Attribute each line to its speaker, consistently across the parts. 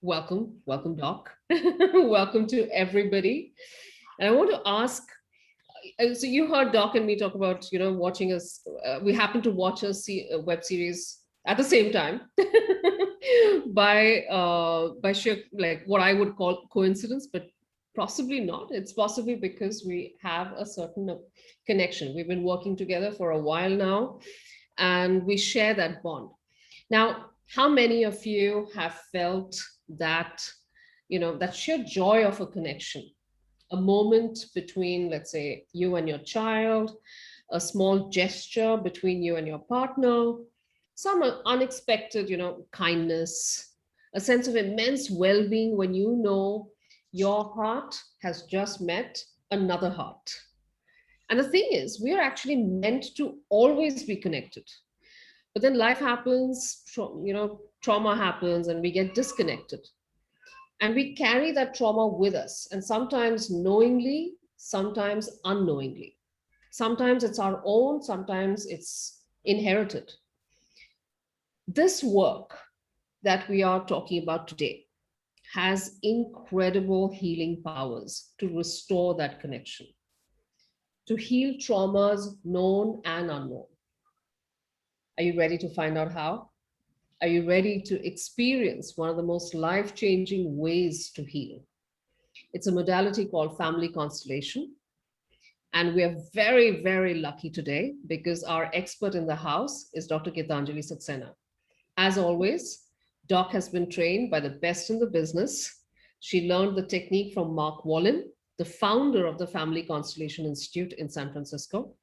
Speaker 1: Welcome, Doc. Welcome to everybody. And I want to ask, so you heard Doc and me talk about, watching us. We happen to watch a web series at the same time by sheer, like, what I would call coincidence, but possibly not. It's possibly because we have a certain connection. We've been working together for a while now, and we share that bond. Now, how many of you have felt that, that sheer joy of a connection, a moment between, let's say, you and your child, a small gesture between you and your partner, some unexpected, kindness, a sense of immense well-being when you know your heart has just met another heart. And the thing is, we are actually meant to always be connected. But then life happens, trauma happens, and we get disconnected. And we carry that trauma with us, and sometimes knowingly, sometimes unknowingly. Sometimes it's our own, sometimes it's inherited. This work that we are talking about today has incredible healing powers to restore that connection, to heal traumas known and unknown. Are you ready to find out how? Are you ready to experience one of the most life-changing ways to heal? It's a modality called Family Constellation. And we are very, very lucky today because our expert in the house is Dr. Geetanjali Saxena. As always, Doc has been trained by the best in the business. She learned the technique from Mark Wallen, the founder of the Family Constellation Institute in San Francisco.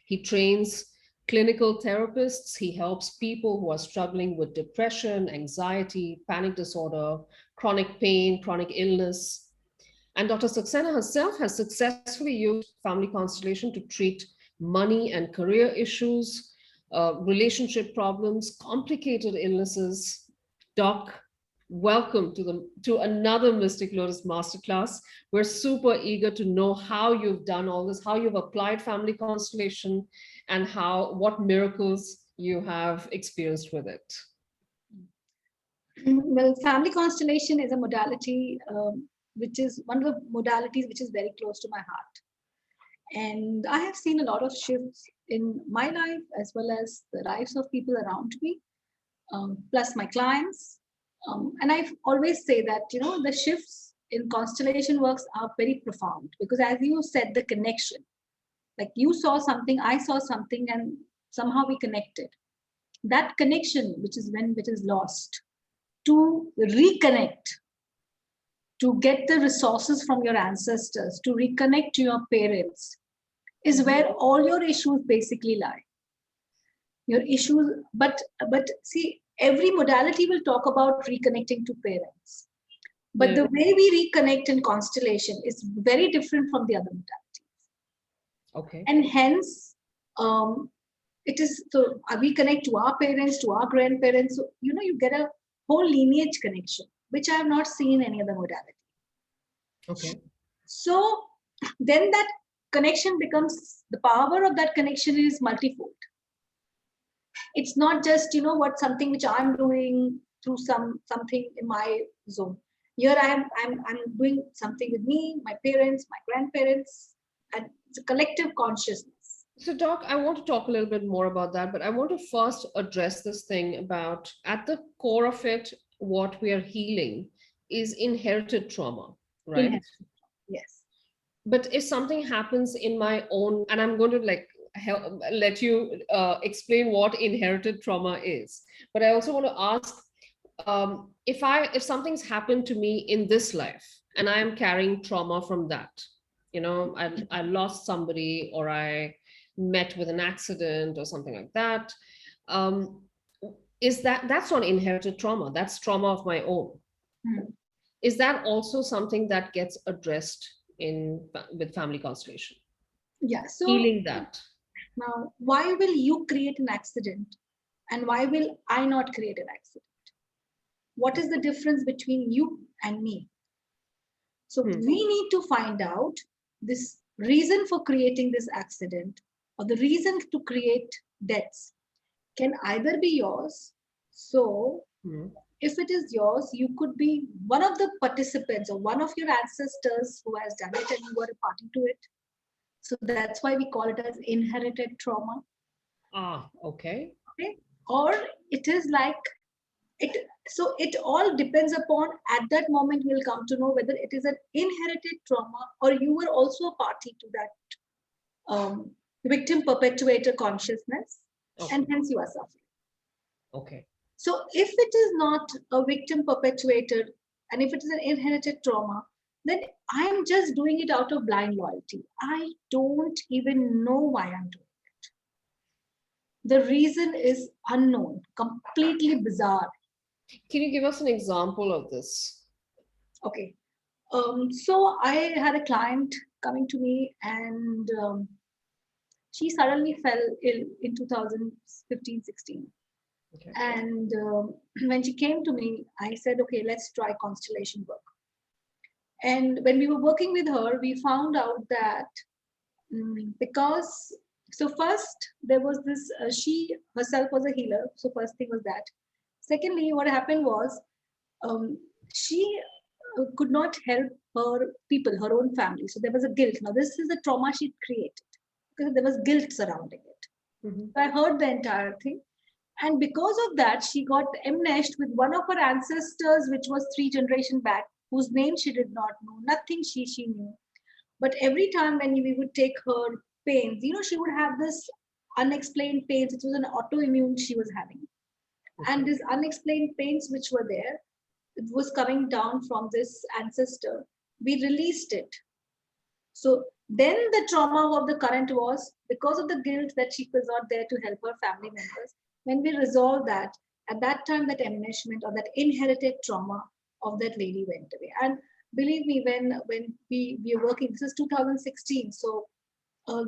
Speaker 1: He trains clinical therapists. He helps people who are struggling with depression, anxiety, panic disorder, chronic pain, chronic illness. And Dr. Saxena herself has successfully used Family Constellation to treat money and career issues, relationship problems, complicated illnesses. Doc, welcome to another Mystic Lotus Masterclass. We're super eager to know how you've done all this, how you've applied Family Constellation, and what miracles you have experienced with it.
Speaker 2: Well, Family Constellation is a modality which is one of the modalities which is very close to my heart. And I have seen a lot of shifts in my life as well as the lives of people around me, plus my clients. And I always say that, the shifts in constellation works are very profound because, as you said, the connection, like you saw something, I saw something, and somehow we connected. That connection, which is lost, to reconnect, to get the resources from your ancestors, to reconnect to your parents, is where all your issues basically lie. Your issues, but see, every modality will talk about reconnecting to parents. But the way we reconnect in constellation is very different from the other modalities.
Speaker 1: Okay.
Speaker 2: And hence, it is, so we connect to our parents, to our grandparents. So, you get a whole lineage connection, which I have not seen in any other modality.
Speaker 1: Okay.
Speaker 2: So then that connection becomes, the power of that connection is multifold. It's not just, something which I'm doing through something in my zone. Here I'm doing something with me, my parents, my grandparents, and it's a collective consciousness.
Speaker 1: So, Doc, I want to talk a little bit more about that, but I want to first address this thing about, at the core of it, what we are healing is inherited trauma, right?
Speaker 2: Inherited. Yes.
Speaker 1: But if something happens in my own, and I'm going to let you explain what inherited trauma is, but I also want to ask, if something's happened to me in this life and I am carrying trauma from that, I lost somebody, or I met with an accident or something like that, that's not inherited trauma, that's trauma of my own. Is that also something that gets addressed with Family Constellation?
Speaker 2: Yeah, so
Speaker 1: healing that.
Speaker 2: Now, why will you create an accident and why will I not create an accident? What is the difference between you and me? So we need to find out this reason for creating this accident, or the reason to create deaths can either be yours. So if it is yours, you could be one of the participants or one of your ancestors who has done it and you were a party to it. So that's why we call it as inherited trauma.
Speaker 1: Ah, okay.
Speaker 2: Okay? Or it is like it, so it all depends upon, at that moment we'll come to know whether it is an inherited trauma or you were also a party to that victim perpetuator consciousness, and
Speaker 1: Okay.
Speaker 2: hence you are suffering.
Speaker 1: Okay.
Speaker 2: So if it is not a victim perpetuator and if it is an inherited trauma, then I'm just doing it out of blind loyalty. I don't even know why I'm doing it. The reason is unknown, completely bizarre.
Speaker 1: Can you give us an example of this?
Speaker 2: Okay. So I had a client coming to me and she suddenly fell ill in 2015-16.
Speaker 1: Okay.
Speaker 2: And when she came to me, I said, okay, let's try constellation work. And when we were working with her, we found out that because, so first there was this, she herself was a healer. So first thing was that. Secondly, what happened was um, she could not help her people, her own family. So there was a guilt. Now this is the trauma she created because there was guilt surrounding it.
Speaker 1: Mm-hmm.
Speaker 2: So I heard the entire thing. And because of that, she got enmeshed with one of her ancestors, which was 3 generations back, whose name she did not know, nothing she knew. But every time when we would take her pains, she would have this unexplained pains. It was an autoimmune she was having. And
Speaker 1: Okay.
Speaker 2: these unexplained pains which were there, it was coming down from this ancestor. We released it. So then the trauma of the current was because of the guilt that she was not there to help her family members. When we resolved that, at that time, that enmeshment or that inherited trauma of that lady went away. And believe me, when we were working, this is 2016, so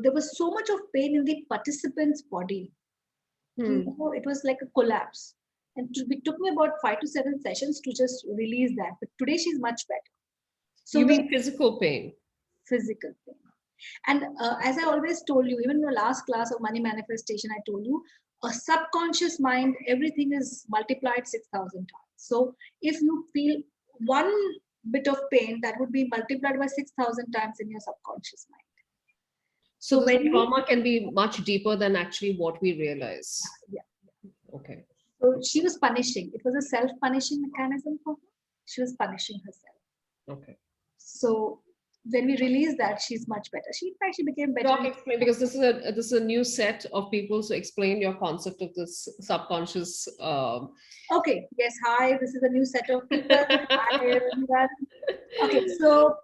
Speaker 2: there was so much of pain in the participant's body.
Speaker 1: Hmm.
Speaker 2: It was like a collapse. And it took me about 5 to 7 sessions to just release that. But today she's much better. So
Speaker 1: You
Speaker 2: when
Speaker 1: mean physical pain?
Speaker 2: physical pain. And as I always told you, even in the last class of money manifestation, I told you, a subconscious mind, everything is multiplied 6,000 times. So if you feel one bit of pain, that would be multiplied by 6,000 times in your subconscious mind.
Speaker 1: So
Speaker 2: So
Speaker 1: the
Speaker 2: when we,
Speaker 1: trauma can be much deeper than actually what we realize.
Speaker 2: yeah,
Speaker 1: Okay.
Speaker 2: so she was punishing. It was a self-punishing mechanism for her. She was punishing herself.
Speaker 1: Okay.
Speaker 2: So when we released that, she's much better. She, in fact, she became better.
Speaker 1: Doc, explain, because this is a new set of people. So explain your concept of this subconscious.
Speaker 2: Okay, yes, hi, this is a new set of people. Hi, everyone. Okay, so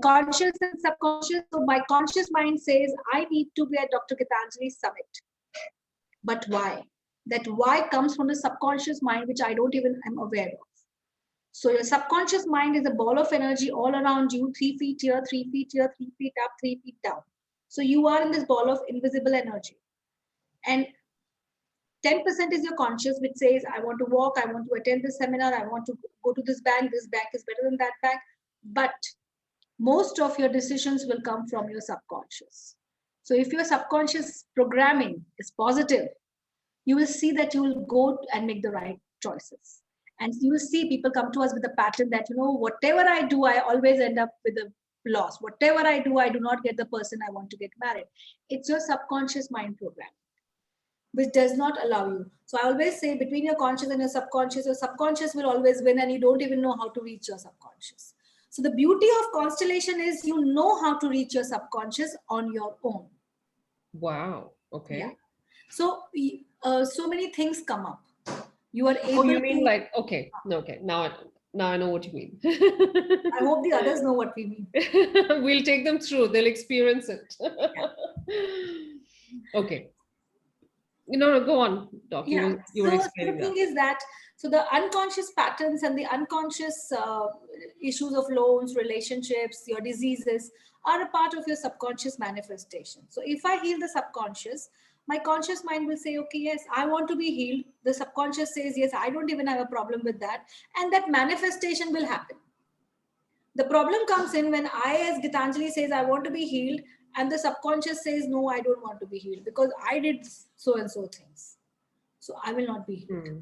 Speaker 2: conscious and subconscious. So my conscious mind says, I need to be at Dr. Geetanjali Summit. But why? That why comes from the subconscious mind, which I don't even am aware of. So your subconscious mind is a ball of energy all around you, 3 feet here, 3 feet here, 3 feet up, 3 feet down. So you are in this ball of invisible energy. And 10% is your conscious, which says, I want to walk, I want to attend this seminar, I want to go to this bank is better than that bank. But most of your decisions will come from your subconscious. So if your subconscious programming is positive, you will see that you will go and make the right choices. And you will see people come to us with a pattern that, whatever I do, I always end up with a loss. Whatever I do, I do not get the person I want to get married. It's your subconscious mind program, which does not allow you. So I always say between your conscious and your subconscious will always win, and you don't even know how to reach your subconscious. So the beauty of constellation is you know how to reach your subconscious on your own.
Speaker 1: Wow. Okay.
Speaker 2: Yeah. So so many things come up. You are
Speaker 1: Oh,
Speaker 2: able
Speaker 1: you mean
Speaker 2: to.
Speaker 1: like, okay. No, okay. Now I know what you mean.
Speaker 2: I hope the others know what we mean.
Speaker 1: We'll take them through. They'll experience it.
Speaker 2: Yeah.
Speaker 1: Okay. No, go on, Doc. You
Speaker 2: Yeah.
Speaker 1: were
Speaker 2: So the
Speaker 1: explaining
Speaker 2: thing
Speaker 1: that.
Speaker 2: is that, so the unconscious patterns and the unconscious issues of loans, relationships, your diseases are a part of your subconscious manifestation. So if I heal the subconscious, my conscious mind will say, okay, yes, I want to be healed. The subconscious says, yes, I don't even have a problem with that. And that manifestation will happen. The problem comes in when I, as Gitanjali, says, I want to be healed, and the subconscious says, no, I don't want to be healed because I did so and so things. So I will not be healed.
Speaker 1: Hmm.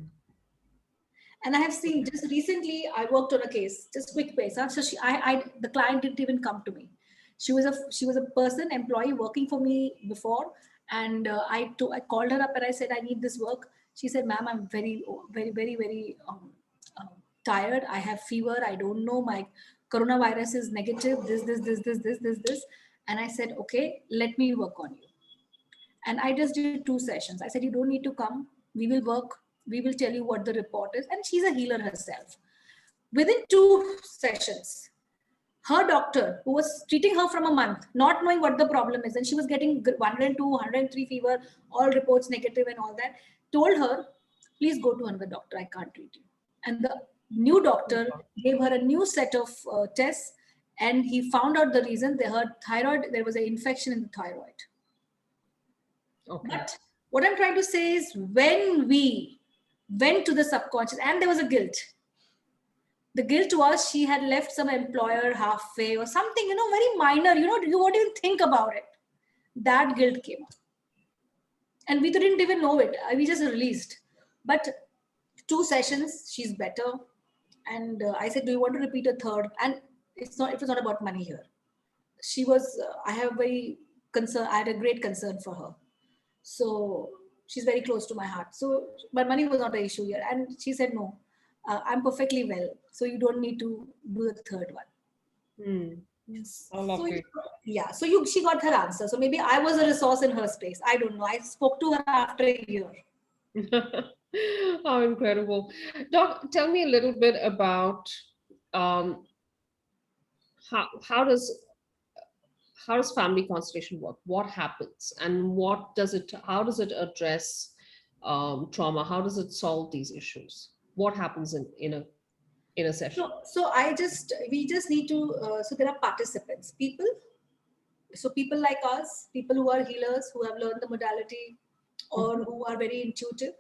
Speaker 2: And I have seen just recently, I worked on a case, just quick case. Huh? So the client didn't even come to me. She was a person, employee working for me before, and I called her up and I said, I need this work. She said, "Ma'am, I'm very, very, very, very tired. I have fever. I don't know. My coronavirus is negative. This." And I said, "Okay, let me work on you." And I just did 2 sessions. I said, "You don't need to come. We will work. We will tell you what the report is." And she's a healer herself. Within 2 sessions, her doctor, who was treating her from a month, not knowing what the problem is, and she was getting 102, 103 fever, all reports negative and all that, told her, "Please go to another doctor. I can't treat you." And the new doctor gave her a new set of tests, and he found out the reason. Her thyroid, there was an infection in the thyroid.
Speaker 1: Okay.
Speaker 2: But what I'm trying to say is, when we went to the subconscious, and there was a guilt. The guilt was she had left some employer halfway or something, very minor, you won't even think about it. That guilt came up. And we didn't even know it. We just released. But 2 sessions, she's better. And I said, "Do you want to repeat a third?" And it was not about money here. She was, I have very concern. I had a great concern for her. So she's very close to my heart. So, but money was not the issue here. And she said, "No, I'm perfectly well. So you don't need to do the third one." Yes.
Speaker 1: I love it.
Speaker 2: Yeah. So she got her answer. So maybe I was a resource in her space. I don't know. I spoke to her after a year.
Speaker 1: How incredible. Doc, tell me a little bit about um, how does family constellation work? What happens, and how does it address trauma? How does it solve these issues? What happens in a session?
Speaker 2: So we just need to, so there are participants, people. So people like us, people who are healers, who have learned the modality, or who are very intuitive.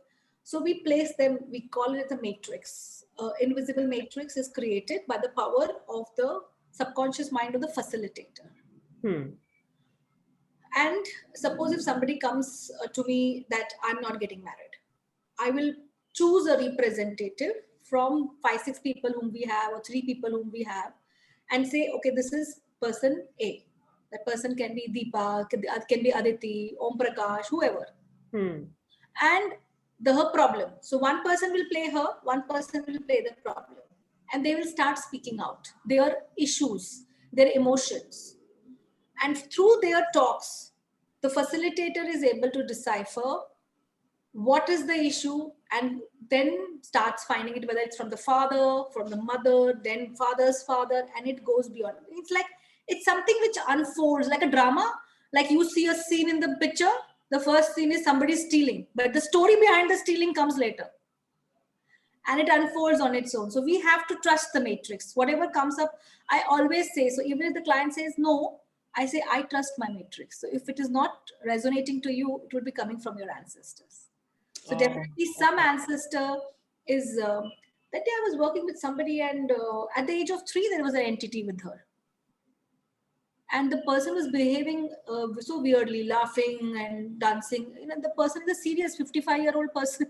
Speaker 2: So we place them, we call it the matrix. Invisible matrix is created by the power of the subconscious mind of the facilitator. And suppose if somebody comes to me that I'm not getting married, I will choose a representative from 5, 6 people whom we have, or 3 people whom we have, and say, "Okay, this is person A." That person can be Deepa, can be Aditi, Om Prakash, whoever. And her problem. So one person will play her, one person will play the problem. And they will start speaking out their issues, their emotions. And through their talks, the facilitator is able to decipher what is the issue, and then starts finding it, whether it's from the father, from the mother, then father's father, and it goes beyond. It's something which unfolds like a drama. Like you see a scene in the picture, the first scene is somebody stealing, but the story behind the stealing comes later. And it unfolds on its own. So we have to trust the matrix. Whatever comes up, I always say, so even if the client says no, I say, I trust my matrix. So if it is not resonating to you, it will be coming from your ancestors. So definitely some ancestor is, that day I was working with somebody, and at the age of 3, there was an entity with her. And the person was behaving so weirdly, laughing and dancing. The person is a serious 55-year-old person.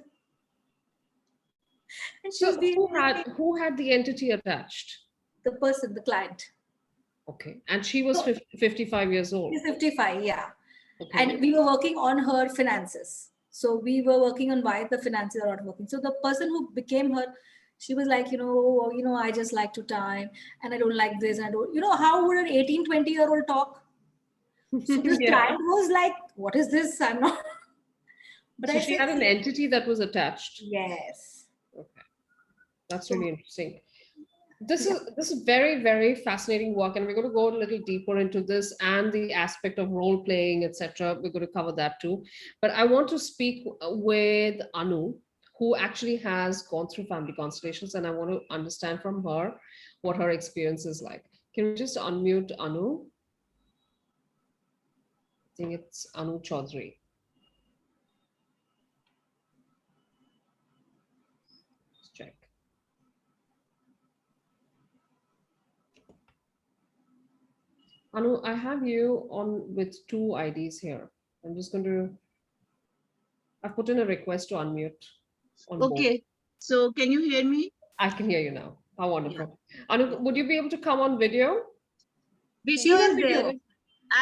Speaker 2: And she's
Speaker 1: who had the entity attached?
Speaker 2: The person, the client.
Speaker 1: Okay. And she was 55 years old.
Speaker 2: She's 55, yeah. Okay. And we were working on her finances. So we were working on why the finances are not working. So the person who became her, she was like, I just like to time, and I don't like this. And I don't, how would an 18, 20-year-old talk? So this client was like, what is this? I'm not.
Speaker 1: But so she had an entity that was attached.
Speaker 2: Yes.
Speaker 1: Okay. That's really interesting. This is very, very fascinating work, and we're going to go a little deeper into this and the aspect of role playing, etc. We're going to cover that too. But I want to speak with Anu, who actually has gone through family constellations, and I want to understand from her what her experience is like. Can we just unmute Anu? I think it's Anu Chaudhary. Let's check. Anu, I have you on with 2 IDs here. I'm just going to, I've put in a request to unmute on
Speaker 3: okay. So can you hear me?
Speaker 1: I can hear you now. How
Speaker 3: Yeah.
Speaker 1: wonderful. Anu, would you be able to come on video?
Speaker 3: Video
Speaker 2: She's on
Speaker 3: is there,
Speaker 2: video.
Speaker 3: but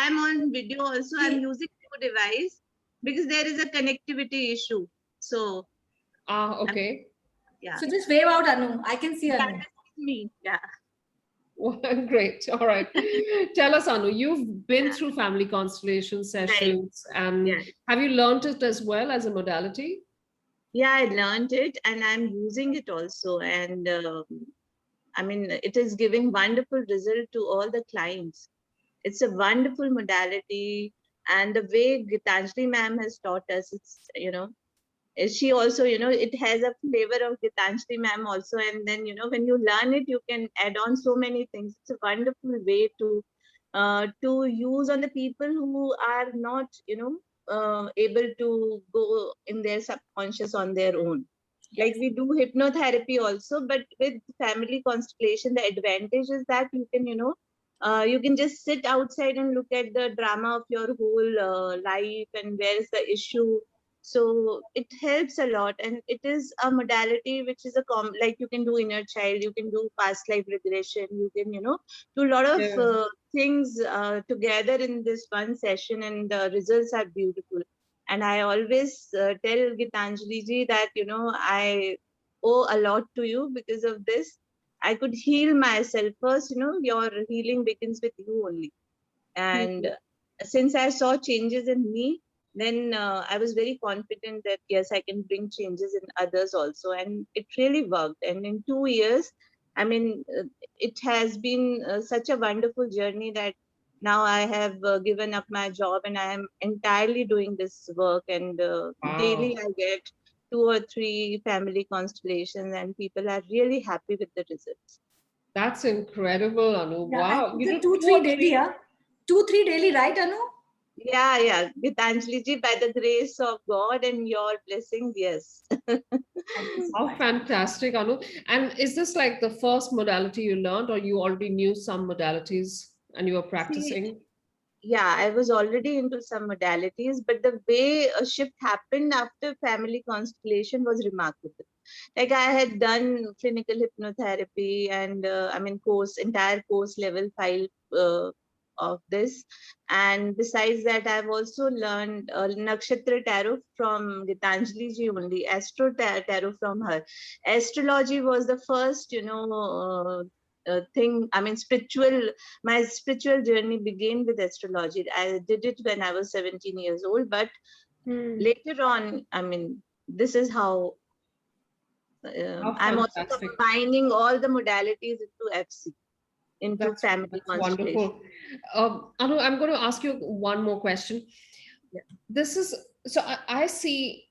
Speaker 3: I'm on video also. I'm
Speaker 2: She,
Speaker 3: using two device because there is a connectivity issue. So
Speaker 1: Ah,
Speaker 3: I'm,
Speaker 1: okay.
Speaker 3: yeah,
Speaker 2: so just wave out Anu. I can see
Speaker 3: yeah,
Speaker 2: Anu.
Speaker 3: this is me. Yeah,
Speaker 1: Well, great. All right. Tell us, Anu, you've been
Speaker 3: yeah,
Speaker 1: through family constellation
Speaker 3: right.
Speaker 1: sessions, and
Speaker 3: Yeah,
Speaker 1: have you learned it as well as a modality?
Speaker 3: yeah. I learned it and I'm using it also. And I mean, it is giving wonderful result to all the clients. It's a wonderful modality, and the way Gitanjali ma'am has taught us, it's she also, it has a flavor of Gitanjali ma'am also. And then, when you learn it, you can add on so many things. It's a wonderful way to use on the people who are not, able to go in their subconscious on their own. Like
Speaker 2: Yes.
Speaker 3: we do hypnotherapy also, but with family constellation, the advantage is that you can just sit outside and look at the drama of your whole life and where is the issue. So it helps a lot, and it is a modality which is like you can do inner child, you can do past life regression, you can do a lot of
Speaker 1: Yeah.
Speaker 3: things together in this one session, and the results are beautiful. And I always tell Gitanjali ji that I owe a lot to you. Because of this, I could heal myself first. Your healing begins with you only. And
Speaker 1: Mhm.
Speaker 3: since I saw changes in me, then I was very confident that yes, I can bring changes in others also, and it really worked. And in 2 years, I mean, it has been such a wonderful journey that now I have given up my job and I am entirely doing this work. And daily
Speaker 1: Wow.
Speaker 3: I get 2 or 3 family constellations, and people are really happy with the results.
Speaker 1: That's incredible, Anu.
Speaker 2: Yeah, and
Speaker 1: Wow.
Speaker 2: it's
Speaker 1: You
Speaker 2: a
Speaker 1: do
Speaker 2: two,
Speaker 1: two
Speaker 2: three
Speaker 1: or
Speaker 2: daily,
Speaker 1: three.
Speaker 2: yeah? 2, 3 daily, right, Anu?
Speaker 3: Yeah, Gitanjali ji, by the grace of God and your blessings, yes.
Speaker 2: Thank you so
Speaker 1: How
Speaker 2: much.
Speaker 1: fantastic, Anu. And is this like the first modality you learned, or you already knew some modalities and you were
Speaker 3: See,
Speaker 1: practicing?
Speaker 3: yeah, I was already into some modalities, but the way a shift happened after family constellation was remarkable. Like I had done clinical hypnotherapy and I mean entire course level 5 of this. And besides that, I've also learned Nakshatra Tarot from Gitanjali ji only, Tarot from her. Astrology was the first, thing. I mean, my spiritual journey began with astrology. I did it when I was 17 years old, but
Speaker 1: Hmm.
Speaker 3: later on, I mean, this is how
Speaker 1: How
Speaker 3: I'm also
Speaker 1: fantastic.
Speaker 3: combining all the modalities into FC, into family
Speaker 1: That's
Speaker 3: constellation.
Speaker 1: wonderful. Anu, I'm going to ask you one more question.
Speaker 3: Yeah.
Speaker 1: This is so I see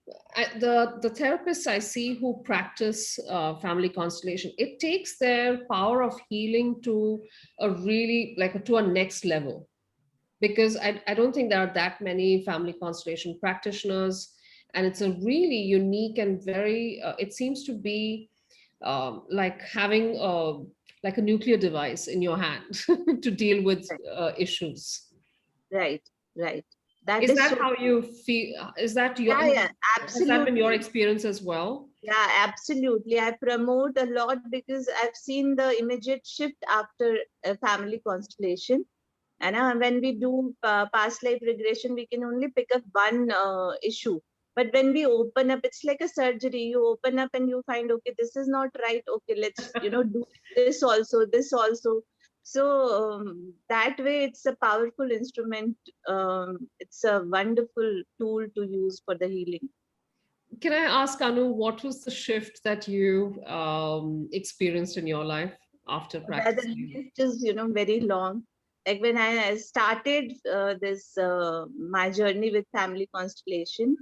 Speaker 1: the therapists I see who practice family constellation. It takes their power of healing to a really to a next level, because I don't think there are that many family constellation practitioners, and it's a really unique and very it seems to be like having like a nuclear device in your hand to deal with
Speaker 3: Right,
Speaker 1: issues.
Speaker 3: right, right. That
Speaker 1: Is
Speaker 3: is
Speaker 1: that
Speaker 3: so
Speaker 1: how
Speaker 3: true.
Speaker 1: you feel? Is that your,
Speaker 3: Yeah,
Speaker 1: has that been your
Speaker 3: absolutely.
Speaker 1: experience as well?
Speaker 3: Yeah, absolutely. I promote a lot because I've seen the immediate shift after a family constellation. And when we do past life regression, we can only pick up one issue. But when we open up, it's like a surgery. You open up and you find, okay, this is not right. Okay, let's, do this also, this also. So that way, it's a powerful instrument. It's a wonderful tool to use for the healing.
Speaker 1: Can I ask, Anu, what was the shift that you experienced in your life after
Speaker 3: Where the
Speaker 1: practicing?
Speaker 3: list is very long. Like when I started this my journey with family constellation,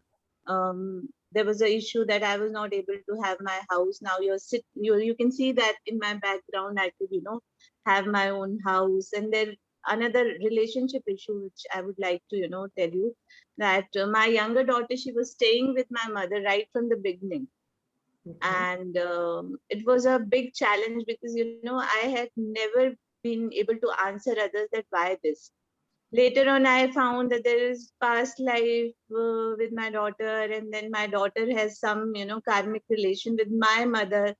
Speaker 3: there was an issue that I was not able to have my house. Now you can see that in my background I could have my own house. And then another relationship issue which I would like to tell you, that my younger daughter, she was staying with my mother right from the beginning.
Speaker 1: Okay.
Speaker 3: And it was a big challenge because I had never been able to answer others that why this. Later on, I found that there is past life with my daughter, and then my daughter has some, karmic relation with my mother.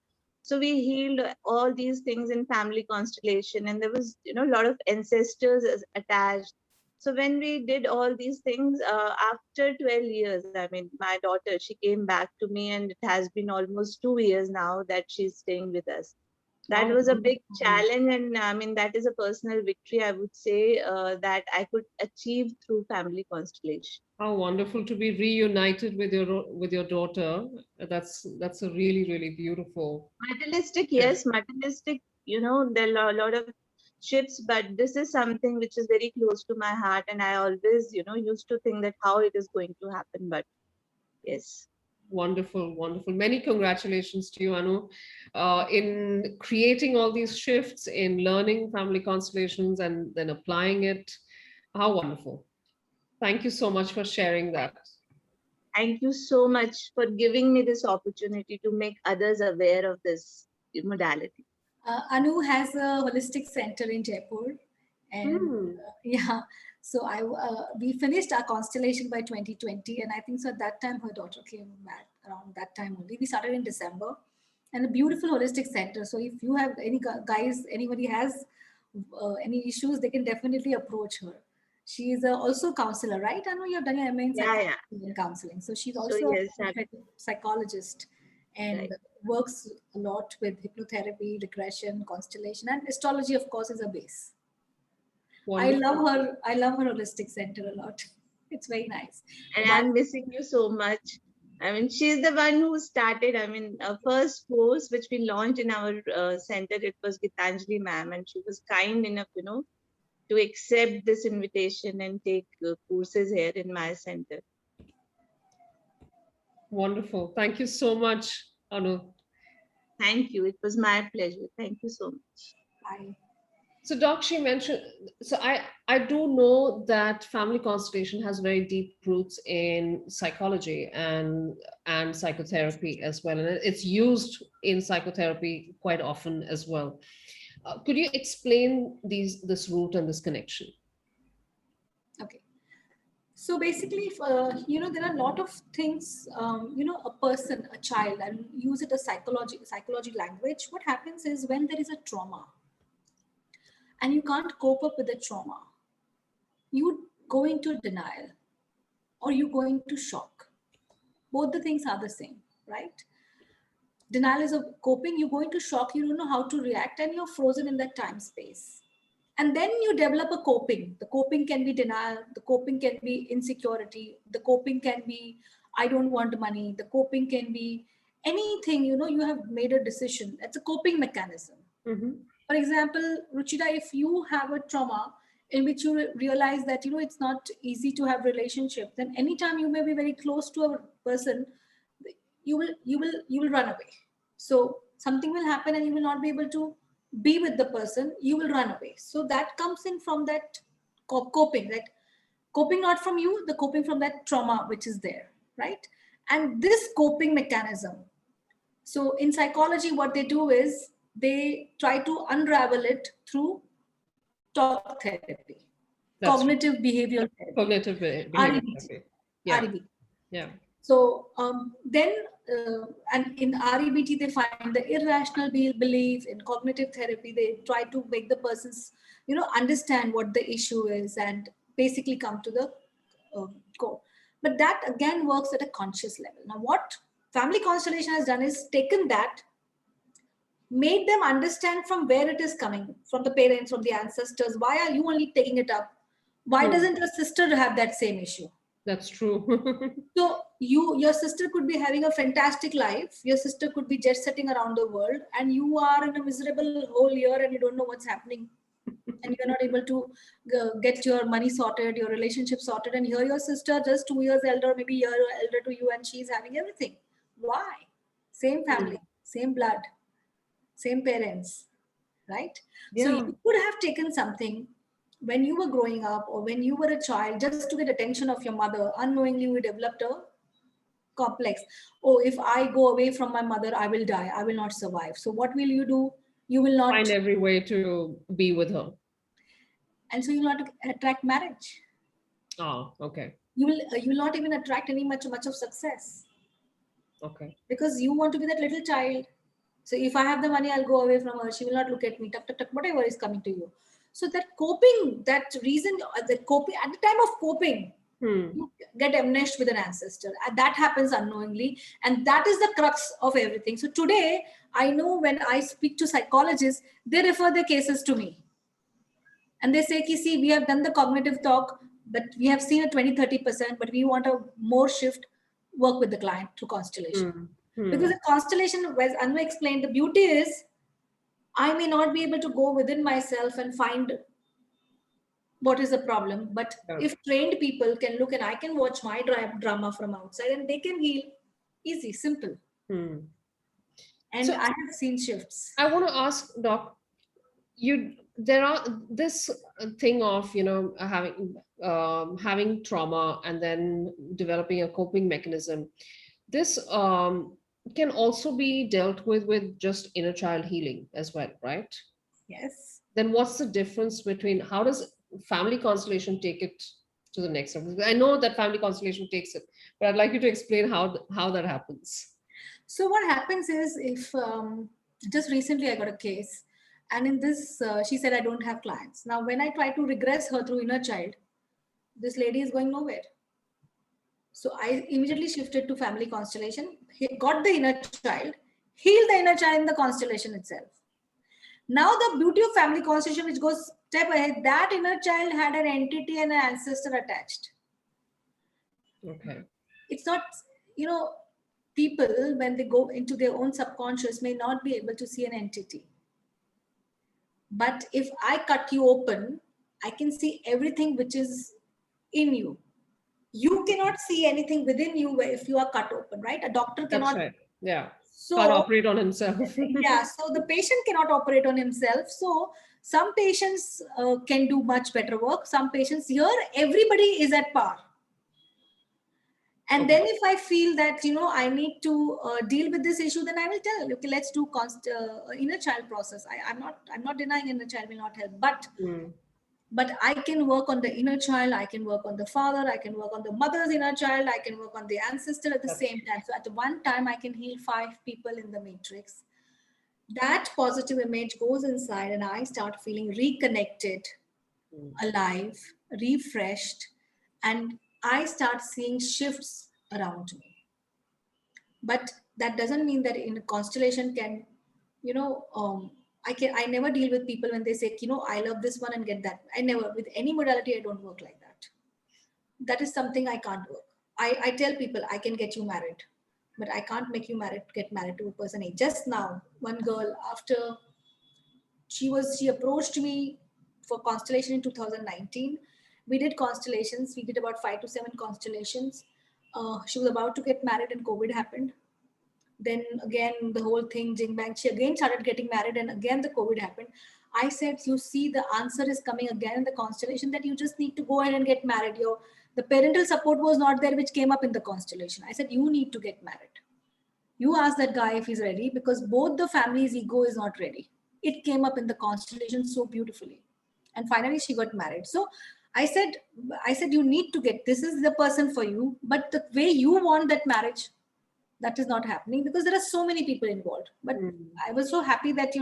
Speaker 3: So we healed all these things in family constellation, and there was, a lot of ancestors attached. So when we did all these things, after 12 years, I mean, my daughter, she came back to me, and it has been almost 2 years now that she's staying with us. That
Speaker 1: Oh,
Speaker 3: was a big
Speaker 1: wonderful.
Speaker 3: challenge, and I mean, that is a personal victory, I would say, that I could achieve through family constellation.
Speaker 1: How wonderful to be reunited with your daughter. That's a really, really beautiful.
Speaker 3: Materialistic,
Speaker 1: Shift.
Speaker 3: yes, materialistic, there are a lot of shifts, but this is something which is very close to my heart, and I always, used to think that how it is going to happen, but yes.
Speaker 1: Wonderful, wonderful. Many congratulations to you, Anu, in creating all these shifts, in learning family constellations and then applying it. How wonderful. Thank you so much for sharing that.
Speaker 3: Thank you so much for giving me this opportunity to make others aware of this modality.
Speaker 2: Anu has a holistic center in Jaipur, and
Speaker 1: Hmm.
Speaker 2: yeah, so we finished our constellation by 2020, and I think so at that time her daughter came back around that time only. We started in December, and a beautiful holistic center. So if you have any guys, anybody has any issues, they can definitely approach her. She is also a counselor, right? I know you have done your MA in
Speaker 3: Yeah,
Speaker 2: psychology
Speaker 3: yeah.
Speaker 2: and counseling, so she's
Speaker 3: So
Speaker 2: also
Speaker 3: yes,
Speaker 2: a psychologist
Speaker 3: right.
Speaker 2: and works a lot with hypnotherapy, regression, constellation, and astrology, of course, is a base. I love
Speaker 1: Wonderful.
Speaker 2: her. I love her holistic center a lot. It's very nice.
Speaker 3: And
Speaker 2: One,
Speaker 3: I'm missing you so much. I mean, she's the one who started. I mean, first course which we launched in our center, it was Geetanjali ma'am, and she was kind enough, to accept this invitation and take courses here in my center.
Speaker 1: Wonderful. Thank you so much, Anu.
Speaker 3: Thank you. It was my pleasure. Thank you so much.
Speaker 2: I,
Speaker 1: So, Doc, she mentioned, so I do know that family constellation has very deep roots in psychology and psychotherapy as well. And it's used in psychotherapy quite often as well. Could you explain this root and this connection?
Speaker 2: okay. So basically, there are a lot of things. A person, a child, and use it as psychology language. What happens is when there is a trauma, and you can't cope up with the trauma, you go into denial or you go into shock. Both the things are the same, right? Denial is a coping, you go into shock, you don't know how to react, and you're frozen in that time space. And then you develop a coping. The coping can be denial, the coping can be insecurity, the coping can be I don't want money, the coping can be anything, you have made a decision. It's a coping mechanism.
Speaker 1: Mhm.
Speaker 2: For example, Ruchita, if you have a trauma in which you realize that it's not easy to have relationship, then anytime you may be very close to a person, you will run away. So something will happen and you will not be able to be with the person. You will run away. So that comes in from that coping. That coping not from you, the coping from that trauma which is there, right? And this coping mechanism, so in psychology, what they do is they try to unravel it through talk therapy,
Speaker 1: That's
Speaker 2: cognitive behavioral therapy,
Speaker 1: cognitive behavior
Speaker 2: REBT.
Speaker 1: therapy. Yeah,
Speaker 2: REBT.
Speaker 1: yeah.
Speaker 2: So then, and in REBT, they find the irrational belief. In cognitive therapy, they try to make the persons, understand what the issue is and basically come to the core. But that again works at a conscious level. Now, what Family Constellation has done is taken that, made them understand from where it is coming, from the parents, from the ancestors. Why are you only taking it up? Why
Speaker 1: Hmm.
Speaker 2: doesn't your sister have that same issue?
Speaker 1: That's true.
Speaker 2: So your sister could be having a fantastic life. Your sister could be jet setting around the world, and you are in a miserable hole here, and you don't know what's happening, and you're not able to get your money sorted, your relationship sorted. And here your sister, just 2 years elder, maybe a year elder to you, and she's having everything. Why? Same
Speaker 1: Hmm.
Speaker 2: family, same blood, same parents, right? So
Speaker 1: Yeah.
Speaker 2: you could have taken something when you were growing up or when you were a child just to get attention of your mother. Unknowingly, you developed a complex. Oh, if I go away from my mother, I will die. I will not survive. So what will you do? You will
Speaker 1: Find
Speaker 2: not.
Speaker 1: every way to be with her.
Speaker 2: and so you will not attract marriage.
Speaker 1: Oh, okay.
Speaker 2: You will not even attract any much of success,
Speaker 1: Okay.
Speaker 2: because you want to be that little child. So if I have the money, I'll go away from her. She will not look at me. Tuck, tuck, tuck, whatever is coming to you. So that coping, that reason, that coping at the time of coping, you get enmeshed with an ancestor, and that happens unknowingly, and that is the crux of everything. So today, I know when I speak to psychologists, they refer their cases to me, and they say, see, we have done the cognitive talk, but we have seen a 20-30%, but we want a more shift, work with the client through constellation. Because the constellation, as Anu explained, the beauty is I may not be able to go within myself and find what is the problem, but if trained people can look, and I can watch my drama from outside, and they can heal easy, simple. And
Speaker 1: So
Speaker 2: I have seen shifts.
Speaker 1: I want to ask, Doc, there are this thing of having trauma and then developing a coping mechanism. This can also be dealt with just inner child healing as well, right?
Speaker 2: Yes.
Speaker 1: Then what's the difference between, how does family constellation take it to the next level? I know that family constellation takes it, but I'd like you to explain how that happens.
Speaker 2: So what happens is, if just recently I got a case, and in this she said, I don't have clients. Now when I try to regress her through inner child, this lady is going nowhere. So I immediately shifted to family constellation, got the inner child, healed the inner child in the constellation itself. Now the beauty of family constellation, which goes step ahead, that inner child had an entity and an ancestor attached.
Speaker 1: Okay.
Speaker 2: It's not, people, when they go into their own subconscious, may not be able to see an entity. But if I cut you open, I can see everything which is in you. You cannot see anything within you if you are cut open, right? A doctor cannot.
Speaker 1: That's right. Yeah.
Speaker 2: So,
Speaker 1: can't operate on himself.
Speaker 2: yeah, so the patient cannot operate on himself. So some patients can do much better work. Some patients, here everybody is at par. And
Speaker 1: Okay.
Speaker 2: then if I feel that, I need to deal with this issue, then I will tell, okay, let's do inner child process. I'm not denying inner child will not help, but I can work on the inner child. I can work on the father. I can work on the mother's inner child. I can work on the ancestor at the same time. So at one time, I can heal 5 people in the matrix. That positive image goes inside, and I start feeling reconnected, alive, refreshed, and I start seeing shifts around me. But that doesn't mean that in a constellation can, I never deal with people when they say, I love this one and get that. I never, with any modality, I don't work like that. That is something I can't work. I tell people I can get you married, but I can't make you get married to a person. Just now, one girl, after she approached me for constellation in 2019. We did constellations. We did about 5 to 7 constellations. She was about to get married and COVID happened. Then again, the whole thing, jing bang, she again started getting married, and again the COVID happened. I said, you see, the answer is coming again in the constellation, that you just need to go ahead and get married. The parental support was not there, which came up in the constellation. I said, you need to get married. You ask that guy if he's ready, because both the family's ego is not ready. It came up in the constellation so beautifully. And finally she got married. So I said, you need to get, this is the person for you, but the way you want that marriage, that is not happening, because there are so many people involved. But I was so happy that,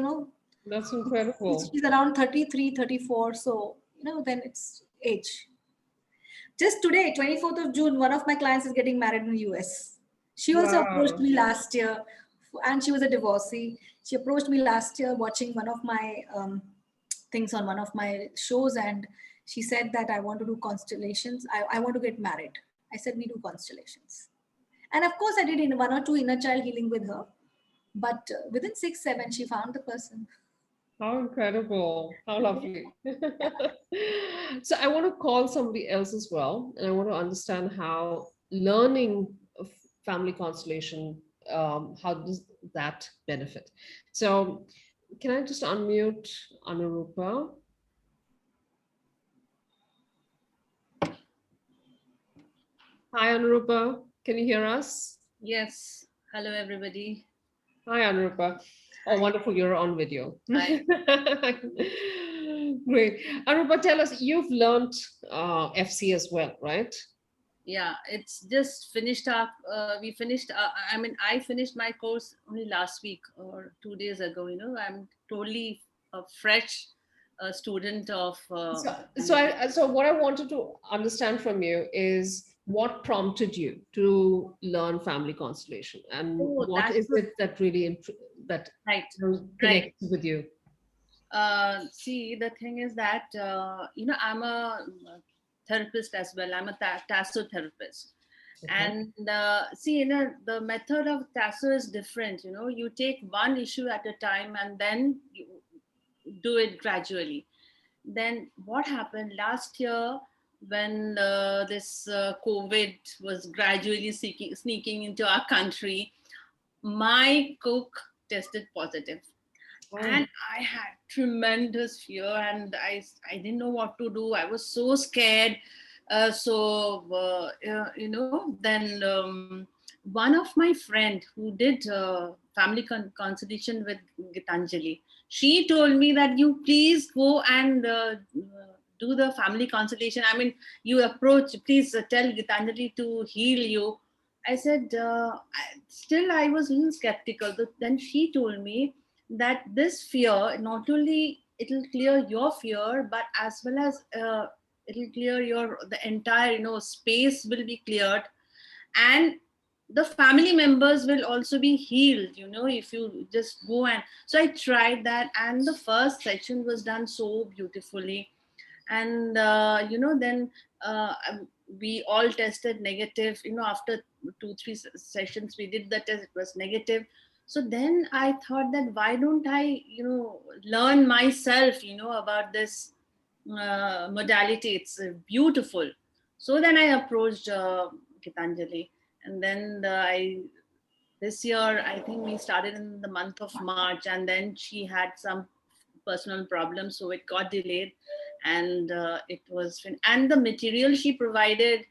Speaker 1: That's incredible.
Speaker 2: she's around 33, 34. So, then it's age. Just today, 24th of June, one of my clients is getting married in the US. She also approached me last year, and she was a divorcee. She approached me last year watching one of my things on one of my shows, and she said that I want to do constellations. I want to get married. I said, we do constellations. And of course, I did 1 or 2 inner child healing with her. But within 6, 7, she found the person.
Speaker 1: How incredible. How lovely. So I want to call somebody else as well, and I want to understand how learning of family constellation, how does that benefit? So can I just unmute Anurupa? Hi, Anurupa. Can you hear us?
Speaker 4: Yes. Hello, everybody.
Speaker 1: Hi, Anurupa. Oh, wonderful. You're on video.
Speaker 4: Hi.
Speaker 1: Great. Arupa, tell us, you've learned FC as well, right?
Speaker 4: Yeah, it's just finished up. We finished, I mean, I finished my course only last week or 2 days ago. I'm totally a fresh student of.
Speaker 1: So what I wanted to understand from you is what prompted you to learn family constellation, and
Speaker 4: Oh,
Speaker 1: what
Speaker 4: that's
Speaker 1: is it that really that
Speaker 4: right. Right.
Speaker 1: connects with you?
Speaker 4: See, the thing is that, I'm a therapist as well. I'm a tasso therapist.
Speaker 1: Okay.
Speaker 4: And see, the method of tasso is different. You take one issue at a time and then you do it gradually. Then what happened last year when this COVID was gradually sneaking into our country? My cook tested positive,
Speaker 1: Oh,
Speaker 4: and I had tremendous fear, and I didn't know what to do. I was so scared. Then one of my friend who did family consultation with Gitanjali, she told me that you please go and do the family consultation. I mean, you approach, please tell Gitanjali to heal you. I said, still I was a little skeptical. But then she told me that this fear, not only it'll clear your fear, but as well as it'll clear the entire space will be cleared, and the family members will also be healed, if you just go. And so I tried that, and the first session was done so beautifully. And then we all tested negative. After 2 3 sessions we did the test, it was negative. So then I thought that why don't I learn myself about this modality. It's beautiful. So then I approached Gitanjali, and then this year I think we started in the month of March, and then she had some personal problems, so it got delayed. And and the material she provided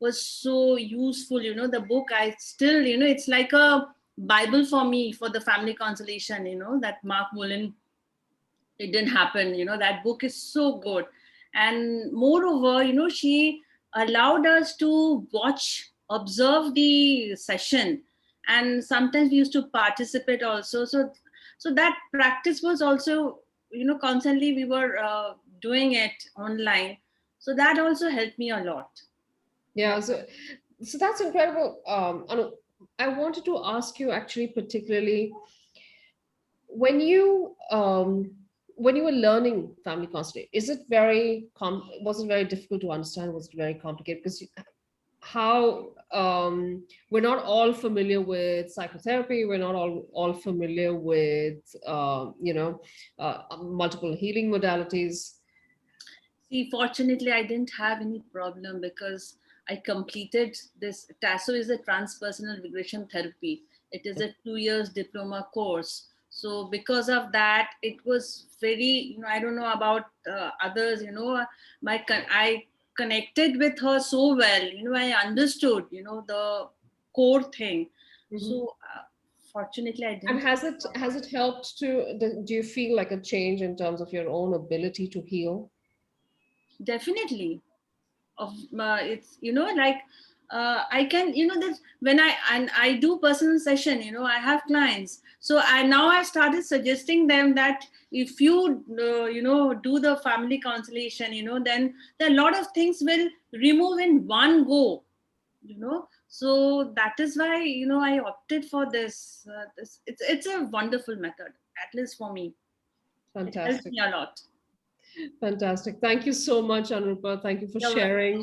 Speaker 4: was so useful. The book, I still, it's like a Bible for me for the family constellation. That Mark Mullen, it didn't happen. That book is so good. And moreover, she allowed us to watch, observe the session, and sometimes we used to participate also. So that practice was also, constantly we were doing it online. So that also helped me a lot.
Speaker 1: yeah. So that's incredible. Anu, I wanted to ask you actually, particularly when you were learning family constellation, is it was it very difficult to understand? Was it very complicated? Because how we're not all familiar with psychotherapy, we're not all familiar with multiple healing modalities.
Speaker 4: See, fortunately, I didn't have any problem because I completed this. TASO is a transpersonal regression therapy. It is a 2 years diploma course. So because of that, it was very, I don't know about others, I connected with her so well. I understood, the core thing.
Speaker 1: Mhm.
Speaker 4: So fortunately, I
Speaker 1: And
Speaker 4: didn't.
Speaker 1: has it helped do you feel like a change in terms of your own ability to heal?
Speaker 4: Definitely. Of it's like I can that when I do personal session, I have clients. So I've started suggesting them that if you do the family constellation, then a lot of things will remove in one go. So that is why I opted for this. It's a wonderful method, at least for me. It helps
Speaker 1: Fantastic.
Speaker 4: me a lot.
Speaker 1: Fantastic. Thank you so much, Anurupa. Thank you for
Speaker 4: You're welcome.
Speaker 1: sharing.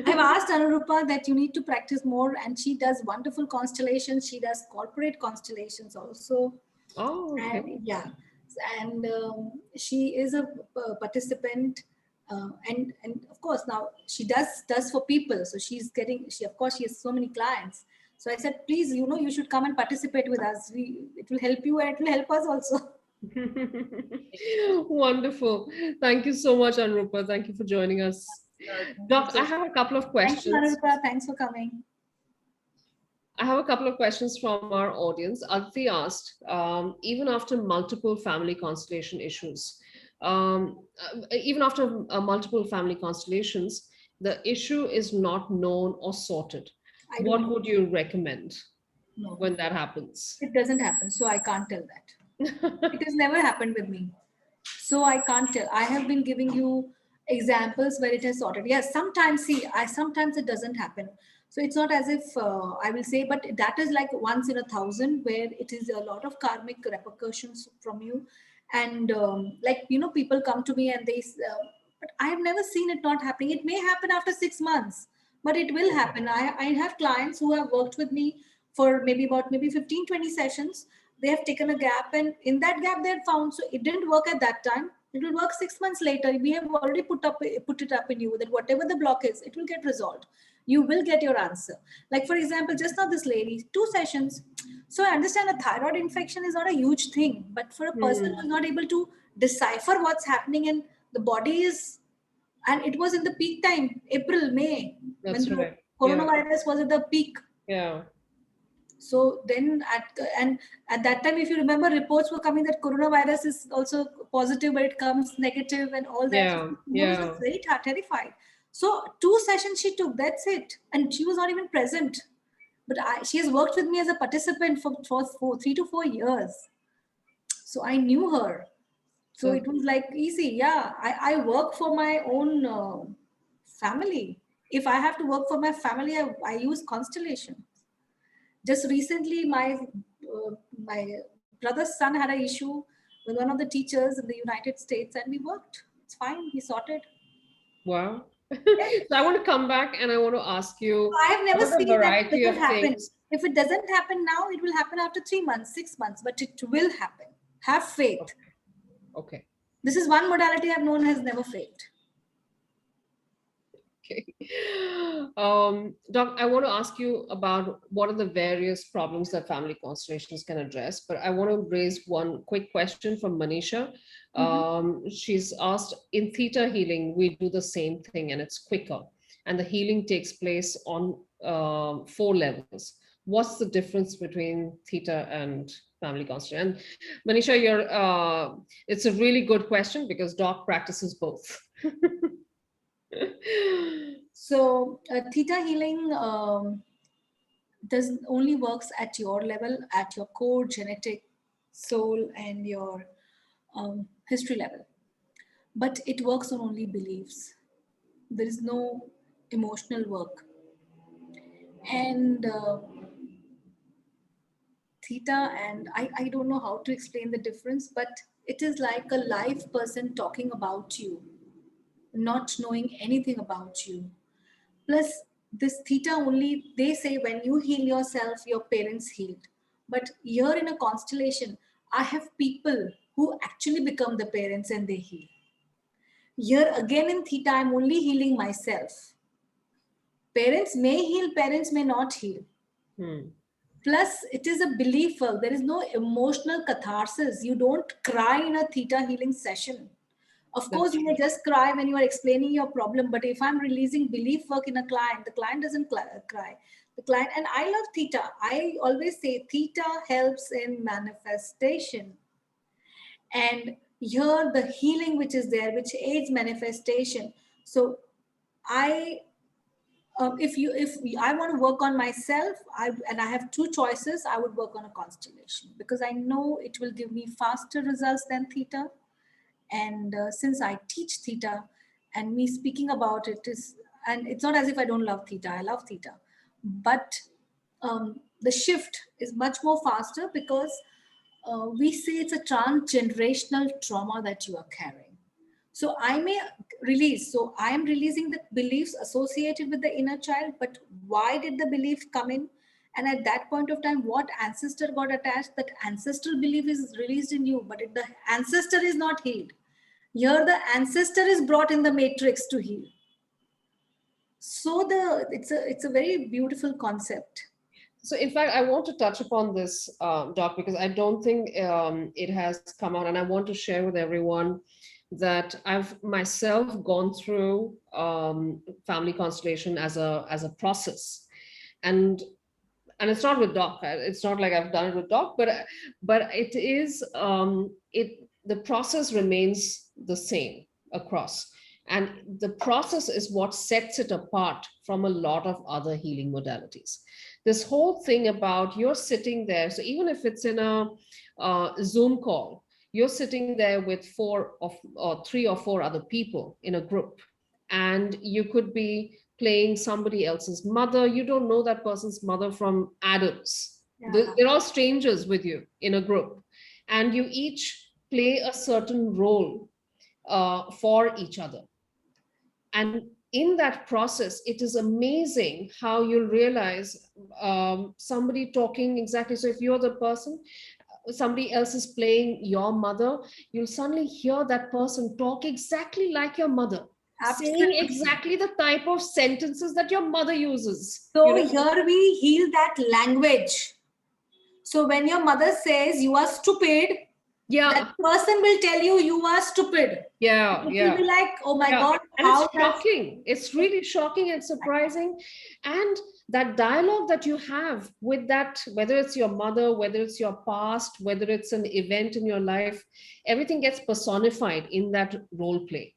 Speaker 2: I've asked Anurupa that you need to practice more, and she does wonderful constellations. She does corporate constellations also.
Speaker 1: Oh, okay.
Speaker 2: And yeah, and she is a participant, and of course now she does for people. So she of course she has so many clients. So I said, please, you should come and participate with us. It will help you and it will help us also.
Speaker 1: Wonderful. Thank you so much, Anurupa. Thank you for joining us. Doc, I have a couple of
Speaker 2: Thank you,
Speaker 1: questions.
Speaker 2: Anurupa. Thanks for coming.
Speaker 1: I have a couple of questions from our audience. Aditi asked, even after multiple family constellation issues, even after multiple family constellations, the issue is not known or sorted.
Speaker 2: I don't
Speaker 1: What
Speaker 2: know.
Speaker 1: would you recommend
Speaker 2: No,
Speaker 1: when that happens?
Speaker 2: it doesn't happen. So I can't tell that. It has never happened with me. So I can't tell. I have been giving you examples where it has sorted. Yes, sometimes, see, I sometimes it doesn't happen. So it's not as if I will say, but that is like once in a thousand, where it is a lot of karmic repercussions from you. And like, you know, people come to me and but I have never seen it not happening. It may happen after 6 months, but it will happen. I have clients who have worked with me for maybe 15, 20 sessions. They have taken a gap, and in that gap they had found, so it didn't work at that time, it will work 6 months later. We have already put it up in you that whatever the block is, it will get resolved. You will get your answer. Like for example, just now this lady, 2 sessions. So I understand a thyroid infection is not a huge thing, but for a person who is not able to decipher what's happening, and the body is, and it was in the peak time, April, May, when
Speaker 1: That's
Speaker 2: the
Speaker 1: right. Yeah.
Speaker 2: coronavirus was at the peak.
Speaker 1: Yeah.
Speaker 2: So then at that time, if you remember, reports were coming that coronavirus is also positive, but it comes negative and all that. So
Speaker 1: Yeah.
Speaker 2: somebody was
Speaker 1: Yeah.
Speaker 2: very terrified. So 2 sessions she took, that's it. And she was not even present. But she has worked with me as a participant for 3 to 4 years. So I knew her. So
Speaker 1: So
Speaker 2: it was like easy. Yeah, I work for my own family. If I have to work for my family, I use constellation. Just recently, my brother's son had an issue with one of the teachers in the United States, and we worked. It's fine. We sorted.
Speaker 1: wow.
Speaker 2: Yes.
Speaker 1: So I want to come back and I want to ask you,
Speaker 2: I have never
Speaker 1: what are the
Speaker 2: seen that it
Speaker 1: variety of
Speaker 2: doesn't happen.
Speaker 1: things?
Speaker 2: If it doesn't happen now, it will happen after 3 months, 6 months, but it will happen. Have faith.
Speaker 1: Okay.
Speaker 2: This is one modality I've known has never failed.
Speaker 1: Okay. Doc, I want to ask you about what are the various problems that family constellations can address, but I want to raise one quick question from Manisha. She's asked, in theta healing, we do the same thing and it's quicker, and the healing takes place on 4 levels. What's the difference between theta and family constellation? And Manisha, it's a really good question because Doc practices both.
Speaker 2: So theta healing does only works at your level, at your core genetic soul and your history level, but it works on only beliefs. There is no emotional work. And theta, and I don't know how to explain the difference, but it is like a live person talking about you, not knowing anything about you. Plus, this theta only, they say when you heal yourself, your parents healed. But here in a constellation, I have people who actually become the parents and they heal. Here again in theta, I'm only healing myself. Parents may heal, parents may not heal. Plus, it is a belief work. There is no emotional catharsis. You don't cry in a theta healing session. Of course, you may just cry when you are explaining your problem. But if I'm releasing belief work in a client, the client doesn't cry. The client, and I love theta. I always say theta helps in manifestation. And here, the healing which is there, which aids manifestation. So, I if I want to work on myself, and I have 2 choices, I would work on a constellation because I know it will give me faster results than theta. And since I teach theta, and me speaking about it is, and it's not as if I don't love theta, I love theta, but the shift is much more faster because we say it's a transgenerational trauma that you are carrying. So I may release. So I am releasing the beliefs associated with the inner child, but why did the belief come in? And at that point of time, what ancestor got attached? That ancestral belief is released in you, but the ancestor is not healed. Here, the ancestor is brought in the matrix to heal. So it's a very beautiful concept.
Speaker 1: So in fact, I want to touch upon this, Doc, because I don't think it has come out, and I want to share with everyone that I've myself gone through family constellation as a process, and it's not with Doc. It's not like I've done it with Doc, but it is the process remains the same across. And the process is what sets it apart from a lot of other healing modalities. This whole thing about you're sitting there, so even if it's in a Zoom call, you're sitting there with or three or four other people in a group, and you could be playing somebody else's mother. You don't know that person's mother from Adam's.
Speaker 2: Yeah.
Speaker 1: They're all strangers with you in a group, and you each play a certain role for each other. And in that process, it is amazing how you'll realize somebody talking exactly. So if you're the person, somebody else is playing your mother, you'll suddenly hear that person talk exactly like your mother, saying
Speaker 2: Absolutely.
Speaker 1: exactly the type of sentences that your mother uses.
Speaker 2: So
Speaker 1: You know?
Speaker 2: here we heal that language. So when your mother says you are stupid,
Speaker 1: Yeah,
Speaker 2: that person will tell you you are stupid.
Speaker 1: yeah,
Speaker 2: It
Speaker 1: yeah.
Speaker 2: will be like, oh my
Speaker 1: Yeah,
Speaker 2: God,
Speaker 1: and
Speaker 2: how
Speaker 1: it's
Speaker 2: does
Speaker 1: shocking. It's really shocking and surprising. And that dialogue that you have with that, whether it's your mother, whether it's your past, whether it's an event in your life, everything gets personified in that role play.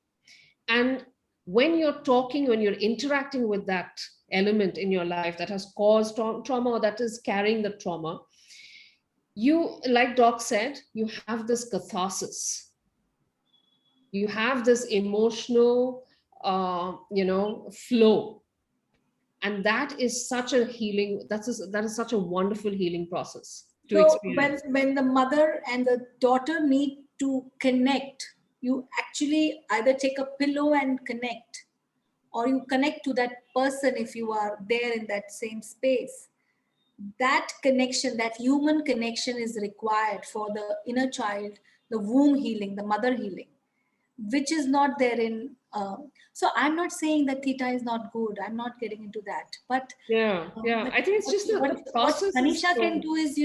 Speaker 1: And when you're talking, when you're interacting with that element in your life that has caused trauma or that is carrying the trauma, you, like Doc said, you have this catharsis. You have this emotional flow, and that is such a healing, that is such a wonderful healing process to
Speaker 2: so
Speaker 1: experience.
Speaker 2: when the mother and the daughter need to connect, you actually either take a pillow and connect, or you connect to that person if you are there in that same space. That connection, that human connection is required for the inner child, the womb healing, the mother healing, which is not there in. So I'm not saying that theta is not good. I'm not getting into that. But
Speaker 1: Yeah, yeah, I think it's just
Speaker 2: what
Speaker 1: the process is
Speaker 2: Anisha can
Speaker 1: so.
Speaker 2: do is,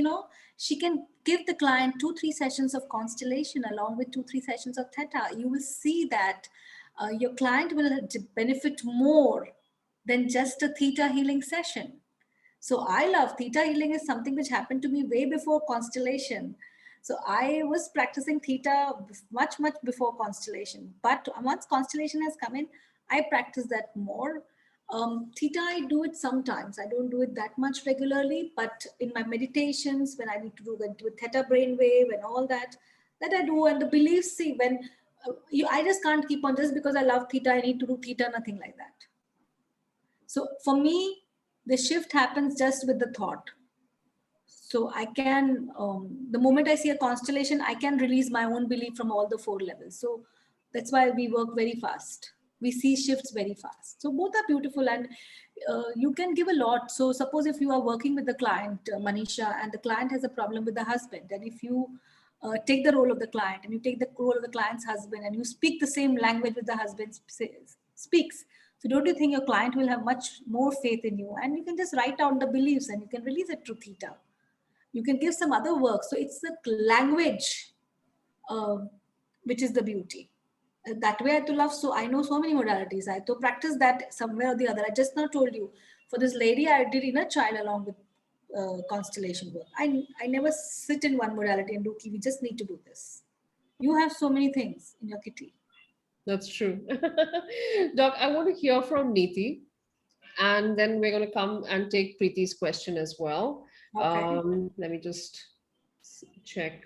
Speaker 2: she can give the client 2-3 sessions of constellation along with 2-3 sessions of theta. You will see that your client will benefit more than just a theta healing session. So I love theta healing is something which happened to me way before constellation. So I was practicing theta much, much before constellation. But once constellation has come in, I practice that more. Theta, I do it sometimes. I don't do it that much regularly, but in my meditations, when I need to do that with theta brainwave and all that, that I do. And the beliefs, see, when I just can't keep on just because I love theta, I need to do theta, nothing like that. So for me, the shift happens just with the thought. So I can, the moment I see a constellation, I can release my own belief from all the 4 levels. So that's why we work very fast. We see shifts very fast. So both are beautiful, and you can give a lot. So suppose if you are working with the client, Manisha, and the client has a problem with the husband, and if you take the role of the client and you take the role of the client's husband and you speak the same language with the husband speaks, so don't you think your client will have much more faith in you? And you can just write down the beliefs and you can release it through theta. You can give some other work. So it's the language uh, which is the beauty. That way I to love. So I know so many modalities. I to practice that somewhere or the other. I just now told you, for this lady, I did inner child along with constellation work. I never sit in one modality and do, we just need to do this. You have so many things in your kitty.
Speaker 1: That's true. Doc, I want to hear from Neeti, and then we're going to come and take Preeti's question as well.
Speaker 2: Okay.
Speaker 1: Let me just check.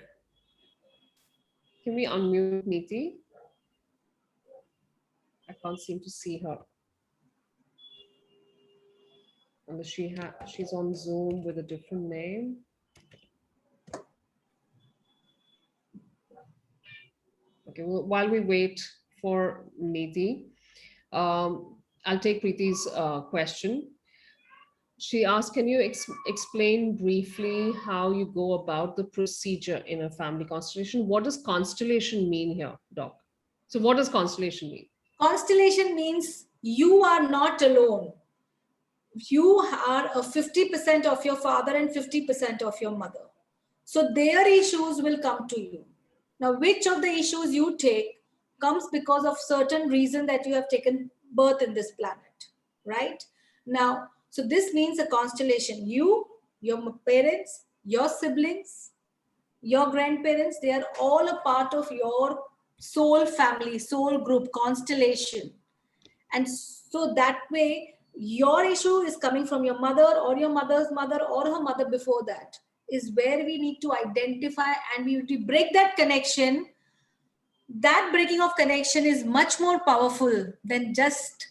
Speaker 1: Can we unmute Neeti? I can't seem to see her. Unless she's on Zoom with a different name. Okay, well, while we wait for Neeti, I'll take Preeti's question. She asked, can you explain briefly how you go about the procedure in a family constellation? What does constellation mean here, Doc? So what does constellation mean?
Speaker 2: Constellation means you are not alone. You are a 50% of your father and 50% of your mother. So their issues will come to you. Now, which of the issues you take comes because of certain reason that you have taken birth in this planet, right? Now, so this means a constellation. You, your parents, your siblings, your grandparents, they are all a part of your soul family, soul group, constellation. And so that way, your issue is coming from your mother or your mother's mother or her mother before that, is where we need to identify, and we need to break that connection. That breaking of connection is much more powerful than just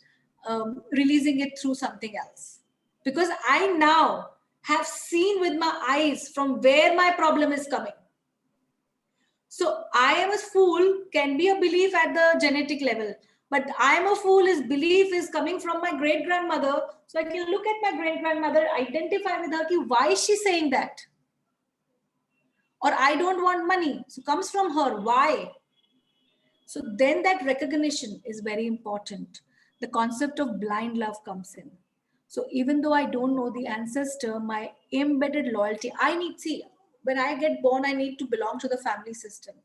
Speaker 2: releasing it through something else. Because I now have seen with my eyes from where my problem is coming. So I am a fool can be a belief at the genetic level, but I am a fool is belief is coming from my great grandmother. So I can look at my great grandmother, identify with her, ki, why is she saying that? Or I don't want money. So comes from her. Why? So then that recognition is very important. The concept of blind love comes in. So even though I don't know the ancestor, my embedded loyalty, I need, see, when I get born, I need to belong to the family system.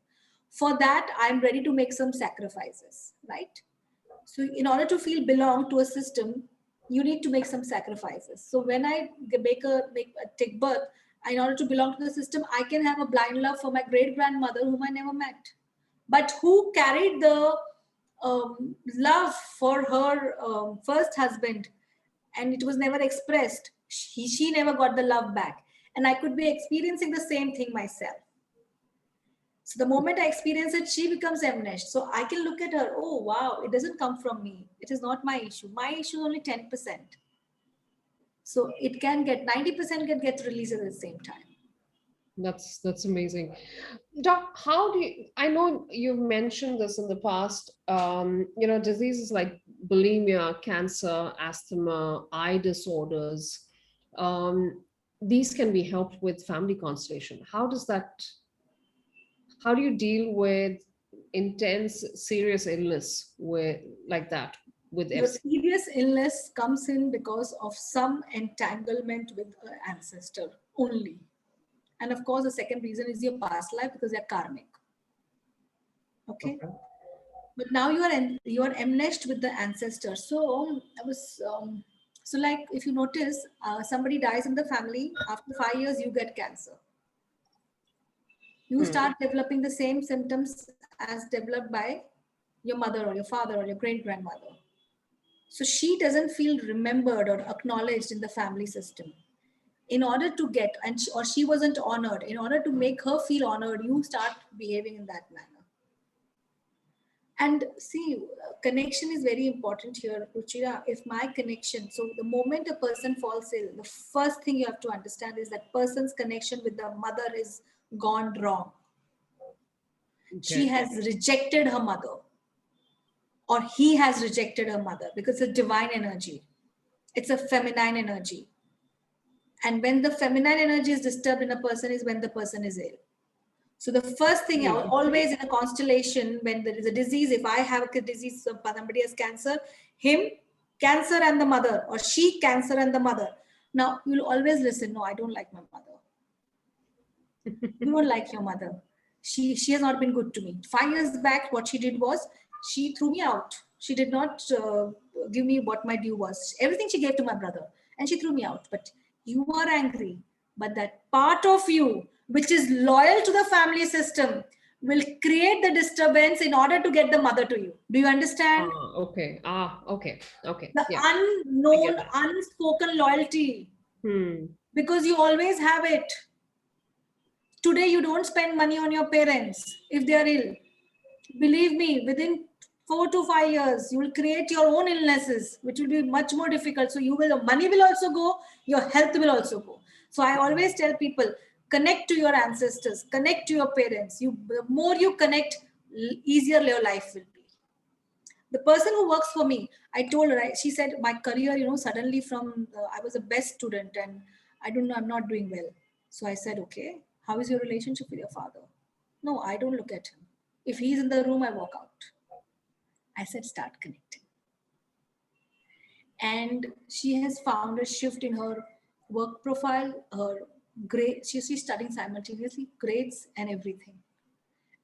Speaker 2: For that, I'm ready to make some sacrifices, right? So in order to feel belong to a system, you need to make some sacrifices. So when I take birth, in order to belong to the system, I can have a blind love for my great grandmother whom I never met, but who carried the love for her first husband, and it was never expressed. She never got the love back, and I could be experiencing the same thing myself. So the moment I experience it, she becomes enmeshed. So I can look at her, oh wow, it doesn't come from me. It is not my issue. My issue is only 10%. So it can get 90% can get released at the same time.
Speaker 1: That's amazing. Doc, how do you, I know you've mentioned this in the past, diseases like bulimia, cancer, asthma, eye disorders, um, these can be helped with family constellation. How do you deal with intense, serious illness with like that with
Speaker 2: Your
Speaker 1: FC?
Speaker 2: serious illness comes in because of some entanglement with an ancestor only. And of course, the second reason is your past life because they're karmic. Okay.
Speaker 1: Okay.
Speaker 2: But now you are enmeshed with the ancestors. So I was so like if you notice, somebody dies in the family, after 5 years you get cancer. You start developing the same symptoms as developed by your mother or your father or your great grandmother. So she doesn't feel remembered or acknowledged in the family system. In order to get, or she wasn't honored, in order to make her feel honored, you start behaving in that manner. And see, connection is very important here, Ruchira. If my connection, so the moment a person falls ill, the first thing you have to understand is that person's connection with the mother is gone wrong. She has rejected her mother, or he has rejected her mother, because it's a divine energy. It's a feminine energy. And when the feminine energy is disturbed in a person is when the person is ill. So the first thing, always in a constellation, when there is a disease, if I have a disease, somebody has cancer, him, cancer and the mother, or she, cancer and the mother. Now, you'll always listen, no, I don't like my mother. You don't like your mother. She has not been good to me. 5 years back, what she did was, she threw me out. She did not give me what my due was. Everything she gave to my brother, and she threw me out. But you are angry. But that part of you, which is loyal to the family system, will create the disturbance in order to get the mother to you. Do you understand?
Speaker 1: Okay. Okay.
Speaker 2: The
Speaker 1: Yeah.
Speaker 2: unknown, unspoken loyalty. Because you always have it. Today, you don't spend money on your parents if they are ill. Believe me, within 4 to 5 years, you will create your own illnesses, which will be much more difficult. So the money will also go, your health will also go. So I always tell people, connect to your ancestors, connect to your parents. The more you connect, easier your life will be. The person who works for me, I told her, she said, my career, suddenly I was the best student and I'm not doing well. So I said, okay, how is your relationship with your father? No, I don't look at him. If he's in the room, I walk out. I said, start connecting. And she has found a shift in her work profile, her grade. She's studying simultaneously, grades and everything.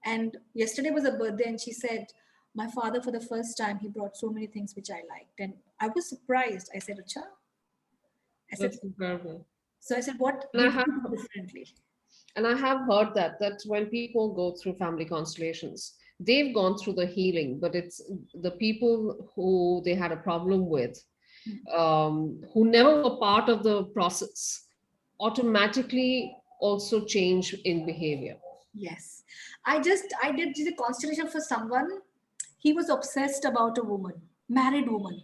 Speaker 2: And yesterday was her birthday, and she said, my father, for the first time, he brought so many things which I liked. And I was surprised. I said, Acha.
Speaker 1: That's incredible.
Speaker 2: So I said, what did you do differently?
Speaker 1: And I have heard that when people go through family constellations, they've gone through the healing, but it's the people who they had a problem with, who never were part of the process, automatically also change in behavior.
Speaker 2: Yes. I did the constellation for someone. He was obsessed about a woman, married woman.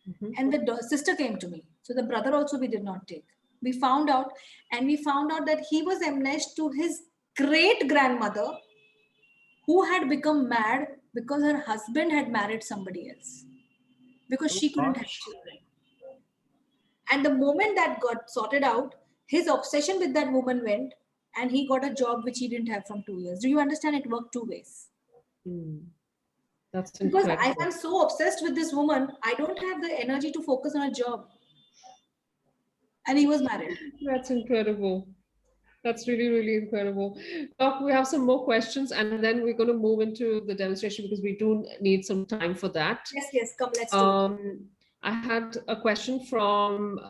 Speaker 1: Mhm.
Speaker 2: And the sister came to me. So the brother also we did not take. We found out, and we found out that he was amneshed to his great grandmother, who had become mad because her husband had married somebody else, because
Speaker 1: Oh
Speaker 2: she couldn't have
Speaker 1: gosh.
Speaker 2: children. And the moment that got sorted out, his obsession with that woman went, and he got a job which he didn't have from 2 years. Do you understand? It worked two ways.
Speaker 1: Hmm. That's
Speaker 2: Because I
Speaker 1: incredible.
Speaker 2: am so obsessed with this woman, I don't have the energy to focus on a job. And he was married.
Speaker 1: That's incredible. That's really, really incredible. Doc, we have some more questions and then we're going to move into the demonstration because we do need some time for that.
Speaker 2: Yes, yes, come, let's do it.
Speaker 1: I had a question from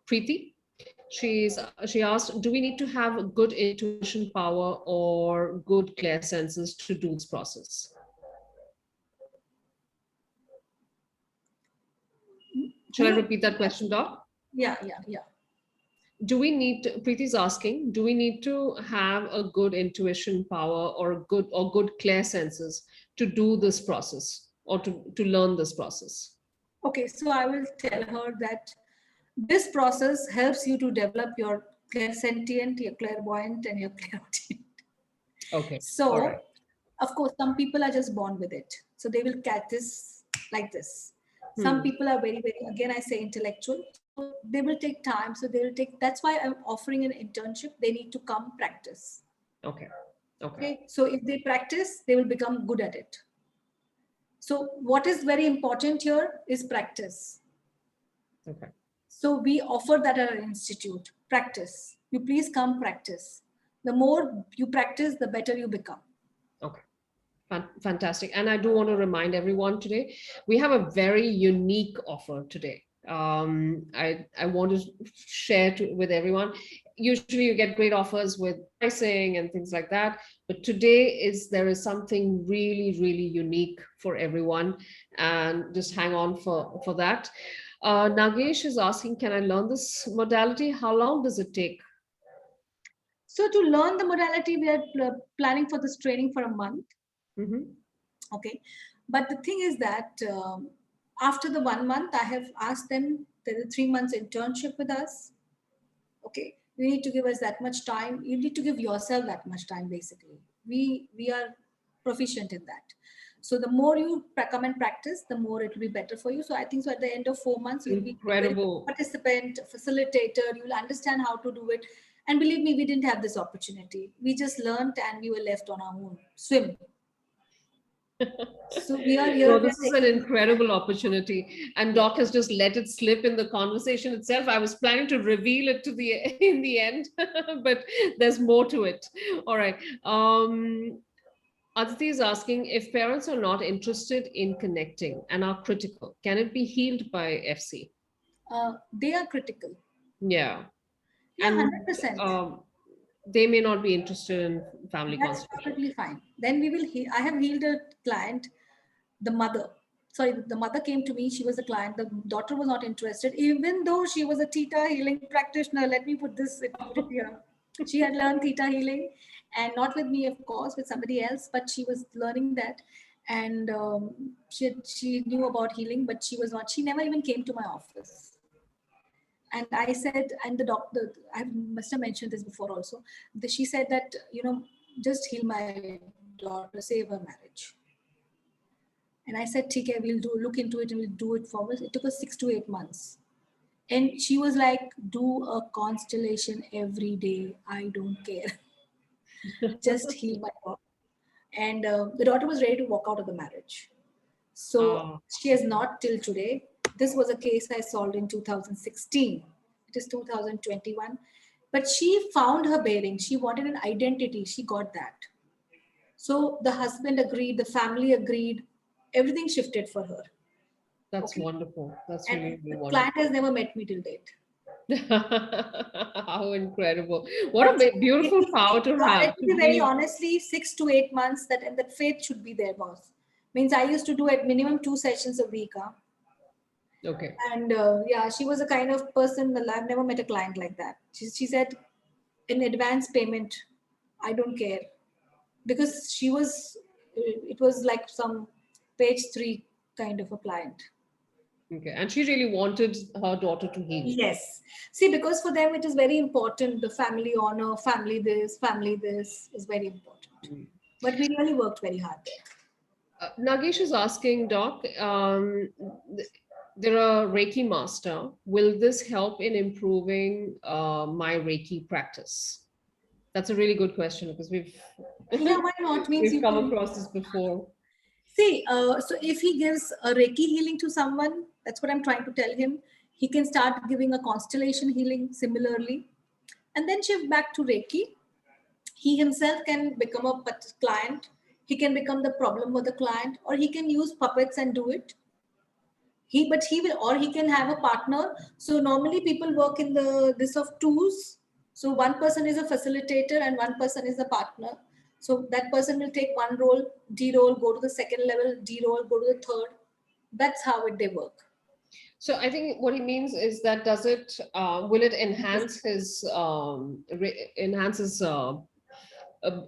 Speaker 1: Preeti. She asked, do we need to have a good intuition power or good clairsenses to do this process? Shall I repeat that question, Doc?
Speaker 2: Yeah.
Speaker 1: Do we need to, Preeti's asking, do we need to have a good intuition power or good clairsenses to do this process or to learn this process?
Speaker 2: Okay, so I will tell her that this process helps you to develop your clairsentient, your clairvoyant, and your clairaudient.
Speaker 1: Okay. All right.
Speaker 2: So, of course, some people are just born with it. So they will catch this like this. Some people are very, very, again, I say intellectual. So they will take time. So they will take, that's why I'm offering an internship. They need to come practice.
Speaker 1: Okay. Okay.
Speaker 2: Okay. So if they practice, they will become good at it. So what is very important here is practice.
Speaker 1: Okay.
Speaker 2: So we offer that at our institute. Practice. You please come practice. The more you practice, the better you become.
Speaker 1: Okay. Fantastic. And I do want to remind everyone today, we have a very unique offer today. I want to share with everyone. Usually you get great offers with pricing and things like that. But today there is something really, really unique for everyone. And just hang on for that. Nagesh is asking, can I learn this modality? How long does it take?
Speaker 2: So to learn the modality, we are planning for this training for a month.
Speaker 1: Mm-hmm.
Speaker 2: Okay. But the thing is that after the 1 month, I have asked them, there's a 3 months internship with us. Okay. You need to give us that much time. You need to give yourself that much time, basically. We are proficient in that. So the more you come and practice, the more it will be better for you. So I think so at the end of 4 months, you'll be a very
Speaker 1: Incredible.
Speaker 2: participant, facilitator, you'll understand how to do it. And believe me, we didn't have this opportunity. We just learned and we were left on our own. Swim. So we are here.
Speaker 1: No,
Speaker 2: We are
Speaker 1: this is an
Speaker 2: taking
Speaker 1: incredible opportunity, and Doc has just let it slip in the conversation itself. I was planning to reveal it to the in the end, but there's more to it. All right. Aditi is asking, if parents are not interested in connecting and are critical, can it be healed by FC?
Speaker 2: they are critical.
Speaker 1: Yeah,
Speaker 2: Yeah,
Speaker 1: and
Speaker 2: 100%.
Speaker 1: they may not be interested in family
Speaker 2: That's
Speaker 1: constellation.
Speaker 2: perfectly fine. Then we will heal. I have healed a client, the mother. Sorry, the mother came to me. She was a client. The daughter was not interested, even though she was a theta healing practitioner. Let me put it here. She had learned theta healing, and not with me, of course, with somebody else. But she was learning that, and she knew about healing, but she was not. She never even came to my office. And I said, and the doctor, I must have mentioned this before also. She said that, just heal my daughter, save her marriage. And I said, okay, look into it and we'll do it for us. It took us 6 to 8 months. And she was like, do a constellation every day. I don't care. Just heal my daughter. And the daughter was ready to walk out of the marriage. So she has not till today. This was a case I solved in 2016. It is 2021. But she found her bearing. She wanted an identity. She got that. So the husband agreed, the family agreed, everything shifted for her.
Speaker 1: That's
Speaker 2: Okay.
Speaker 1: wonderful. That's
Speaker 2: And
Speaker 1: really, really
Speaker 2: the
Speaker 1: wonderful.
Speaker 2: client has never met me till date.
Speaker 1: How incredible. What a beautiful power to have.
Speaker 2: Let me be very honestly, 6 to 8 months that faith should be there, boss. Means I used to do at minimum 2 sessions a week. Huh?
Speaker 1: Okay.
Speaker 2: And yeah, she was a kind of person that I've never met a client like that. She said, in advance payment, I don't care. Because it was like some page 3 kind of a client.
Speaker 1: Okay. And she really wanted her daughter to heal.
Speaker 2: Yes. See, because for them it is very important. The family honor, family this is very important. But we really worked very hard there.
Speaker 1: Nagesh is asking, Doc, they're a Reiki master. Will this help in improving my Reiki practice? That's a really good question because
Speaker 2: Yeah, why not? Means
Speaker 1: we've
Speaker 2: you
Speaker 1: come
Speaker 2: can
Speaker 1: across this before.
Speaker 2: see. So if he gives a Reiki healing to someone, that's what I'm trying to tell him. He can start giving a constellation healing similarly, and then shift back to Reiki. He himself can become a client. He can become the problem for the client, or he can use puppets and do it. He will, or he can have a partner. So normally people work in this of twos. So one person is a facilitator and one person is a partner. So that person will take one role, D role, go to the second level, D role, go to the third. That's how they work.
Speaker 1: So I think what he means is that will it enhance his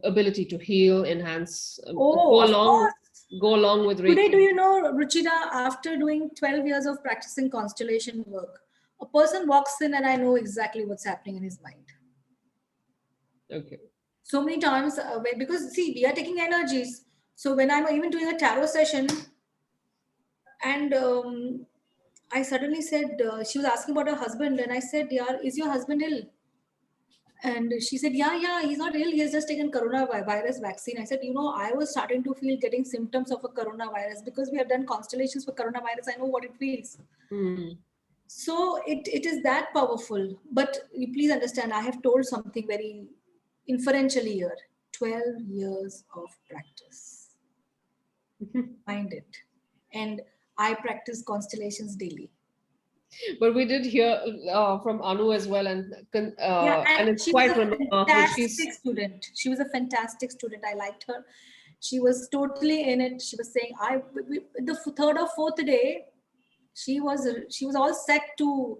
Speaker 1: ability to heal, enhance
Speaker 2: Oh, of course.
Speaker 1: go along with
Speaker 2: Today, do
Speaker 1: Reiki?
Speaker 2: you know, Ruchira, after doing 12 years of practicing constellation work, a person walks in and I know exactly what's happening in his mind.
Speaker 1: Okay.
Speaker 2: So many times, because see, we are taking energies. So when I'm even doing a tarot session, and I suddenly said, she was asking about her husband, and I said, "Yeah, is your husband ill?" And she said, yeah, he's not ill. He has just taken coronavirus vaccine. I said, I was starting to feel getting symptoms of a coronavirus because we have done constellations for coronavirus. I know what it feels.
Speaker 1: Mm.
Speaker 2: So it is that powerful. But you please understand, I have told something very inferentially here. 12 years of practice. Mind it. And I practice constellations daily.
Speaker 1: But we did hear from Anu as well, and it's
Speaker 2: she was
Speaker 1: quite
Speaker 2: a
Speaker 1: remarkable.
Speaker 2: fantastic student. She was a fantastic student. I liked her. She was totally in it. She was saying, the third or fourth day, she was all set to.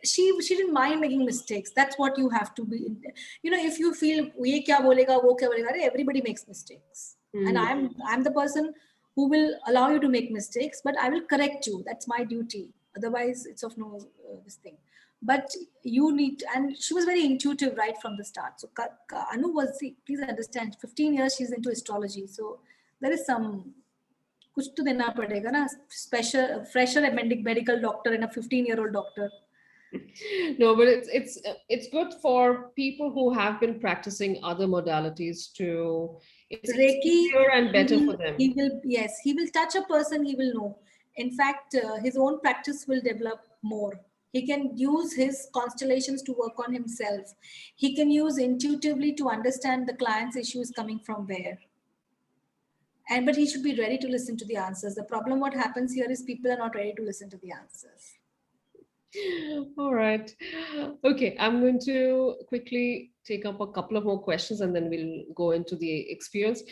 Speaker 2: She didn't mind making mistakes. That's what you have to be. If you feel ye kya bolega, wo kya bolega, everybody makes mistakes, and I'm the person who will allow you to make mistakes, but I will correct you. That's my duty. Otherwise, it's of no this thing. But you need, and she was very intuitive right from the start. So Anu was, please understand, 15 years she's into astrology. So there is some कुछ तो देना पड़ेगा ना, special fresher medical doctor and a 15-year-old doctor.
Speaker 1: No, but it's good for people who have been practicing other modalities to. It's
Speaker 2: Reiki,
Speaker 1: easier and better for them.
Speaker 2: He will touch a person, he will know. In fact, his own practice will develop more. He can use his constellations to work on himself. He can use intuitively to understand the client's issues coming from where. But he should be ready to listen to the answers. The problem what happens here is people are not ready to listen to the answers.
Speaker 1: All right. Okay, I'm going to quickly take up a couple of more questions and then we'll go into the experience.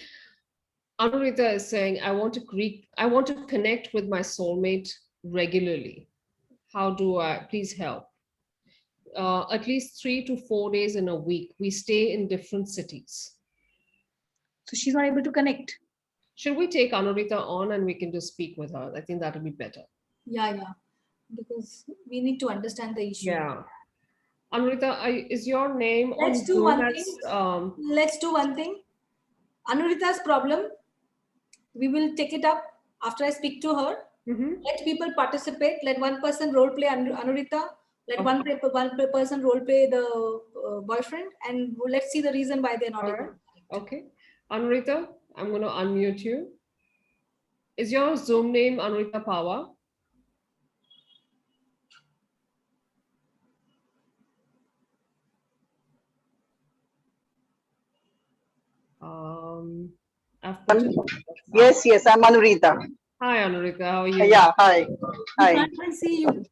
Speaker 1: Anurita is saying, I want to connect with my soulmate regularly. How do I? Please help. At least 3 to 4 days in a week. We stay in different cities.
Speaker 2: So she's not able to connect.
Speaker 1: Should we take Anurita on and we can just speak with her? I think that would be better.
Speaker 2: Yeah. Because we need to understand the issue.
Speaker 1: Yeah. Anurita, is your name
Speaker 2: Let's
Speaker 1: on
Speaker 2: do
Speaker 1: Zoom
Speaker 2: one thing. Let's do one thing. Anurita's problem, we will take it up after I speak to her. Let people participate. Let one person role play Anurita. Let one person role play the boyfriend, and let's see the reason why they're not able.
Speaker 1: Okay. Anurita, I'm going to unmute you. Is your Zoom name Anurita Pawa?
Speaker 5: Yes, I'm Anurita.
Speaker 1: Hi, Anurita. How are you?
Speaker 5: Yeah, hi.
Speaker 2: I can't even see you.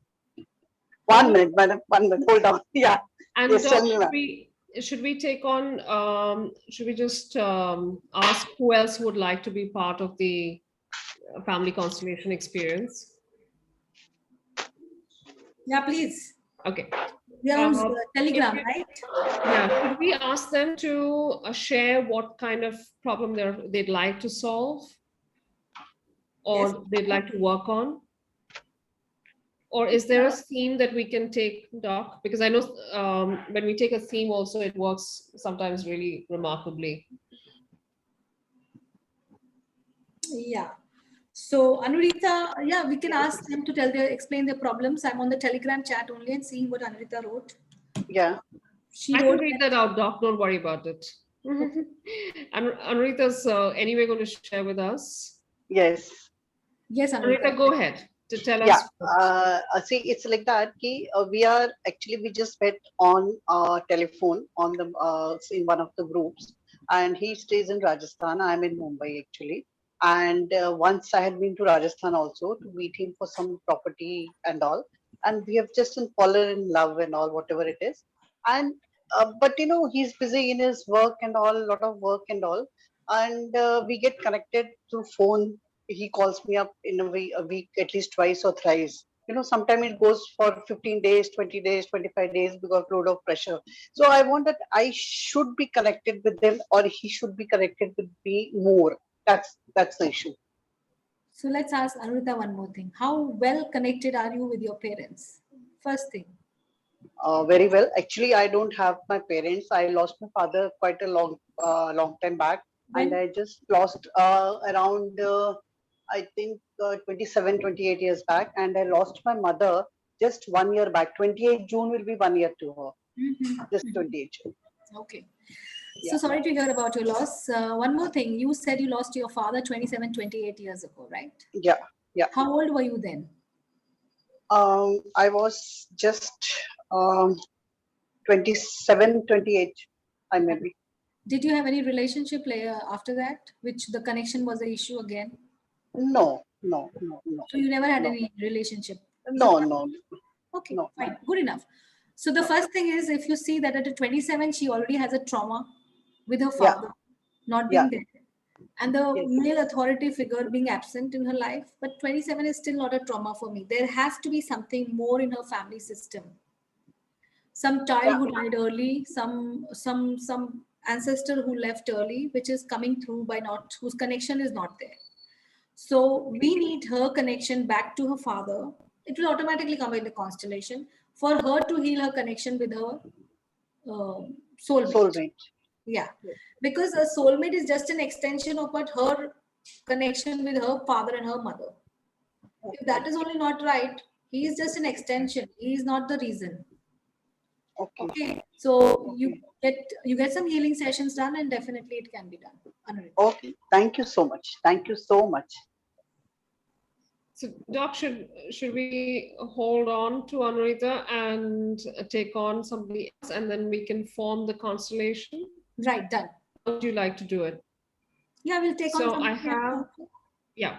Speaker 5: 1 minute, madam. 1 minute. Hold on. Yeah.
Speaker 1: And
Speaker 5: Yes,
Speaker 1: Doc,
Speaker 5: tell me, ma'am.
Speaker 1: should we take on, should we just ask who else would like to be part of the family constellation experience?
Speaker 2: Yeah, please.
Speaker 1: Okay.
Speaker 2: We are on
Speaker 1: Uh,
Speaker 2: Telegram,
Speaker 1: if you-
Speaker 2: right?
Speaker 1: Yeah, should we ask them to share what kind of problem they'd like to solve or
Speaker 2: Yes.
Speaker 1: they'd like to work on? Or is there a theme that we can take, Doc? Because I know when we take a theme also, it works sometimes really remarkably.
Speaker 2: Yeah. So Anurita, yeah, we can ask them to explain their problems. I'm on the Telegram chat only and seeing what Anurita wrote.
Speaker 5: Yeah.
Speaker 2: She
Speaker 1: I
Speaker 2: wrote
Speaker 1: can read that out, Doc. Don't worry about it. And Anurita's anyway going to share with us.
Speaker 5: Yes.
Speaker 2: Yes,
Speaker 1: Anurita,
Speaker 2: Anurita.
Speaker 1: go ahead to tell us.
Speaker 5: Yeah. See, it's like that. We just met on telephone on the in one of the groups, and he stays in Rajasthan. I'm in Mumbai actually. And once I had been to Rajasthan also to meet him for some property and all, and we have just fallen in love and all, whatever it is. And but he's busy in his work and all, lot of work and all, and we get connected through phone. He calls me up in a week at least twice or thrice. Sometimes it goes for 15 days, 20 days, 25 days because load of pressure. So I want that I should be connected with them or he should be connected with me more. That's the issue.
Speaker 2: So let's ask Anurita one more thing. How well connected are you with your parents? First thing.
Speaker 5: Very well. Actually, I don't have my parents. I lost my father quite a long time back, and
Speaker 2: When?
Speaker 5: I just lost around I think 27, 28 years back, and I lost my mother just 1 year back. 28 June will be 1 year to her. Just 28 June.
Speaker 2: Okay.
Speaker 5: Yeah.
Speaker 2: So sorry to hear about your loss. One more thing. You said you lost your father 27, 28 years ago, right?
Speaker 5: Yeah. Yeah.
Speaker 2: How old were you then?
Speaker 5: I was just 27, 28. I maybe.
Speaker 2: Did you have any relationship after that, which the connection was the issue again?
Speaker 5: No.
Speaker 2: So you never had
Speaker 5: No.
Speaker 2: any relationship?
Speaker 5: No.
Speaker 2: Okay,
Speaker 5: No.
Speaker 2: fine. Good enough. So the first thing is, if you see that at 27, she already has a trauma with her
Speaker 5: Yeah.
Speaker 2: father not being there. And the
Speaker 5: Yes.
Speaker 2: male authority figure being absent in her life. But 27 is still not a trauma for me. There has to be something more in her family system. Some child who died early, some ancestor who left early, which is coming through whose connection is not there. So we need her connection back to her father. It will automatically come in the constellation for her to heal her connection with her soulmate.
Speaker 5: Soulmate.
Speaker 2: Yeah, because a soulmate is just an extension of what her connection with her father and her mother. If that is only not right, he is just an extension. He is not the reason. Okay. So you get some healing sessions done, and definitely it can be done. Anurita.
Speaker 5: Okay. Thank you so much. Thank you so much.
Speaker 1: So, Doc, should we hold on to Anurita and take on somebody else, and then we can form the constellation?
Speaker 2: Right, done.
Speaker 1: How would you like to do it?
Speaker 2: Yeah, we'll take on
Speaker 1: So
Speaker 2: somebody
Speaker 1: I have,
Speaker 2: else.
Speaker 1: yeah.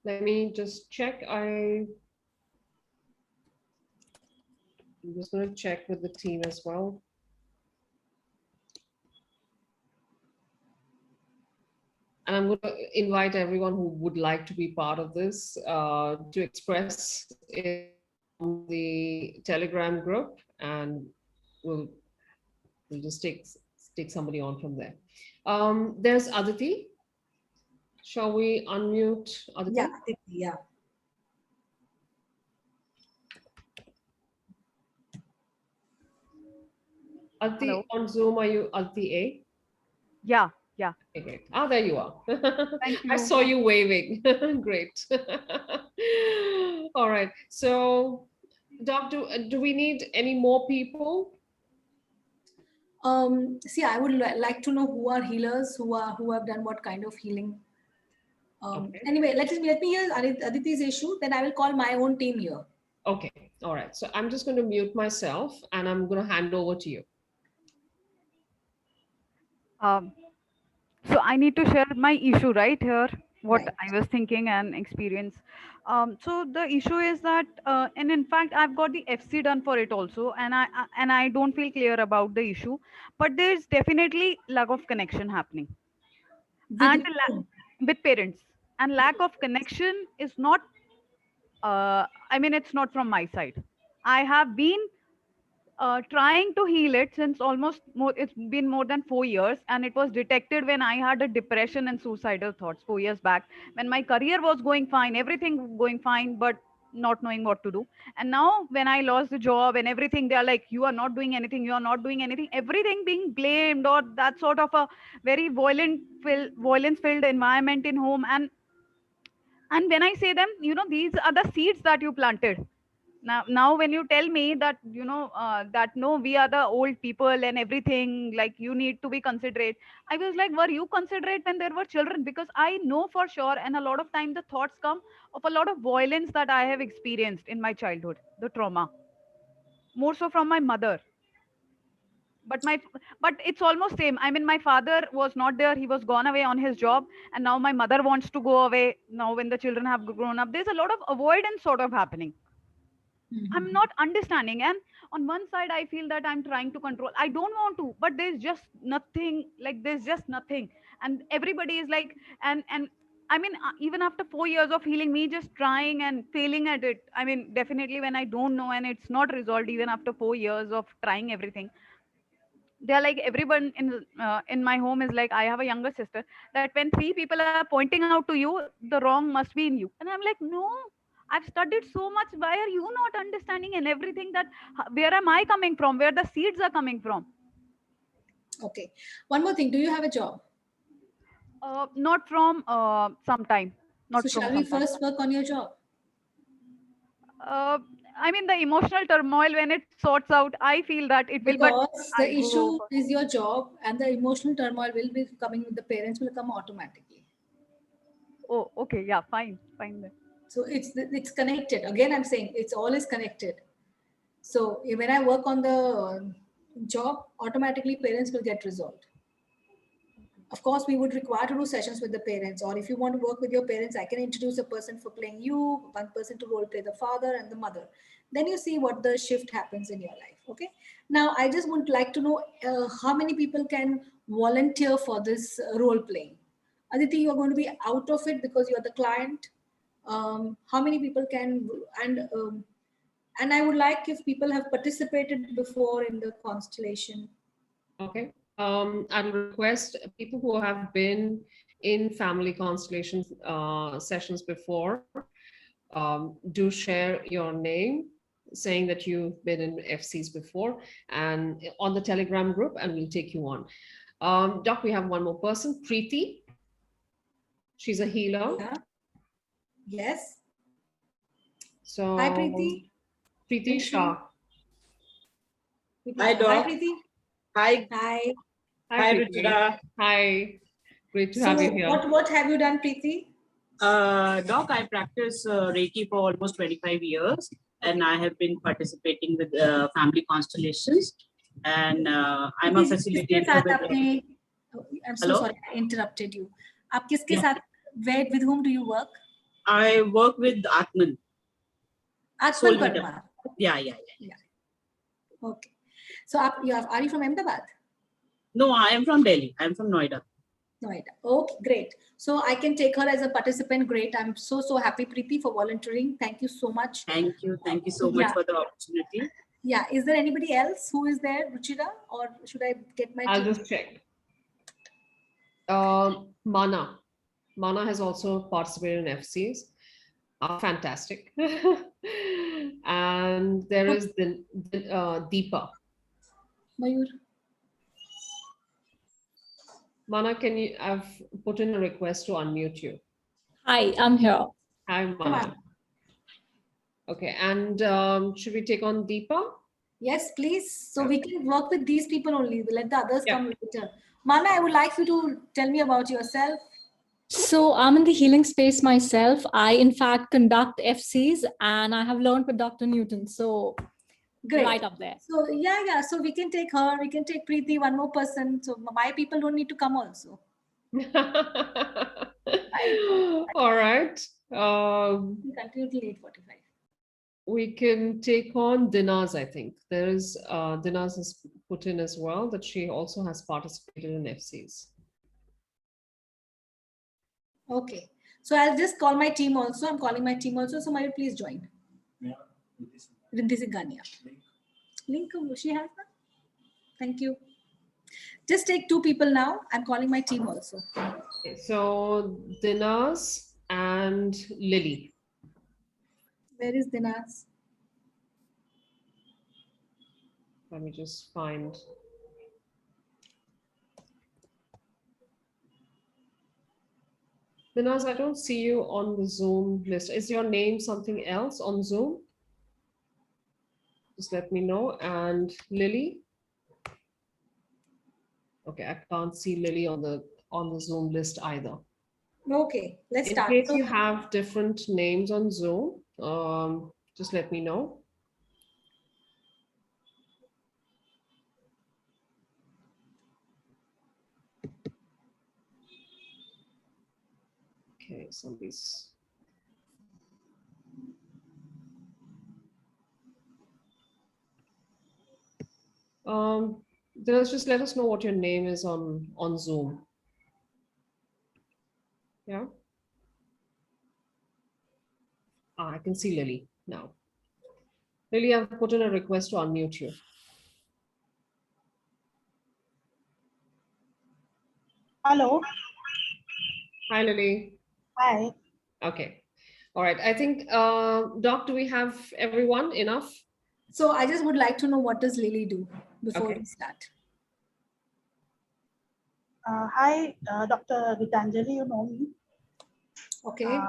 Speaker 1: Let me just check. I'm just going to check with the team as well. And I'm going to invite everyone who would like to be part of this to express in the Telegram group, and we'll just take somebody on from there. There's Aditi. Shall we unmute Aditi?
Speaker 2: Yeah, yeah.
Speaker 1: Aditi,
Speaker 6: Hello.
Speaker 1: on Zoom, are you Aditi A?
Speaker 6: Yeah.
Speaker 1: Okay, great. Ah, there you are.
Speaker 6: Thank
Speaker 1: I
Speaker 6: you.
Speaker 1: saw you waving. Great. All right. So, Doc, do we need any more people?
Speaker 2: See, I would like to know who are healers, who have done what kind of healing.
Speaker 1: Okay.
Speaker 2: Anyway, let me hear Aditi's issue. Then I will call my own team here.
Speaker 1: Okay. All right. So I'm just going to mute myself, and I'm going to hand over to you.
Speaker 6: So I need to share my issue right here. what
Speaker 2: Right.
Speaker 6: I was thinking and experience. So the issue is that, and in fact, I've got the FC done for it also, and I don't feel clear about the issue, but there's definitely lack of connection happening,
Speaker 2: With
Speaker 6: and
Speaker 2: whom?
Speaker 6: with parents, and lack of connection is not. I mean, it's not from my side. I have been trying to heal it since almost more, it's been more than 4 years, and it was detected when I had a depression and suicidal thoughts 4 years back, when my career was going fine, everything going fine, but not knowing what to do. And now when I lost the job and everything, they are like, you are not doing anything, you are not doing anything, everything being blamed, or that sort of a very violence filled environment in home. And when I say them, these are the seeds that you planted. Now when you tell me that, that no, we are the old people and everything, like you need to be considerate, I was like, were you considerate when there were children? Because I know for sure, and a lot of time the thoughts come of a lot of violence that I have experienced in my childhood, the trauma, more so from my mother. But it's almost same. I mean, my father was not there, he was gone away on his job, and now my mother wants to go away. Now when the children have grown up, there's a lot of avoidance sort of happening. I'm
Speaker 2: Mhm.
Speaker 6: not understanding. And on one side, I feel that I'm trying to control. I don't want to, but there's just nothing. Like there's just nothing, and everybody is like, and I mean, even after 4 years of healing, me just trying and failing at it. I mean, definitely when I don't know and it's not resolved, even after 4 years of trying everything, they're like, everyone in my home is like, I have a younger sister, that when three people are pointing out to you, the wrong must be in you. And I'm like, no, I've studied so much, why are you not understanding? And everything, that where am I coming from, where the seeds are coming from?
Speaker 2: Okay. One more thing. Do you have a job?
Speaker 6: Not from some time,
Speaker 2: So
Speaker 6: not from
Speaker 2: shall we
Speaker 6: some time.
Speaker 2: first work on your job?
Speaker 6: uh, I mean, the emotional turmoil, when it sorts out, I feel that it will, but
Speaker 2: Because
Speaker 6: I'll
Speaker 2: the
Speaker 6: go
Speaker 2: issue
Speaker 6: for.
Speaker 2: is your job, and the emotional turmoil will be coming with the parents will come automatically.
Speaker 6: Oh, okay, yeah, fine then.
Speaker 2: So it's connected. Again, I'm saying it's all is connected. So when I work on the job, automatically parents will get resolved. Of course, we would require to do sessions with the parents, or if you want to work with your parents, I can introduce a person for playing you, one person to role play the father and the mother. Then you see what the shift happens in your life. Okay. Now, I just would like to know how many people can volunteer for this role playing. Aditi, you are going to be out of it because you are the client. How many people can, and I would like if people have participated before in the constellation.
Speaker 1: Okay. I'll request people who have been in family constellation sessions before, do share your name, saying that you've been in FCs before, and on the Telegram group, and we'll take you on. Doc, we have one more person, Preeti. She's a healer.
Speaker 2: Yeah. Yes. Hi,
Speaker 1: So,
Speaker 2: Preeti.
Speaker 1: Preeti Shah.
Speaker 2: Hi,
Speaker 7: Doc.
Speaker 2: Preeti.
Speaker 7: Hi.
Speaker 2: Hi.
Speaker 7: Hi,
Speaker 1: Preeti.
Speaker 7: Ruchira.
Speaker 1: Hi. Great to
Speaker 2: So,
Speaker 1: have you here.
Speaker 2: what have you done, Preeti?
Speaker 7: Doc, I practice Reiki for almost 25 years, and I have been participating with Family Constellations, and I'm a
Speaker 2: किसके
Speaker 7: facilitator
Speaker 2: साथ
Speaker 7: with.
Speaker 2: आपने? I'm so
Speaker 7: Hello?
Speaker 2: sorry, I interrupted you. आप किसके
Speaker 7: Yeah.
Speaker 2: साथ? With whom do you work?
Speaker 7: I work with Atman. Soul
Speaker 2: Atman
Speaker 7: Meter.
Speaker 2: Parmar.
Speaker 7: Yeah.
Speaker 2: Okay. So, are you from Ahmedabad?
Speaker 7: No, I am from Delhi. I am from Noida.
Speaker 2: Noida. Okay, great. So I can take her as a participant. Great. I'm so happy, Preeti, for volunteering. Thank you so much.
Speaker 7: Thank you so much for the opportunity.
Speaker 2: Yeah. Is there anybody else who is there, Ruchira, or should I get my
Speaker 1: I'll
Speaker 2: team?
Speaker 1: just check. Mana. Mana has also participated in FCs. Fantastic. And there is the Deepa.
Speaker 2: Mayur.
Speaker 1: Mana, I've put in a request to unmute you.
Speaker 8: Hi, I'm here.
Speaker 1: Hi, Mana. Okay, and should we take on Deepa?
Speaker 2: Yes, please. So we can work with these people only. We'll let the others
Speaker 1: Yeah.
Speaker 2: come later. Mana, I would like you to tell me about yourself.
Speaker 8: So I'm in the healing space myself. I, in fact, conduct FCs and I have learned with Dr. Newton. So
Speaker 2: Great.
Speaker 8: right up there.
Speaker 2: So yeah. So we can take her. We can take Preeti, one more person. So my people don't need to come also.
Speaker 1: All right.
Speaker 2: We continue till 8:45.
Speaker 1: We can take on Dinaz, I think. There is Dinaz has put in as well that she also has participated in FCs.
Speaker 2: Okay. So I'll just call my team also. I'm calling my team also. So Mayur, please join. Riddhi Singhania. Link, she has that? Thank you. Just take 2 people now. I'm calling my team also.
Speaker 1: Okay, so Dinaz and Lily.
Speaker 2: Where is Dinas?
Speaker 1: Let me just find. Dinaz, I don't see you on the Zoom list. Is your name something else on Zoom? Just let me know. And Lily? Okay, I can't see Lily on the Zoom list either.
Speaker 2: Okay, let's
Speaker 1: In
Speaker 2: start.
Speaker 1: case
Speaker 2: So,
Speaker 1: you have different names on Zoom, just let me know. Okay, somebody's. Just let us know what your name is on Zoom. Yeah. I can see Lily now. Lily, I've put in a request to unmute you.
Speaker 9: Hello.
Speaker 1: Hi, Lily.
Speaker 9: Hi.
Speaker 1: Okay. All right. I think, Doc, do we have everyone enough?
Speaker 2: so I just would like to know what does Lily do before
Speaker 1: Okay.
Speaker 2: we start.
Speaker 9: Hi, Dr. Geetanjali, you know me.
Speaker 2: Okay.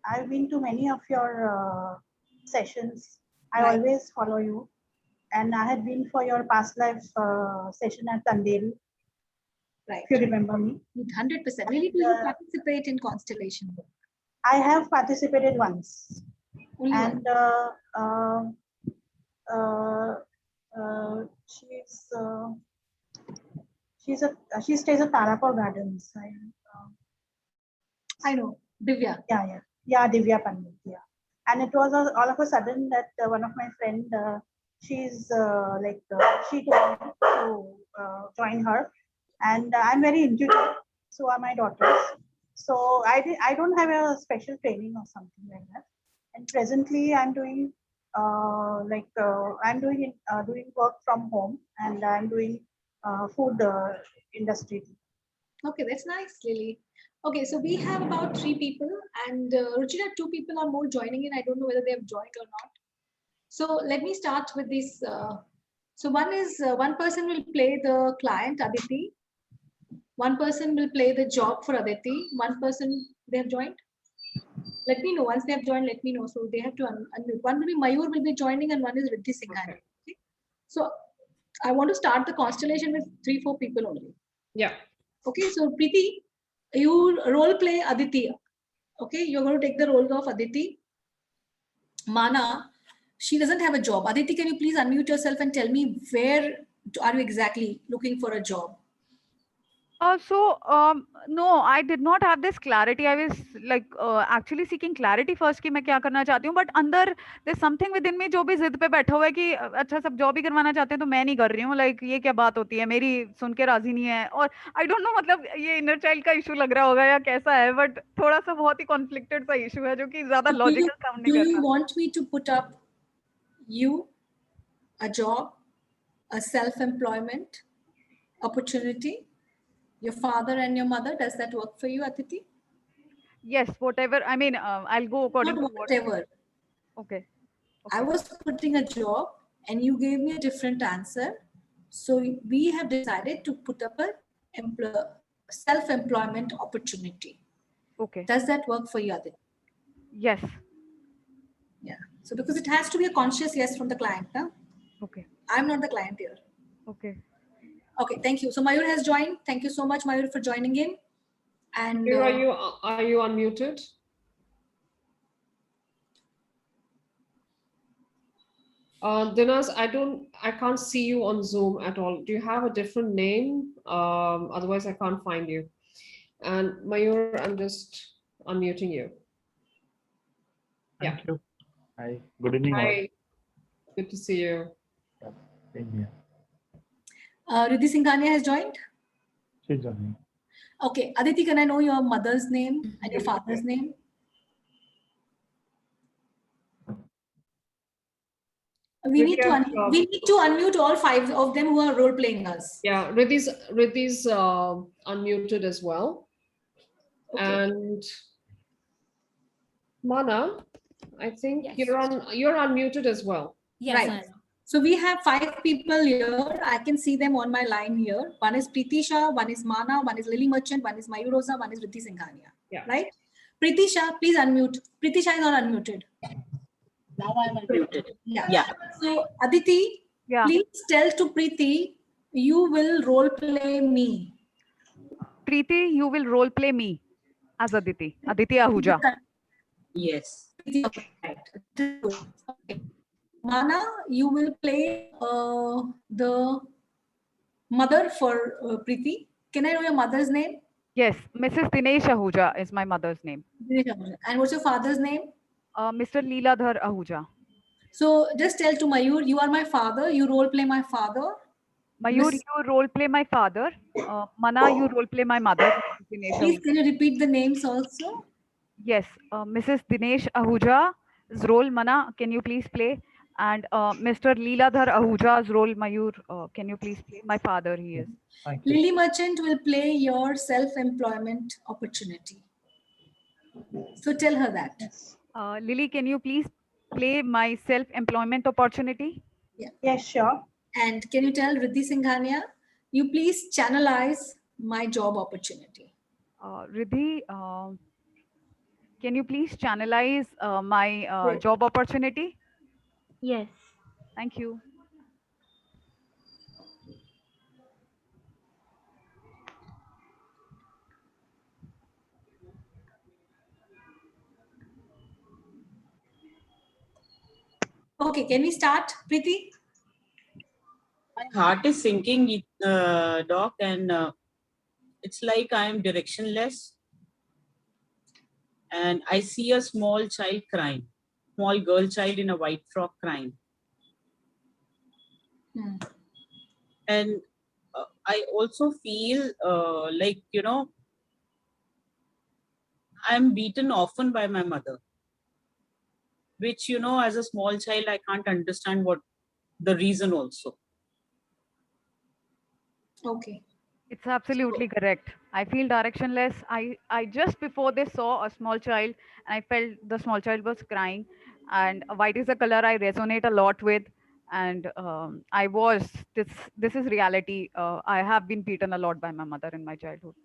Speaker 9: I've been to many of your sessions. I
Speaker 2: Right.
Speaker 9: always follow you. And I had been for your past life session at Tanderi,
Speaker 2: Right.
Speaker 9: if you remember me.
Speaker 2: 100%. Lily, do you participate in constellation work?
Speaker 9: I have participated once.
Speaker 2: Only one.
Speaker 9: And she stays at Tarapur Gardens.
Speaker 2: I know. Divya.
Speaker 9: Yeah, Divya Pandit. Yeah, and it was all of a sudden that one of my friend, she's she told me to join her, and I'm very intuitive. So are my daughters. So I don't have a special training or something like that. And presently I'm doing doing work from home, and I'm doing food industry.
Speaker 2: Okay, that's nice, Lily. Okay, so we have about 3 people, and Ruchira, 2 people are more joining in. I don't know whether they have joined or not. So let me start with this. So one person will play the client, Aditi. One person will play the job for Aditi. One person, they have joined. Let me know once they have joined. Let me know. So they have to unmute. One will be Mayur will be joining, and one is Riddhi Singhani. Okay. So I want to start the constellation with 3-4 people only.
Speaker 1: Yeah.
Speaker 2: Okay, so Preeti, you role play Aditi. Okay, you're going to take the role of Aditi. Mana, she doesn't have a job. Aditi, can you please unmute yourself and tell me where are you exactly looking for a job?
Speaker 6: No, I did not have this clarity. I was like actually seeking clarity first कि मैं क्या करना चाहती हूँ, but अंदर there's something within me जो भी जिद पे बैठा हुआ है कि अच्छा सब जॉब ही करवाना चाहते हैं तो मैं नहीं कर रही हूँ, like ये क्या बात होती है, मेरी सुन के राजी नहीं है, और I don't know मतलब ये inner child का issue लग रहा होगा या कैसा है, but थोड़ा सा बहुत ही conflicted सा issue है जो कि ज़्यादा logical sound नहीं
Speaker 2: Do
Speaker 6: करता.
Speaker 2: you want me to put up you, a job, a self-employment opportunity, your father and your mother? Does that work for you, Aditi?
Speaker 6: Yes, whatever. I mean, I'll go according
Speaker 2: Not
Speaker 6: to what.
Speaker 2: whatever.
Speaker 6: Okay.
Speaker 2: I was putting a job and you gave me a different answer. So we have decided to put up a self-employment opportunity.
Speaker 6: Okay.
Speaker 2: Does that work for you, Aditi?
Speaker 6: Yes.
Speaker 2: Yeah. So because it has to be a conscious yes from the client. Huh?
Speaker 6: Okay.
Speaker 2: I'm not the client here.
Speaker 6: Okay.
Speaker 2: Okay, thank you. So Mayur has joined. Thank you so much, Mayur, for joining in. And
Speaker 1: Are you unmuted? Dinas, I can't see you on Zoom at all. Do you have a different name? Otherwise I can't find you. And Mayur, I'm just unmuting you.
Speaker 10: Thank you. Hi, good evening all.
Speaker 1: Hi, good to see you.
Speaker 10: Yeah, same here.
Speaker 2: Riddhi Singhania has joined.
Speaker 10: She's joining.
Speaker 2: Okay, Aditi, can I know your mother's name and your father's name? We need to unmute all 5 of them who are role playing us.
Speaker 1: Yeah, Riddhi's unmuted as well.
Speaker 2: Okay.
Speaker 1: And Mana, I think
Speaker 8: Yes.
Speaker 1: you're unmuted as well.
Speaker 8: Yes,
Speaker 2: Right.
Speaker 8: I am.
Speaker 2: So we have 5 people here. I can see them on my line here. One is Preeti Shah, one is Mana, one is Lily Merchant, one is Mayur Rosa, one is Riddhi Singhania.
Speaker 1: Yeah.
Speaker 2: Right? Preeti Shah, please unmute. Preeti Shah is not unmuted.
Speaker 7: Now I'm unmuted.
Speaker 2: Yeah.
Speaker 7: Yeah.
Speaker 2: So Aditi,
Speaker 6: Yeah.
Speaker 2: please tell to Preeti, you will role play me.
Speaker 6: Preeti, you will role play me as Aditi. Aditi Ahuja.
Speaker 7: Yes.
Speaker 2: Okay. Mana, you will play the mother for Preeti. Can I know your mother's name?
Speaker 6: Yes, Mrs. Dinesh Ahuja is my mother's name.
Speaker 2: And what's your father's name?
Speaker 6: Mr. Leeladhar Ahuja.
Speaker 2: So just tell to Mayur, you are my father. You role play my father.
Speaker 6: Mayur,
Speaker 2: Miss-
Speaker 6: you role play my father. Mana, you role play my mother. Mrs. Dinesh
Speaker 2: Please,
Speaker 6: Ahuja.
Speaker 2: can you repeat the names also?
Speaker 6: Yes, Mrs. Dinesh Ahuja's role, Mana, can you please play? And Mr. Leeladhar Ahuja's role, Mayur, can you please play? My father, he is.
Speaker 10: Thank you.
Speaker 2: Lily Merchant will play your self-employment opportunity. So tell her that.
Speaker 6: Lily, can you please play my self-employment opportunity?
Speaker 2: Yeah.
Speaker 9: Yes, sure.
Speaker 2: And can you tell Riddhi Singhania, you please channelize my job opportunity.
Speaker 6: Riddhi, can you please channelize my job opportunity?
Speaker 11: Yes.
Speaker 6: Thank you.
Speaker 2: Okay, can we start, Preeti?
Speaker 7: My heart is sinking, Doc, and it's like I am directionless. And I see a small child crying, small girl child in a white frock crying.
Speaker 2: Hmm.
Speaker 7: And I also feel like, I'm beaten often by my mother, which, as a small child, I can't understand what the reason also.
Speaker 2: Okay.
Speaker 6: It's absolutely correct. I feel directionless. I just before this saw a small child and I felt the small child was crying. And white is a color I resonate a lot with. And this is reality. I have been beaten a lot by my mother in my childhood.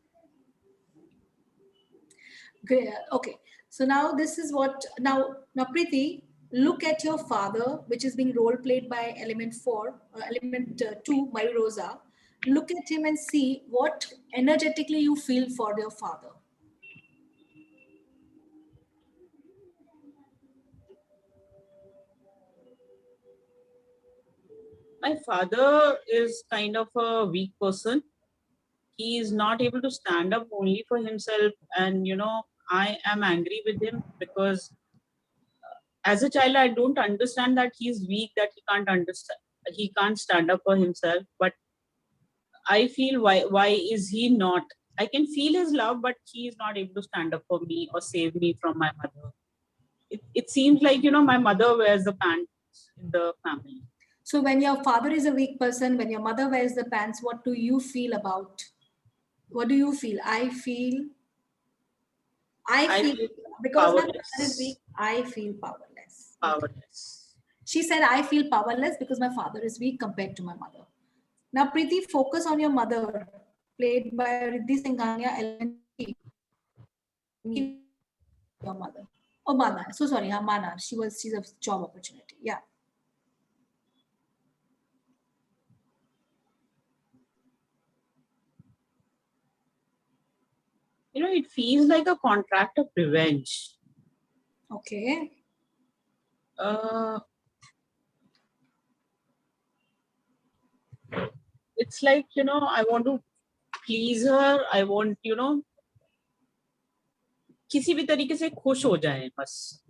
Speaker 2: Great. Okay. So now this is what now Preeti, look at your father, which is being role played by element 4, element 2, Mayur Rosa. Look at him and see what energetically you feel for your father.
Speaker 7: My father is kind of a weak person. He is not able to stand up only for himself. And, I am angry with him because as a child, I don't understand that he's weak, that he can't stand up for himself. But I feel why is he not? I can feel his love, but he is not able to stand up for me or save me from my mother. It seems like, my mother wears the pants in the family.
Speaker 2: So when your father is a weak person, when your mother wears the pants, what do you feel about? What do you feel? I feel because my mother is weak, I feel powerless.
Speaker 7: Powerless.
Speaker 2: She said, I feel powerless because my father is weak compared to my mother. Now, Preeti, focus on your mother, played by Riddhi Singhania, element 3. Your mother. Oh, Mana. So sorry, Mana. She's a job opportunity. Yeah.
Speaker 7: It feels like a contract of revenge.
Speaker 2: Okay.
Speaker 7: It's like, I want to please her. I want, किसी भी तरीके से खुश हो जाए बस.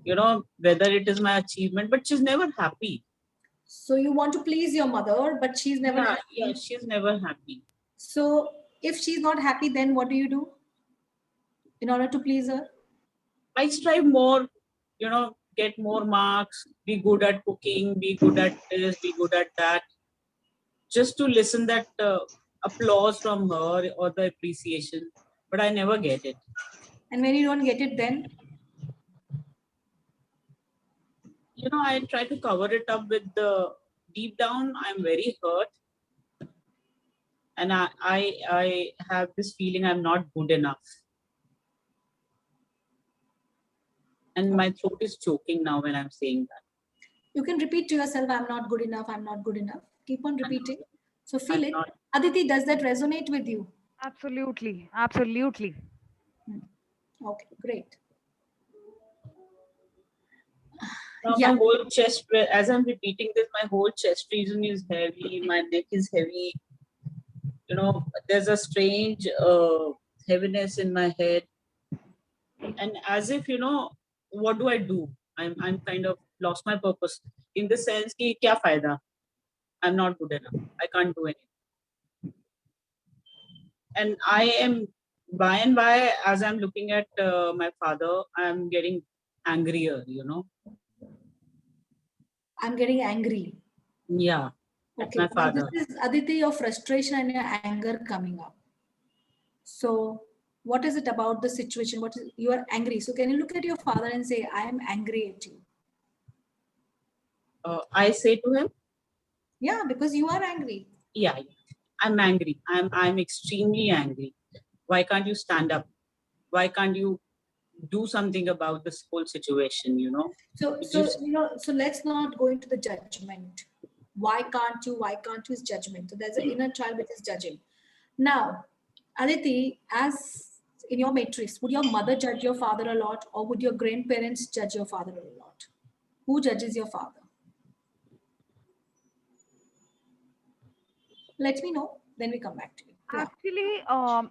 Speaker 7: You know, whether it is my achievement, but she's never happy.
Speaker 2: So you want to please your mother, but she's never happy.
Speaker 7: Yeah, she's never happy.
Speaker 2: So if she's not happy, then what do you do in order to please her?
Speaker 7: I strive more, you know, get more marks, be good at cooking, be good at this, be good at that. Just to listen that applause from her or the appreciation, but I never get it.
Speaker 2: And when you don't get it, then?
Speaker 7: You know, I try to cover it up with the deep down, I'm very hurt. And I have this feeling I'm not good enough. And my throat is choking now when I'm saying that.
Speaker 2: You can repeat to yourself, I'm not good enough, I'm not good enough. Keep on repeating. So feel it. Aditi, does that resonate with you?
Speaker 6: Absolutely. Absolutely.
Speaker 2: Okay, great.
Speaker 7: Now my whole chest, as I'm repeating this, my whole chest region is heavy, my neck is heavy. You know, there's a strange heaviness in my head. And as if, you know, what do I do? I'm kind of lost my purpose in the sense ki kya fayda? I'm not good enough. I can't do anything. And I am, by and by, as I'm looking at my father, I'm getting angrier, you know.
Speaker 2: I'm getting angry.
Speaker 7: Yeah.
Speaker 2: Okay.
Speaker 7: My father.
Speaker 2: Now this is, Aditi, your frustration and your anger coming up. So what is it about the situation? What is, you are angry. So can you look at your father and say, I am angry at you?
Speaker 7: I say to him?
Speaker 2: Yeah, because you are angry.
Speaker 7: Yeah, I'm angry. I'm extremely angry. Why can't you stand up? Why can't you do something about this whole situation, you know?
Speaker 2: So you know, so let's not go into the judgment. Why can't you? Why can't you is judgment. So there's an inner child which is judging. Now, Aditi, as in your matrix, would your mother judge your father a lot, or would your grandparents judge your father a lot? Who judges your father? Let me know, then we come back to you. Yeah.
Speaker 6: Actually,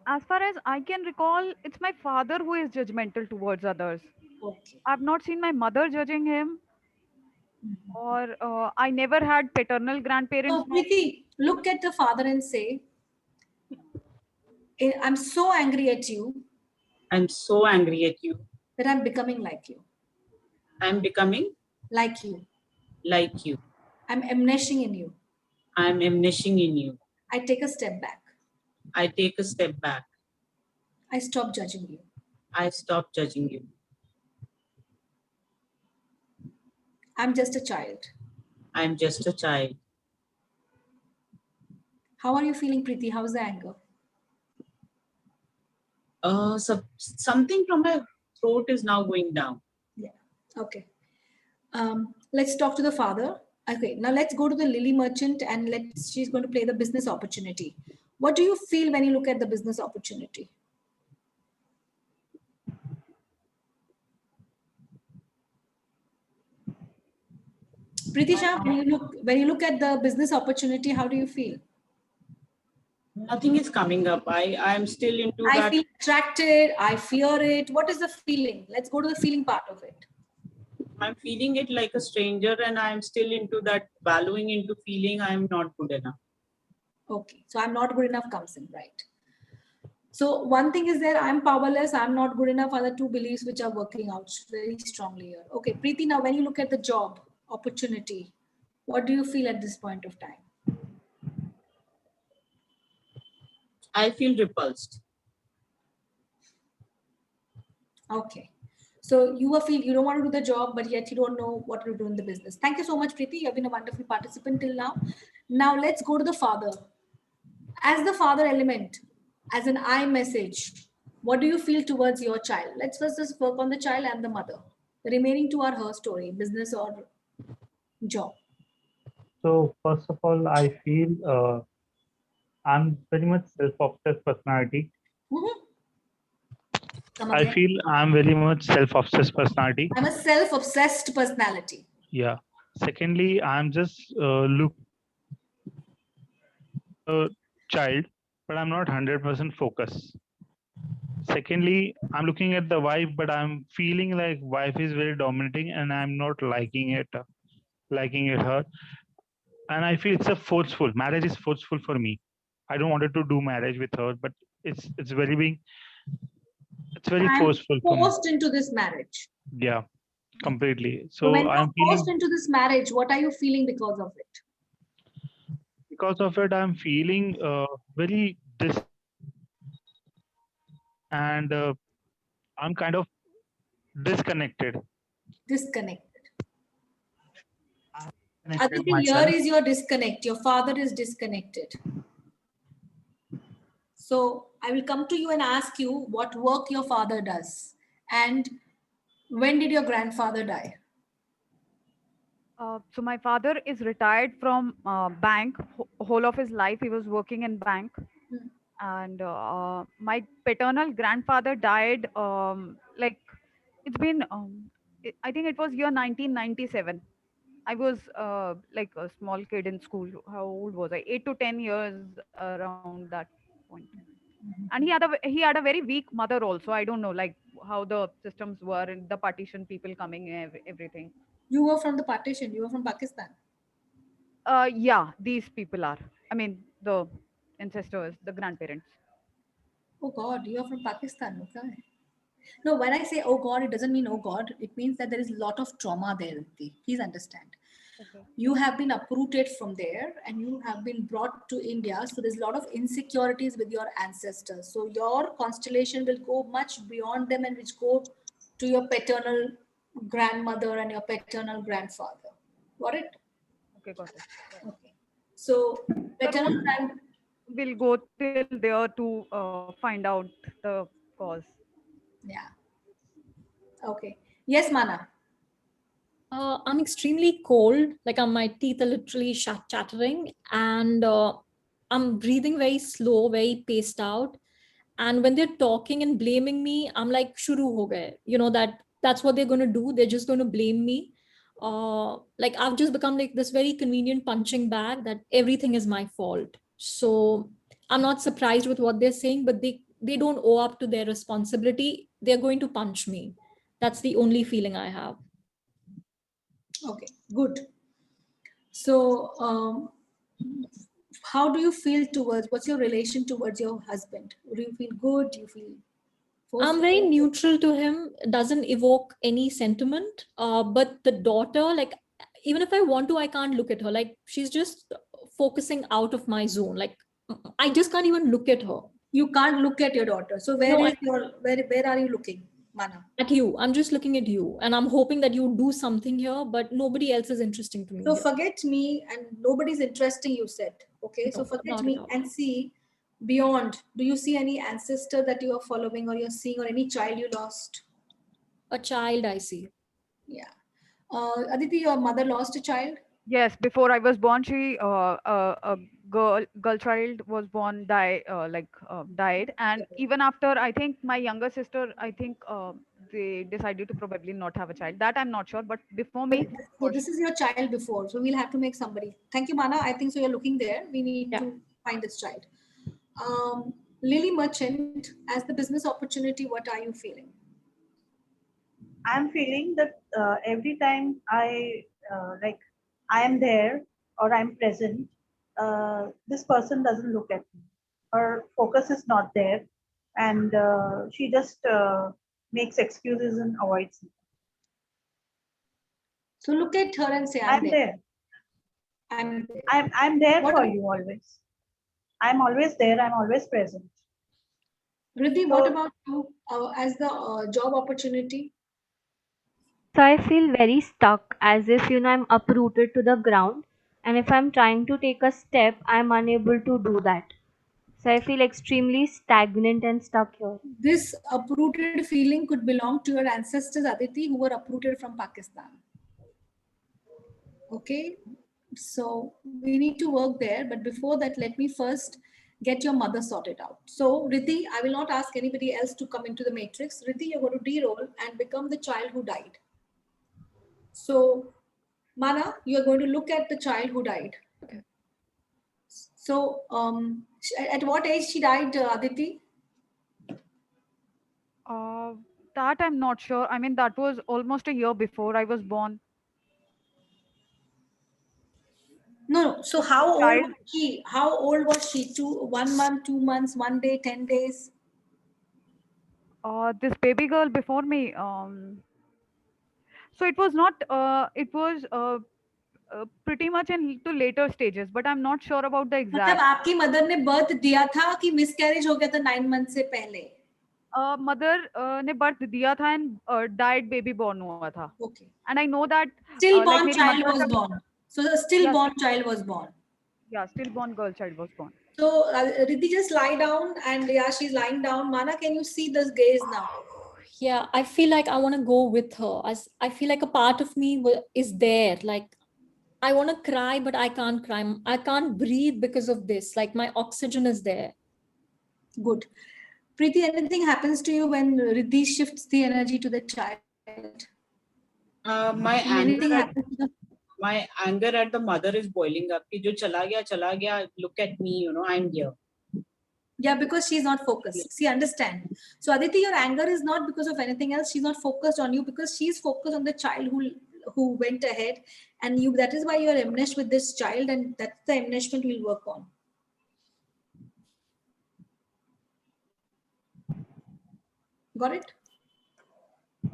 Speaker 6: as far as I can recall, it's my father who is judgmental towards others.
Speaker 2: Okay.
Speaker 6: I've not seen my mother judging him, or I never had paternal grandparents.
Speaker 2: So, Preeti, look at the father and say, I'm so angry at you.
Speaker 7: I'm so angry at you.
Speaker 2: That I'm becoming like you.
Speaker 7: I'm becoming?
Speaker 2: Like you.
Speaker 7: Like you.
Speaker 2: I'm emnishing in you.
Speaker 7: I'm emnishing in you.
Speaker 2: I take a step back.
Speaker 7: I take a step back.
Speaker 2: I stop judging you.
Speaker 7: I stop judging you.
Speaker 2: I'm just a child.
Speaker 7: I'm just a child.
Speaker 2: How are you feeling, Preeti? How's the anger?
Speaker 7: So something from my throat is now going down.
Speaker 2: Yeah. Okay. Let's talk to the father. Okay. Now let's go to the Lily merchant and she's going to play the business opportunity. What do you feel when you look at the business opportunity? Pritisha, when you look at the business opportunity, how do you feel?
Speaker 7: Nothing is coming up. I'm still into that.
Speaker 2: I feel attracted. I fear it. What is the feeling? Let's go to the feeling part of it.
Speaker 7: I'm feeling it like a stranger, and I'm still into that, wallowing into feeling I'm not good enough.
Speaker 2: Okay, so I'm not good enough comes in, right? So one thing is there, I'm powerless, I'm not good enough, are the two beliefs which are working out very strongly here. Okay, Preeti, now when you look at the job opportunity, what do you feel at this point of time?
Speaker 7: I feel repulsed.
Speaker 2: Okay. So you feel you don't want to do the job, but yet you don't know what to do in the business. Thank you so much, Preeti. You have been a wonderful participant till now. Now let's go to the father. As the father element, as an I message, what do you feel towards your child? Let's first just work on the child and the mother. The remaining two are her story, business or job.
Speaker 10: So first of all, I feel I'm very much self-obsessed personality. I feel I'm very much self-obsessed personality.
Speaker 2: I'm a self-obsessed personality.
Speaker 10: Yeah. Secondly, I'm just look a child, but I'm not 100% focused. Secondly, I'm looking at the wife, but I'm feeling like wife is very dominating, and I'm not liking it, her. And I feel it's a forceful marriage is forceful for me. I don't wanted to do marriage with her, but it's very being it's very
Speaker 2: I'm
Speaker 10: forceful for me.
Speaker 2: forced into this marriage.
Speaker 10: Yeah, completely.
Speaker 2: So when
Speaker 10: So I'm
Speaker 2: you're forced
Speaker 10: feeling
Speaker 2: into this marriage, what are you feeling because of it?
Speaker 10: because of it, I'm feeling very and I'm kind of disconnected.
Speaker 2: Disconnected.
Speaker 10: Connected
Speaker 2: Aditi, here
Speaker 10: myself.
Speaker 2: is your disconnect. Your father is disconnected. So I will come to you and ask you what work your father does. And when did your grandfather die?
Speaker 6: So my father is retired from bank. Whole of his life he was working in bank, and my paternal grandfather died. Like it's been, I think it was year 1997. I was like a small kid in school. How old was I? 8 to 10 years around that point. And he had a very weak mother also. I don't know like how the systems were and the partition people coming and everything.
Speaker 2: You were from the partition. You were from Pakistan.
Speaker 6: Yeah, these people are. I mean, the ancestors, the grandparents.
Speaker 2: Oh God, you are from Pakistan. Okay. No, when I say oh God, it doesn't mean oh God. It means that there is a lot of trauma there, Aditi. Please understand.
Speaker 6: Okay.
Speaker 2: You have been uprooted from there and you have been brought to India. So there's a lot of insecurities with your ancestors. So your constellation will go much beyond them and which go to your paternal grandmother and your paternal grandfather. Got it?
Speaker 6: Okay, got it.
Speaker 2: Okay. So
Speaker 6: The
Speaker 2: paternal
Speaker 6: root
Speaker 2: grand.
Speaker 6: will go till there to find out the cause.
Speaker 2: Yeah. Okay. Yes, Mana.
Speaker 8: I'm extremely cold, like my teeth are literally chattering, and I'm breathing very slow, very paced out. And when they're talking and blaming me, I'm like, shuru ho gaye. That's what they're going to do. They're just going to blame me. Like I've just become like this very convenient punching bag that everything is my fault. So I'm not surprised with what they're saying, but they don't owe up to their responsibility. They're going to punch me. That's the only feeling I have.
Speaker 2: Okay, good. So, how do you feel towards, what's your relation towards your husband? Do you feel good? Do you feel
Speaker 8: I'm
Speaker 2: forceful?
Speaker 8: very neutral to him. Doesn't evoke any sentiment. But the daughter, like, even if I want to, I can't look at her. Like, she's just focusing out of my zone. Like, I just can't even look at her.
Speaker 2: You can't look at your daughter. So where
Speaker 8: No,
Speaker 2: is your where are you looking, Mana?
Speaker 8: at you. I'm just looking at you, and I'm hoping that you do something here. But nobody else is interesting to me.
Speaker 2: So
Speaker 8: here.
Speaker 2: forget me and nobody's interesting, you said. Okay, so
Speaker 8: No,
Speaker 2: forget
Speaker 8: not at
Speaker 2: me
Speaker 8: all.
Speaker 2: and see beyond. Do you see any ancestor that you are following or you're seeing or any child you lost?
Speaker 8: A child, I see.
Speaker 2: Yeah. Aditi, your mother lost a child?
Speaker 6: Yes, before I was born, a girl child was born, died, and even after, I think my younger sister, I think they decided to probably not have a child. That I'm not sure, but before me,
Speaker 2: So
Speaker 6: for
Speaker 2: this
Speaker 6: sure.
Speaker 2: is your child before. So we'll have to make somebody. Thank you, Mana. I think so. You're looking there. We need
Speaker 8: Yeah.
Speaker 2: to find this child. Lily Merchant, as the business opportunity, what are you feeling?
Speaker 9: I'm feeling that every time I am there or I'm present, this person doesn't look at me. Her focus is not there, and she just makes excuses and avoids me.
Speaker 2: So look at her and say,
Speaker 9: I'm there.
Speaker 2: I'm there.
Speaker 9: I'm there
Speaker 2: What
Speaker 9: for
Speaker 2: about-
Speaker 9: you always. I'm always there. I'm always present.
Speaker 2: Riddhi, what about you as the job opportunity?
Speaker 11: So I feel very stuck, as if I'm uprooted to the ground, and if I'm trying to take a step, I'm unable to do that. So I feel extremely stagnant and stuck here.
Speaker 2: This uprooted feeling could belong to your ancestors, Aditi, who were uprooted from Pakistan. Okay, so we need to work there, but before that, let me first get your mother sorted out. So Riddhi, I will not ask anybody else to come into the matrix. Riddhi, you're going to de-roll and become the child who died. So Mana, you're going to look at the child who died.
Speaker 8: Okay.
Speaker 2: So at what age she died, Aditi?
Speaker 6: Uh, that I'm not sure. I mean, that was almost a year before I was born.
Speaker 2: No. So
Speaker 6: The
Speaker 2: how old
Speaker 6: child,
Speaker 2: was she? How old was she? 1 month, 2 months, 1 day, 10 days?
Speaker 6: this baby girl before me. So it was not. It was pretty much in to later stages, but I'm not sure about the
Speaker 2: मतलब
Speaker 6: exact.
Speaker 2: आपकी mother ने birth दिया था कि miscarriage हो गया था 9 month से पहले?
Speaker 6: मदर ने बर्थ दिया था एंड डाइड बेबी बॉर्न हुआ था.
Speaker 2: Okay.
Speaker 6: And I know that like
Speaker 2: Stillborn
Speaker 6: मेरी
Speaker 2: child
Speaker 6: मदर
Speaker 2: was
Speaker 6: जब
Speaker 2: born. So the
Speaker 6: yeah,
Speaker 2: stillborn child was born.
Speaker 6: yeah, stillborn girl child was born.
Speaker 2: So Riddhi, just lie down, and yeah, she's lying down. Mana, can you see this gaze now?
Speaker 8: Yeah, I feel like I want to go with her. I feel like a part of me is there. Like I want to cry, but I can't cry. I can't breathe because of this. Like my oxygen is there.
Speaker 2: Good. Preeti, anything happens to you when Riddhi shifts the energy to the child?
Speaker 7: My
Speaker 2: Anything
Speaker 7: anger at
Speaker 2: happens to the
Speaker 7: my anger at the mother is boiling up. कि जो चला गया. Look at me, I'm here.
Speaker 2: Yeah, because she's not focused. See, understand. So Aditi, your anger is not because of anything else. She's not focused on you because she's focused on the child who went ahead, and you. That is why you are enmeshed with this child, and that's the enmeshment we'll work on. Got it?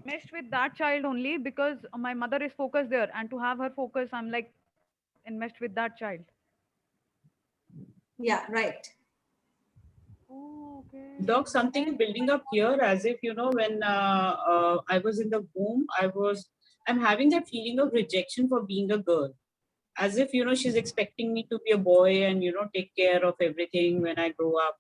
Speaker 6: Meshed with that child only because my mother is focused there, and to have her focus, I'm like enmeshed with that child.
Speaker 2: Yeah, right.
Speaker 6: Oh, okay.
Speaker 7: Doc, something is building up here as if, when I was in the womb, I'm having that feeling of rejection for being a girl. As if, she's expecting me to be a boy and, take care of everything when I grow up.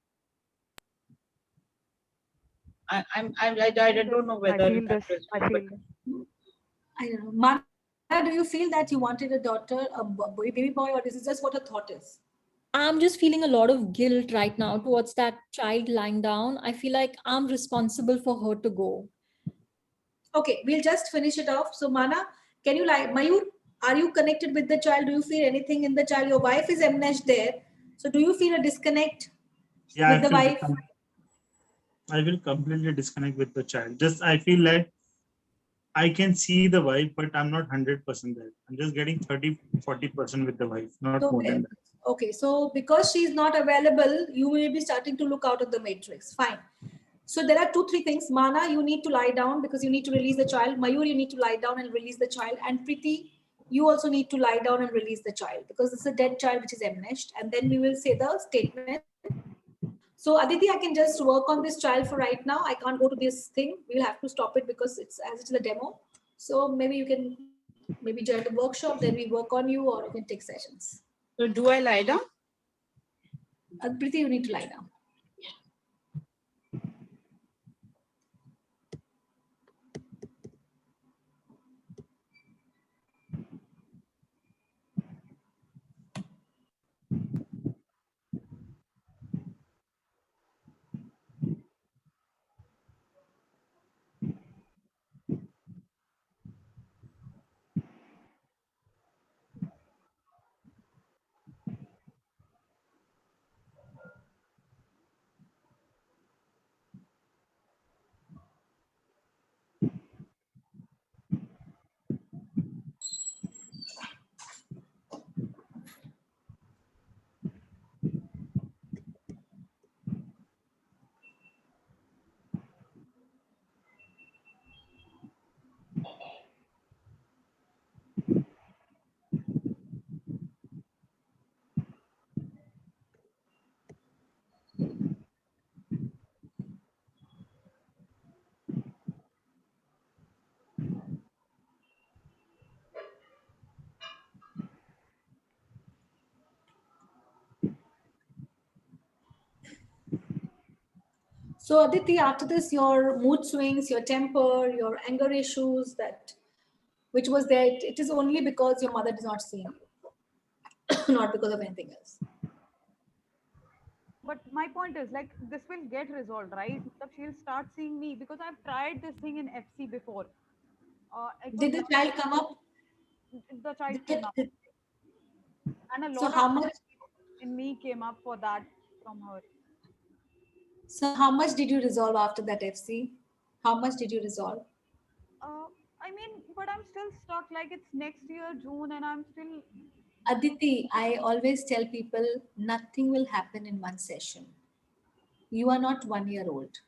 Speaker 7: I don't know whether
Speaker 6: I feel
Speaker 7: that
Speaker 6: this.
Speaker 7: is
Speaker 6: I
Speaker 7: true, but
Speaker 6: feel this.
Speaker 2: I don't know. Mana, do you feel that you wanted a daughter, baby boy, or this is just what a thought is?
Speaker 8: I'm just feeling a lot of guilt right now towards that child lying down. I feel like I'm responsible for her to go.
Speaker 2: Okay, we'll just finish it off. So, Mana, can you like Mayur? Are you connected with the child? Do you feel anything in the child? Your wife is enmeshed there. So, do you feel a disconnect
Speaker 10: Yeah,
Speaker 2: with the wife?
Speaker 10: I will completely disconnect with the child. Just I feel like I can see the wife, but I'm not 100% there. I'm just getting 30-40% with the wife, not
Speaker 2: So,
Speaker 10: more than that.
Speaker 2: okay, so because she's not available, you will be starting to look out of the matrix. Fine. So there are 2-3 things. Mana, you need to lie down because you need to release the child. Mayur, you need to lie down and release the child. And Preeti, you also need to lie down and release the child because it's a dead child which is enmeshed. And then we will say the statement. So Aditi, I can just work on this child for right now. I can't go to this thing. We'll have to stop it because it's a demo. So maybe you can maybe join the workshop. Then we work on you, or you can take sessions.
Speaker 7: So do I lie down?
Speaker 2: Preeti, you need to lie down. So Aditi, after this, your mood swings, your temper, your anger issues, that which was there, it is only because your mother is not seeing you, not because of anything else.
Speaker 6: But my point is like this will get resolved, right? That she'll start seeing me because I've tried this thing in FC before. It was
Speaker 2: Did the
Speaker 6: not
Speaker 2: child come up?
Speaker 6: the child
Speaker 2: Did
Speaker 6: came up,
Speaker 2: it-
Speaker 6: and a
Speaker 2: so
Speaker 6: lot of
Speaker 2: how much?
Speaker 6: in me came up for that from her.
Speaker 2: So how much did you resolve after that FC? How much did you resolve?
Speaker 6: I mean, but I'm still stuck. Like it's next year, June, and I'm still.
Speaker 2: Aditi, I always tell people nothing will happen in one session. You are not 1 year old.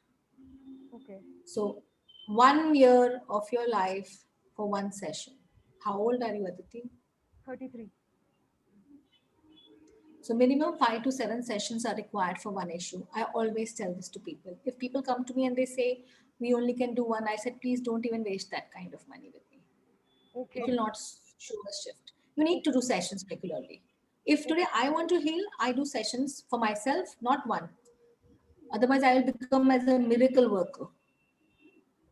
Speaker 6: Okay.
Speaker 2: So 1 year of your life for one session. How old are you, Aditi?
Speaker 6: 33.
Speaker 2: So minimum 5 to 7 sessions are required for one issue. I always tell this to people. If people come to me and they say, we only can do one, I said, please don't even waste that kind of money with me.
Speaker 6: Okay.
Speaker 2: It will not show a shift. You need to do sessions regularly. If today I want to heal, I do sessions for myself, not one. Otherwise, I will become as a miracle worker.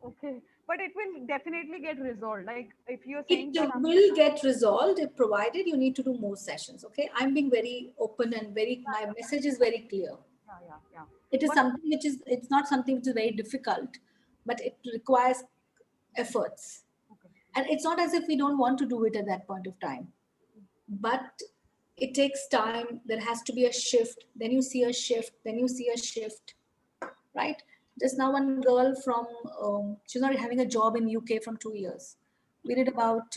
Speaker 6: Okay. But it will definitely get resolved. Like if you're
Speaker 2: It
Speaker 6: saying that
Speaker 2: will get resolved if provided you need to do more sessions. Okay, I'm being very open and my message is very clear.
Speaker 6: yeah.
Speaker 2: It is
Speaker 6: But
Speaker 2: something which is, it's not something which is very difficult, but it requires efforts. And it's not as if we don't want to do it at that point of time, but it takes time. There has to be a shift. Then you see a shift. Then you see a shift, right? Just now, one girl from she's not having a job in UK from 2 years. We did about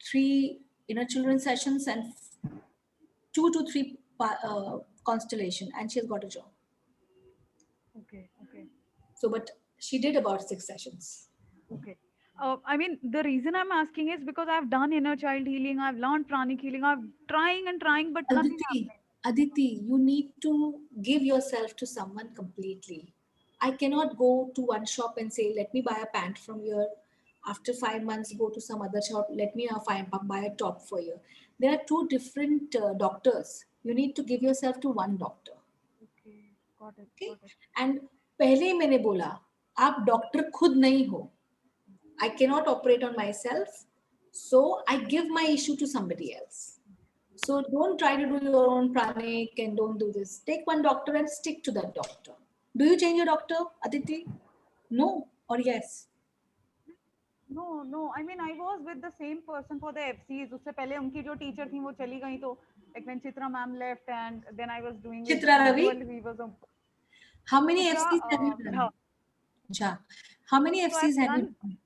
Speaker 2: 3 children's sessions and 2 to 3 constellation, and she has got a job.
Speaker 6: okay.
Speaker 2: So, but she did about 6 sessions.
Speaker 6: Okay. I mean, the reason I'm asking is because I've done inner child healing, I've learned pranic healing, I'm trying and trying, but nothing happening.
Speaker 2: Aditi, you need to give yourself to someone completely. I cannot go to one shop and say, let me buy a pant from here. After 5 months, go to some other shop, let me buy a top for you. There are two different doctors. You need to give yourself to one doctor.
Speaker 6: Okay, got it.
Speaker 2: Okay? And पहले मैंने बोला, आप doctor खुद नहीं हो. I cannot operate on myself, so I give my issue to somebody else. So don't try to do your own pranic and don't do this. Take one doctor and stick to that doctor. Do you change your doctor, Aditi? No or yes?
Speaker 6: No. I mean, I was with the same person for the FCs. उससे पहले उनकी जो teacher थी वो चली गई तो like when Chitra ma'am left and then I was doing with
Speaker 2: Chitra Ravi?
Speaker 6: he was a,
Speaker 2: How many
Speaker 6: Chitra,
Speaker 2: FCs have you done? Acha. How many
Speaker 6: So
Speaker 2: FCs have you done?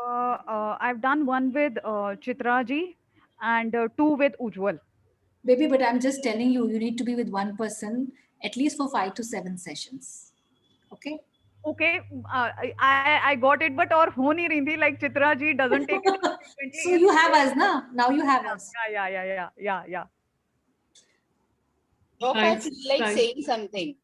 Speaker 6: I've done one with Chitra ji and 2 with Ujwal.
Speaker 2: Baby, but I'm just telling you, you need to be with one person at least for 5 to 7 sessions. Okay?
Speaker 6: Okay, I got it, but और हो नहीं रही थी, like Chitra ji doesn't take it frequently.
Speaker 2: So you have us, na? Now you have us.
Speaker 6: Yeah.
Speaker 3: Doc, I feel like saying something.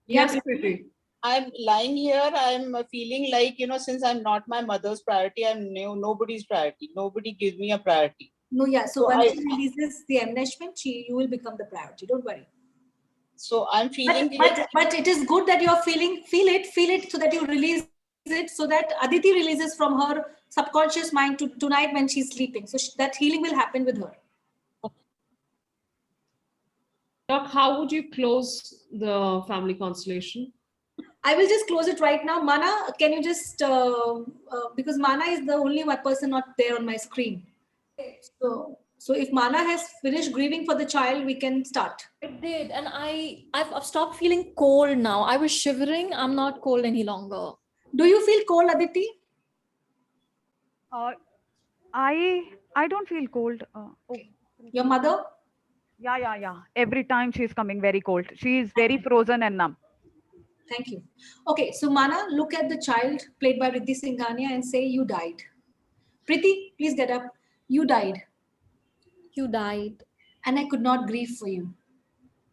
Speaker 1: Yes, Priti.
Speaker 3: I'm lying here. I'm feeling like, since I'm not my mother's priority, I'm nobody's priority. Nobody gives me a priority.
Speaker 2: No, yeah. So once she releases the enmeshment, you will become the priority. Don't worry.
Speaker 3: So I'm feeling.
Speaker 2: But it is good that you're feel it so that you release it, so that Aditi releases from her subconscious mind to tonight when she's sleeping. So that healing will happen with her.
Speaker 1: Doc, how would you close the family constellation?
Speaker 2: I will just close it right now. Mana, can you just, because Mana is the only one person not there on my screen. So if Mana has finished grieving for the child, we can start.
Speaker 8: I did, and I've stopped feeling cold now. I was shivering. I'm not cold any longer.
Speaker 2: Do you feel cold, Aditi?
Speaker 6: I don't feel cold.
Speaker 2: Your mother?
Speaker 6: Yeah. Every time she's coming very cold. She's very frozen and numb.
Speaker 2: Thank you. Okay, so Mana, look at the child played by Riddhi Singhania and say, you died. Priti, please get up. You died.
Speaker 8: You died.
Speaker 2: And I could not grieve for you.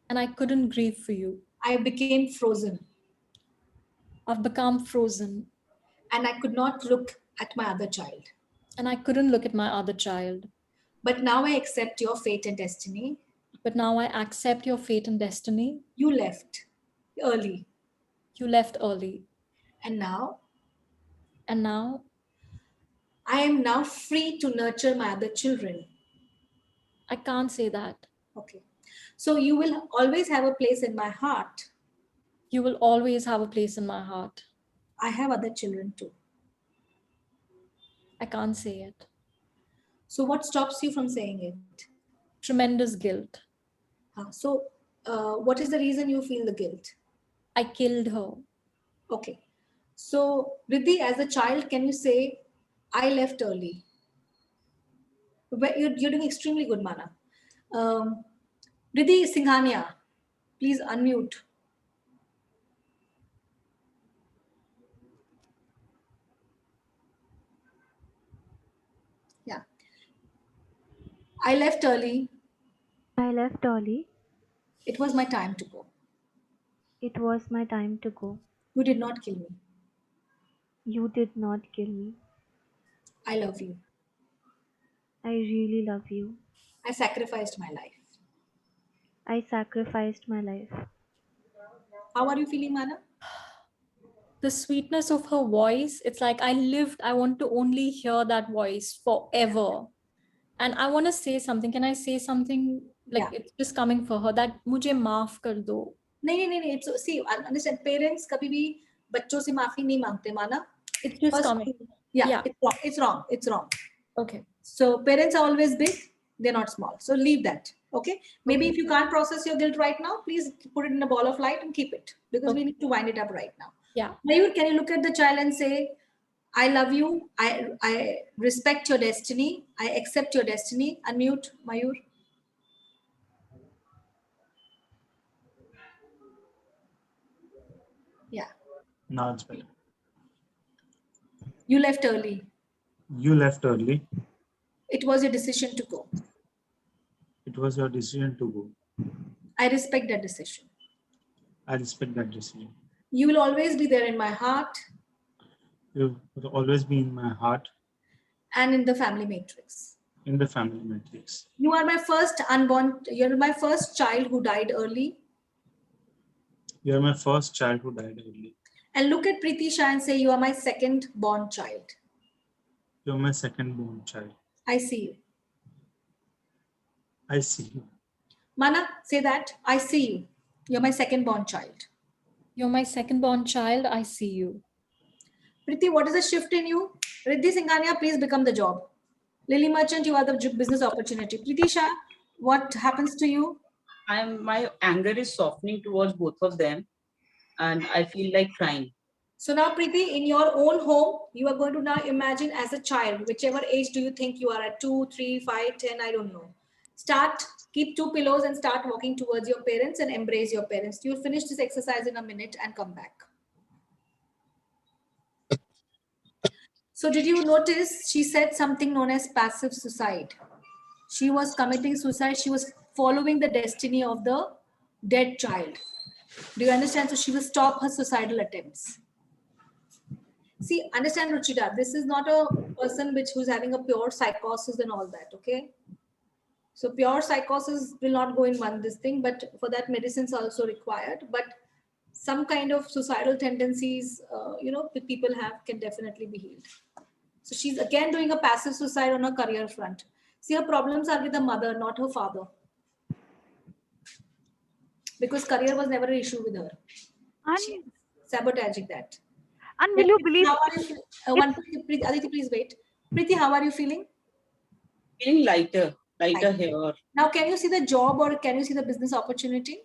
Speaker 8: And I couldn't grieve for you.
Speaker 2: I became frozen.
Speaker 8: I've become frozen.
Speaker 2: And I could not look at my other child.
Speaker 8: And I couldn't look at my other child.
Speaker 2: But now I accept your fate and destiny.
Speaker 8: But now I accept your fate and destiny.
Speaker 2: You left early.
Speaker 8: You left early.
Speaker 2: And now?
Speaker 8: And now?
Speaker 2: I am now free to nurture my other children.
Speaker 8: I can't say that.
Speaker 2: Okay. So you will always have a place in my heart.
Speaker 8: You will always have a place in my heart.
Speaker 2: I have other children too.
Speaker 8: I can't say it.
Speaker 2: So what stops you from saying it?
Speaker 8: Tremendous guilt.
Speaker 2: So what is the reason you feel the guilt?
Speaker 8: I killed her.
Speaker 2: Okay. So, Riddhi, as a child, can you say, I left early? You're doing extremely good, Mana. Riddhi Singhania, please unmute. Yeah. I left early.
Speaker 11: I left early.
Speaker 2: It was my time to go.
Speaker 11: It was my time to go.
Speaker 2: You did not kill me.
Speaker 11: You did not kill me.
Speaker 2: I love you.
Speaker 11: I really love you.
Speaker 2: I sacrificed my life.
Speaker 11: I sacrificed my life.
Speaker 2: How are you feeling, Mana?
Speaker 8: The sweetness of her voice, it's like I want to only hear that voice forever. And I want to say something. Can I say something? Like,
Speaker 2: Yeah.
Speaker 8: it's just coming for her that मुझे माफ कर दो.
Speaker 2: नहीं. It's, see, understand, parents कभी भी बच्चों से माफी नहीं मांगते, Mana.
Speaker 8: It's just
Speaker 2: First,
Speaker 8: coming.
Speaker 2: yeah. It's wrong.
Speaker 8: Okay.
Speaker 2: So parents are always big, they're not small. So leave that. Okay. Maybe if you can't process your guilt right now, please put it in a ball of light and keep it, because we need to wind it up right now.
Speaker 8: Yeah.
Speaker 2: Mayur, can you look at the child and say, I love you. I respect your destiny. I accept your destiny. Unmute, Mayur. Yeah.
Speaker 10: Now it's better.
Speaker 2: You left early.
Speaker 10: You left early.
Speaker 2: It was your decision to go.
Speaker 10: It was your decision to go.
Speaker 2: I respect that decision.
Speaker 10: I respect that decision.
Speaker 2: You will always be there in my heart
Speaker 10: You will always be in my heart.
Speaker 2: and in the family matrix.
Speaker 10: In the family matrix.
Speaker 2: You are my first you're my first child who died early.
Speaker 10: You are my first child who died early.
Speaker 2: And look at Pritisha and say, you are my second born child.
Speaker 10: You are my second born child.
Speaker 2: I see you.
Speaker 10: I see you.
Speaker 2: Mana, say that. I see you. You're my second born child.
Speaker 8: You're my second born child. I see you.
Speaker 2: Priti, what is the shift in you? Riddhi Singhania, please become the job. Lily Merchant, you are the business opportunity. Pritisha, what happens to you?
Speaker 7: My anger is softening towards both of them, and I feel like crying.
Speaker 2: So now, Preeti, in your own home, you are going to now imagine as a child, whichever age do you think you are at, 2, 3, 5, 10, I don't know. Keep 2 pillows and start walking towards your parents and embrace your parents. You'll finish this exercise in a minute and come back. So did you notice she said something known as passive suicide? She was committing suicide. She was following the destiny of the dead child. Do you understand? So she will stop her suicidal attempts. See, understand, Ruchita, this is not a person who's having a pure psychosis and all that, okay? So pure psychosis will not go in this thing, but for that medicines are also required. But some kind of suicidal tendencies, people have can definitely be healed. So she's again doing a passive suicide on her career front. See, her problems are with the mother, not her father. Because career was never an issue with her. She's sabotaging that.
Speaker 6: And will you believe?
Speaker 2: Aditi, please wait. Preeti, how are you feeling?
Speaker 7: Feeling lighter here.
Speaker 2: Now, can you see the job or can you see the business opportunity?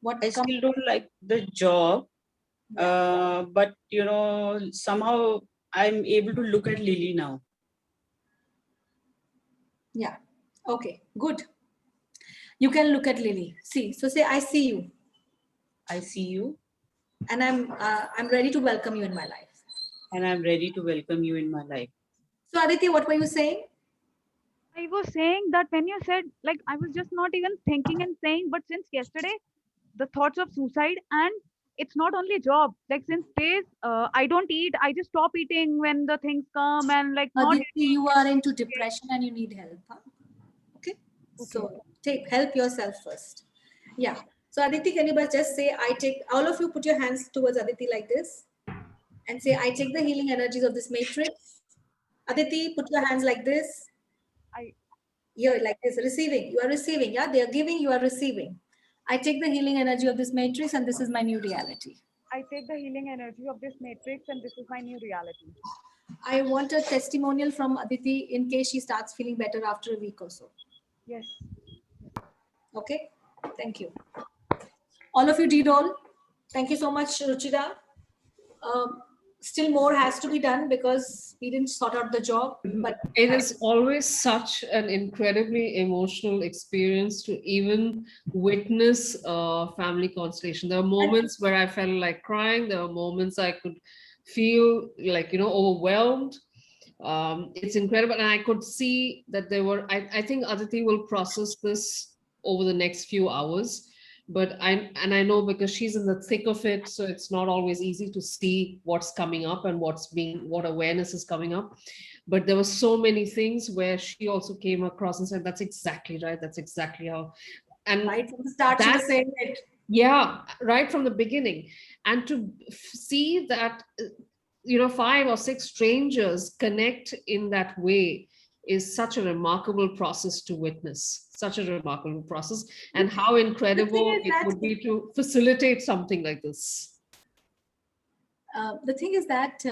Speaker 7: I still don't like the job, but somehow I'm able to look at Lily now.
Speaker 2: Yeah. Okay. Good. You can look at Lily. See. So say, I see you.
Speaker 7: I see you.
Speaker 2: And I'm ready to welcome you in my life.
Speaker 7: And I'm ready to welcome you in my life.
Speaker 2: So Aditi, what were you saying?
Speaker 6: I was saying that when you said, like, I was just not even thinking and saying, but since yesterday, the thoughts of suicide, and it's not only job. Like since days, I don't eat. I just stop eating when the things come and like.
Speaker 2: Aditi, you are into depression and you need help. Huh? Okay. So help yourself first. Yeah. So Aditi, can you just say, all of you put your hands towards Aditi like this and say, I take the healing energies of this matrix. Aditi, put your hands like this. Here, like this, receiving. You are receiving. Yeah, they are giving, you are receiving. I take the healing energy of this matrix and this is my new reality.
Speaker 6: I take the healing energy of this matrix and this is my new reality.
Speaker 2: I want a testimonial from Aditi in case she starts feeling better after a week or so.
Speaker 6: Yes.
Speaker 2: Okay. Thank you. All of you did all. Thank you so much, Ruchita. Still more has to be done because we didn't sort out the job. But
Speaker 1: it is always such an incredibly emotional experience to even witness family constellation. There are moments where I felt like crying. There are moments I could feel like, overwhelmed. It's incredible. And I could see that there were, I think Aditi will process this over the next few hours. But I know because she's in the thick of it, so it's not always easy to see what's coming up and what awareness is coming up. But there were so many things where she also came across and said, that's exactly right. That's exactly how. And
Speaker 2: right from the start, she was saying it.
Speaker 1: Yeah, right from the beginning. And to see that, 5 or 6 strangers connect in that way is such a remarkable process to witness, such a remarkable process, and how incredible it would be to facilitate something like this.
Speaker 2: The thing is that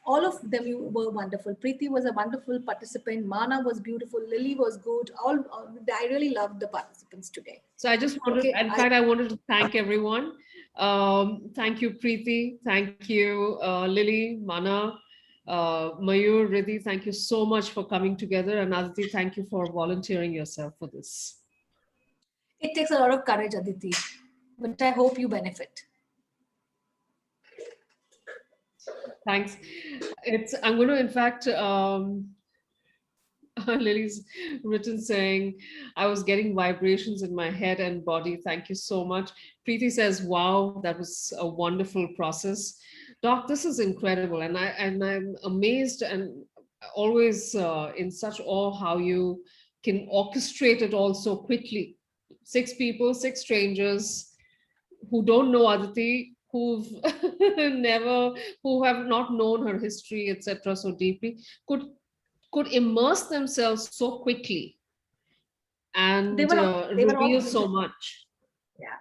Speaker 2: all of them were wonderful. Preeti was a wonderful participant. Mana was beautiful. Lily was good. I really loved the participants today.
Speaker 1: So I just wanted, I wanted to thank everyone. Thank you, Preeti. Thank you, Lily, Mana, Mayur, Riddhi. Thank you so much for coming together. And Aditi, thank you for volunteering yourself for this.
Speaker 2: It takes a lot of courage, Aditi, but I hope you benefit.
Speaker 1: Thanks. I'm going to, in fact, Lily's written saying, I was getting vibrations in my head and body. Thank you so much. Preeti says, wow, that was a wonderful process. Doc, this is incredible. And I'm amazed and always in such awe how you can orchestrate it all so quickly. 6 people, 6 strangers who don't know Aditi, who have not known her history, etc., so deeply, could immerse themselves so quickly and reveal so much.
Speaker 2: Yeah,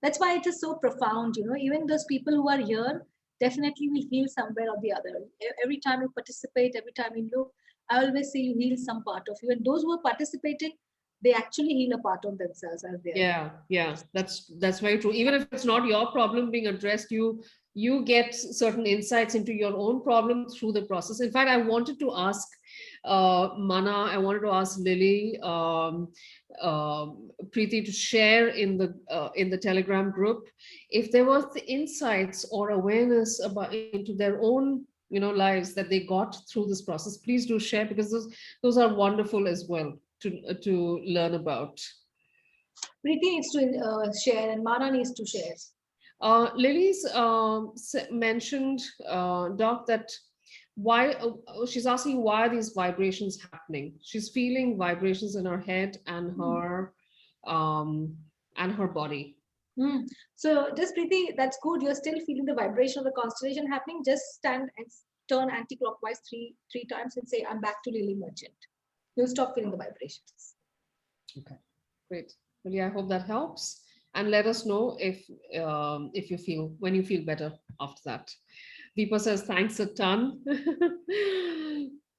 Speaker 2: that's why it is so profound. Even those people who are here definitely will heal somewhere or the other. Every time you participate, every time you look, I always see you heal some part of you. And those who are participating, they actually heal a part of themselves as they
Speaker 1: are. Yeah, that's very true. Even if it's not your problem being addressed, you get certain insights into your own problem through the process. In fact, I wanted to ask Mana, I wanted to ask Lily, Preeti to share in the Telegram group if there was the insights or awareness into their own lives that they got through this process. Please do share, because those are wonderful as well to learn about.
Speaker 2: Preeti needs to share and Mana needs to share.
Speaker 1: Lily's mentioned, Doc, that why she's asking why are these vibrations happening. She's feeling vibrations in her head and her body.
Speaker 2: So just Preeti, that's good. You're still feeling the vibration of the constellation happening. Just stand and turn anti-clockwise three times and say, I'm back to Lily Merchant. You'll stop feeling the vibrations.
Speaker 1: Okay, great. Lily, I hope that helps. And let us know when you feel better after that. Deepa says, thanks a ton.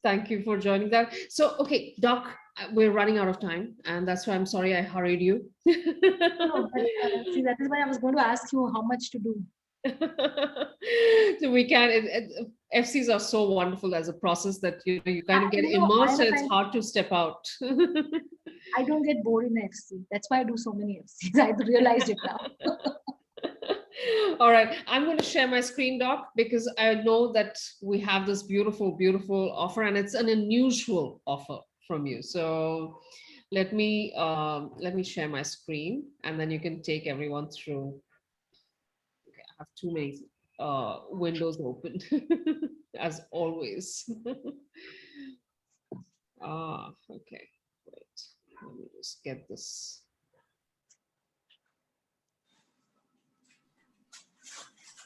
Speaker 1: Thank you for joining that. So, okay, Doc, we're running out of time, and that's why I'm sorry I hurried you.
Speaker 2: No, but, see, that is why I was going to ask you how much to do.
Speaker 1: So we can. FCs are so wonderful as a process that you kind of get immersed, and it's hard to step out.
Speaker 2: I don't get bored in FC. That's why I do so many FCs. I realized it now.
Speaker 1: All right, I'm going to share my screen, Doc, because I know that we have this beautiful, beautiful offer, and it's an unusual offer from you. So let me share my screen, and then you can take everyone through. Okay, I have too many windows open, as always. Okay, wait. Let me just get this.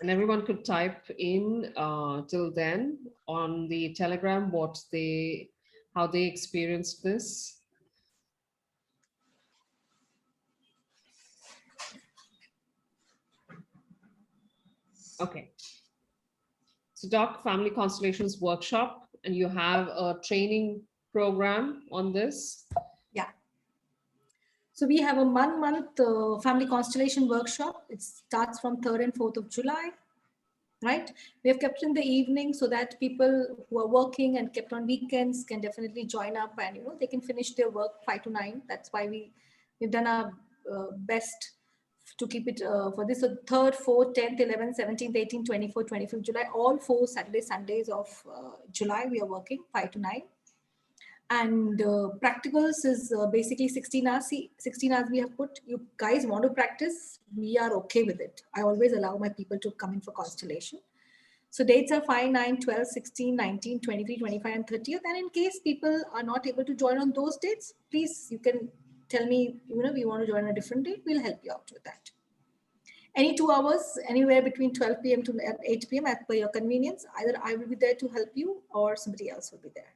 Speaker 1: And everyone could type in till then on the Telegram how they experienced this. Okay. So Doc, Family Constellations workshop, and you have a training program on this.
Speaker 2: Yeah. So we have a one-month Family Constellation workshop. It starts from 3rd and 4th of July. right? We have kept in the evening so that people who are working and kept on weekends can definitely join up, and they can finish their work 5 to 9. That's why we've done our best to keep it for this. So 3rd, 4th, 10th, 11th, 17th, 18th, 24th, 25th July, all 4 Saturday, Sundays of July, we are working 5 to 9. And practicals is basically 16 hours. See, 16 hours we have put. You guys want to practice, we are okay with it. I always allow my people to come in for constellation. So dates are 5, 9, 12, 16, 19, 23, 25, and 30th. And in case people are not able to join on those dates, please, you can tell me, we want to join a different date. We'll help you out with that. Any 2 hours, anywhere between 12 p.m. to 8 p.m. as per your convenience. Either I will be there to help you or somebody else will be there.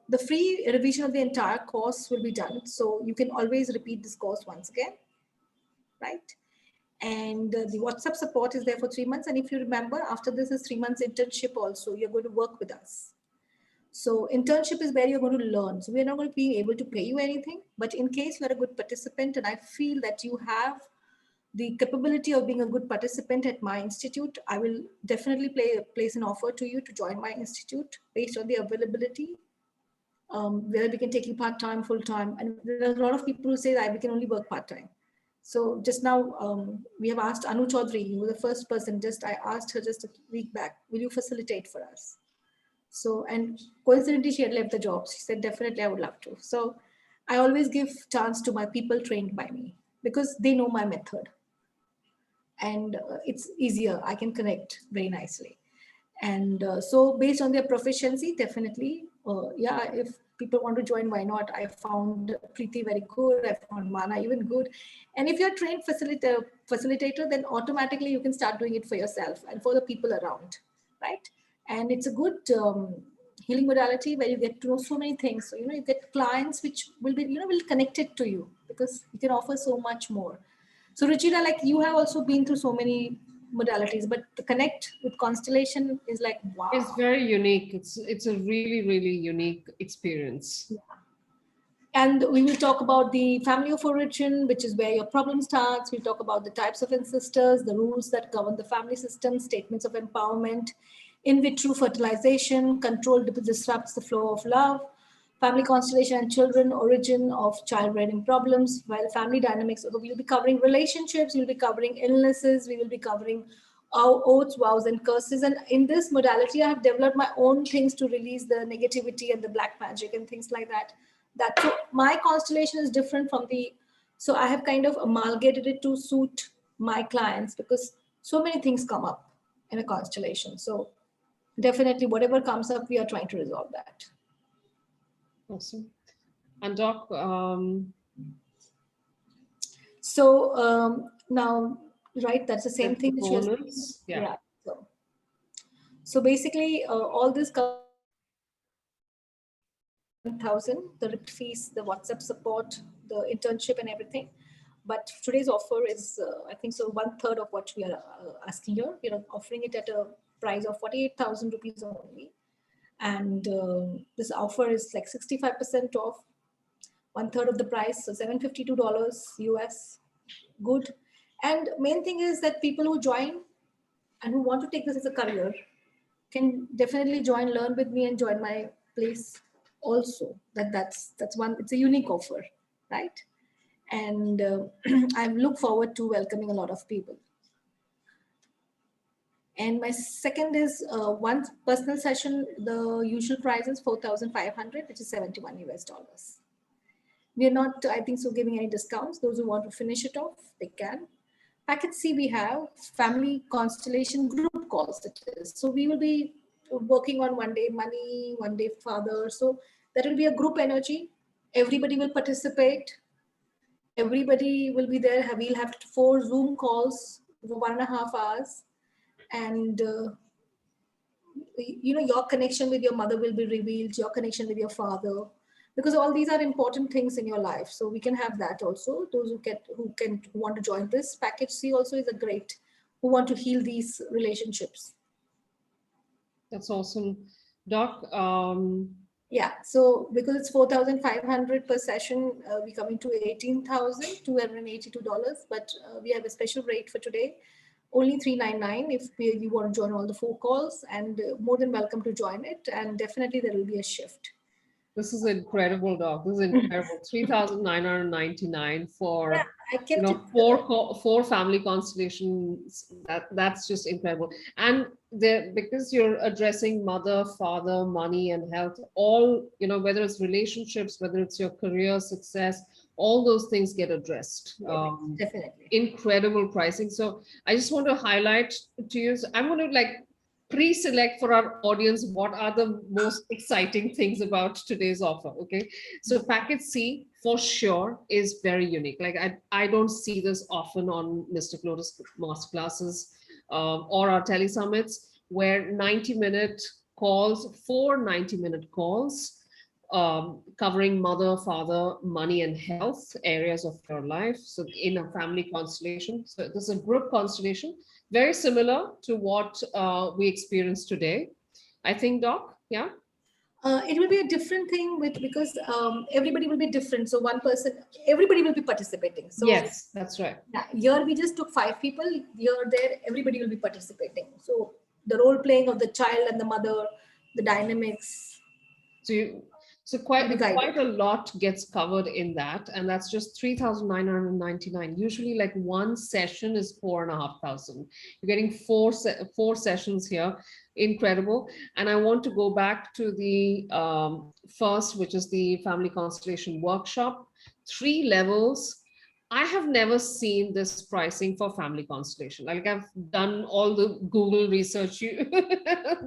Speaker 2: The free revision of the entire course will be done. So you can always repeat this course once again, right? And the WhatsApp support is there for 3 months. And if you remember, after this is 3 months internship also, you're going to work with us. So internship is where you're going to learn. So we're not going to be able to pay you anything, but in case you're a good participant and I feel that you have the capability of being a good participant at my institute, I will definitely place an offer to you to join my institute based on the availability, where we can take you part-time, full-time. And there are a lot of people who say that we can only work part-time. So just now, we have asked Anu Chaudhary, who was the first person, I asked her just a week back, will you facilitate for us? So, and coincidentally, she had left the job. She said, definitely, I would love to. So I always give chance to my people trained by me because they know my method. And it's easier. I can connect very nicely. And so based on their proficiency, definitely, yeah, if people want to join, why not? I found Preeti very good. I found Mana even good. And if you're a trained facilitator, then automatically you can start doing it for yourself and for the people around, right? And it's a good healing modality where you get to know so many things. So, you get clients which will be, will connect it to you because you can offer so much more. So Ruchira, like you have also been through so many modalities, but the connect with constellation is like, wow.
Speaker 1: It's very unique. It's a really, really unique experience.
Speaker 2: Yeah. And we will talk about the family of origin, which is where your problem starts. We'll talk about the types of ancestors, the rules that govern the family system, statements of empowerment, in vitro fertilization, control disrupts the flow of love, family constellation and children, origin of child rearing problems, while family dynamics. So we'll be covering relationships, we'll be covering illnesses, we will be covering our oaths, vows, and curses. And in this modality, I have developed my own things to release the negativity and the black magic and things like that. So my constellation is different from so I have kind of amalgamated it to suit my clients because so many things come up in a constellation. So definitely whatever comes up, we are trying to resolve that.
Speaker 1: Awesome. And Doc,
Speaker 2: now, right, that's the same thing that you have.
Speaker 1: Yeah.
Speaker 2: So basically, all this 1,000, the fees, the WhatsApp support, the internship and everything. But today's offer is, I think so, 1/3 of what we are asking here. We are offering it at a price of 48,000 rupees only. And this offer is like 65% off, 1/3 of the price, so $752 US, good. And main thing is that people who join and who want to take this as a career can definitely learn with me and join my place also. That's one, it's a unique offer, right? And I look forward to welcoming a lot of people. And my second is one personal session. The usual price is 4,500, which is 71 US dollars. We are not, I think so, giving any discounts. Those who want to finish it off, they can. Package C, we have family constellation group calls. It is. So we will be working on one day money, one day father. So that will be a group energy. Everybody will participate. Everybody will be there. We'll have 4 Zoom calls for 1.5 hours. And your connection with your mother will be revealed, your connection with your father, because all these are important things in your life. So we can have that also. Those who want to join this package C also is a great, who want to heal these relationships.
Speaker 1: That's awesome. Doc,
Speaker 2: yeah, so because it's 4,500 per session, we coming to $18,282, but we have a special rate for today. only $399 if you want to join all the 4 calls, and more than welcome to join it. And definitely there will be a shift.
Speaker 1: This is incredible, Doc. This is incredible. 3,999 for
Speaker 2: I kept it.
Speaker 1: four family constellations. That's just incredible. And because you're addressing mother, father, money, and health, all, whether it's relationships, whether it's your career success, all those things get addressed.
Speaker 2: Definitely.
Speaker 1: Incredible pricing. So I just want to highlight to you. So I'm going to pre-select for our audience what are the most exciting things about today's offer. Okay, so package C for sure is very unique. Like I don't see this often on Mystic Lotus masterclasses or our telesummits, where 90-minute calls, 4 90-minute calls covering mother, father, money, and health areas of your life. So in a family constellation. So this is a group constellation, very similar to what we experience today. I think, Doc, yeah?
Speaker 2: It will be a different thing because everybody will be different. So everybody will be participating. So
Speaker 1: yes, that's right.
Speaker 2: Yeah, here we just took 5 people. There, everybody will be participating. So the role playing of the child and the mother, the dynamics.
Speaker 1: So quite a lot gets covered in that, and that's just 3,999. Usually, like one session is 4,500. You're getting four sessions here. Incredible. And I want to go back to the first, which is the Family Constellation workshop. 3 levels. I have never seen this pricing for family constellation. Like I've done all the Google research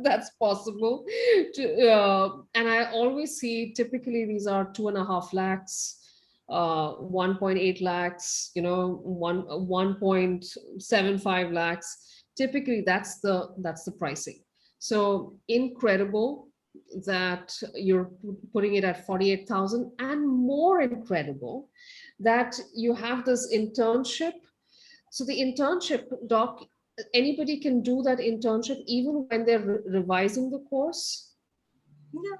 Speaker 1: that's possible. And I always see typically these are 2.5 lakhs, 1.8 lakhs, 1.75 lakhs. Typically that's the pricing. So incredible that you're putting it at 48,000, and more incredible that you have this internship. So the internship, Doc, anybody can do that internship even when they're revising the course?
Speaker 2: Yeah.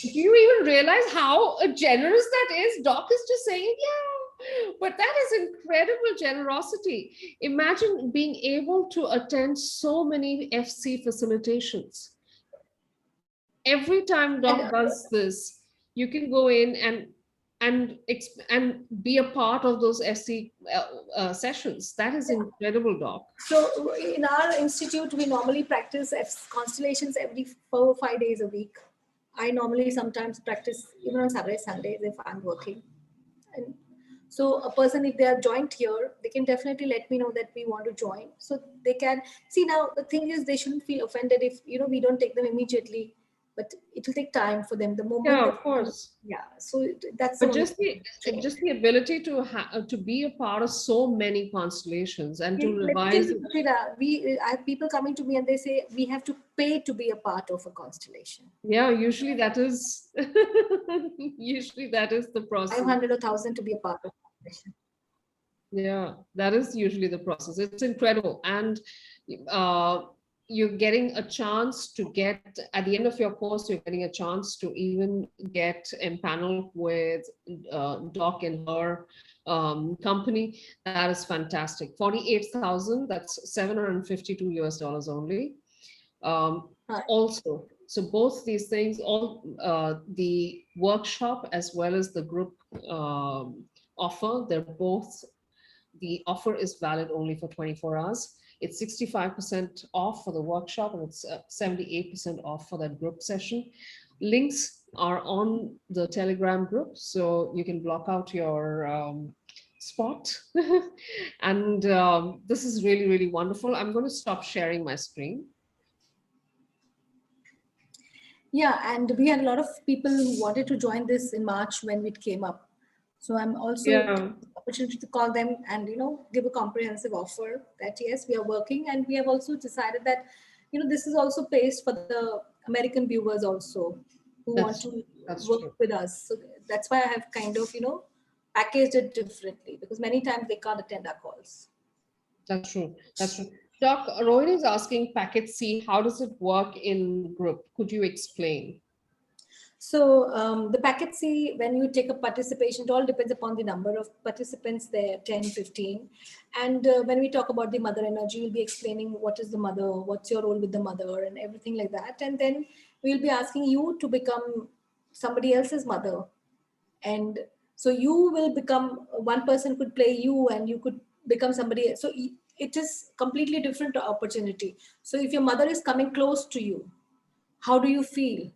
Speaker 1: Do you even realize how generous that is? Doc is just saying, yeah, but that is incredible generosity. Imagine being able to attend so many FC facilitations. Every time Doc does this, you can go in and be a part of those FC sessions. That is incredible, Doc.
Speaker 2: So in our institute, we normally practice constellations every 4 or 5 days a week. I normally sometimes practice even on Saturdays, Sundays if I'm working. And so a person, if they are joined here, they can definitely let me know that we want to join. So they can see. Now the thing is, they shouldn't feel offended if we don't take them immediately. But it will take time for them. The moment,
Speaker 1: yeah, of course,
Speaker 2: yeah. So that's
Speaker 1: just the ability to be a part of so many constellations and to revise.
Speaker 2: I have people coming to me and they say we have to pay to be a part of a constellation.
Speaker 1: Yeah, usually that is the process.
Speaker 2: 500 or 1,000 to be a part of a constellation.
Speaker 1: Yeah, that is usually the process. It's incredible, and you're getting a chance to get, at the end of your course, you're getting a chance to even get empaneled with Doc and her company. That is fantastic. 48,000, that's $752 US only. Also, so both these things, all the workshop as well as the group offer, the offer is valid only for 24 hours. It's 65% off for the workshop, and it's 78% off for that group session. Links are on the Telegram group, so you can block out your spot. And this is really, really wonderful. I'm going to stop sharing my screen.
Speaker 2: Yeah, and we had a lot of people who wanted to join this in March when it came up. So I'm also opportunity to call them and give a comprehensive offer that yes, we are working, and we have also decided that this is also placed for the American viewers also who want to work with us. So that's why I have kind of packaged it differently, because many times they can't attend our calls.
Speaker 1: That's true. That's true. Doc, Rohini is asking package C, how does it work in group? Could you explain?
Speaker 2: So the packet C, when you take a participation, it all depends upon the number of participants there, 10, 15. And when we talk about the mother energy, we'll be explaining what is the mother, what's your role with the mother and everything like that. And then we'll be asking you to become somebody else's mother. And so you will become, one person could play you and you could become somebody else. So it is completely different opportunity. So if your mother is coming close to you, how do you feel?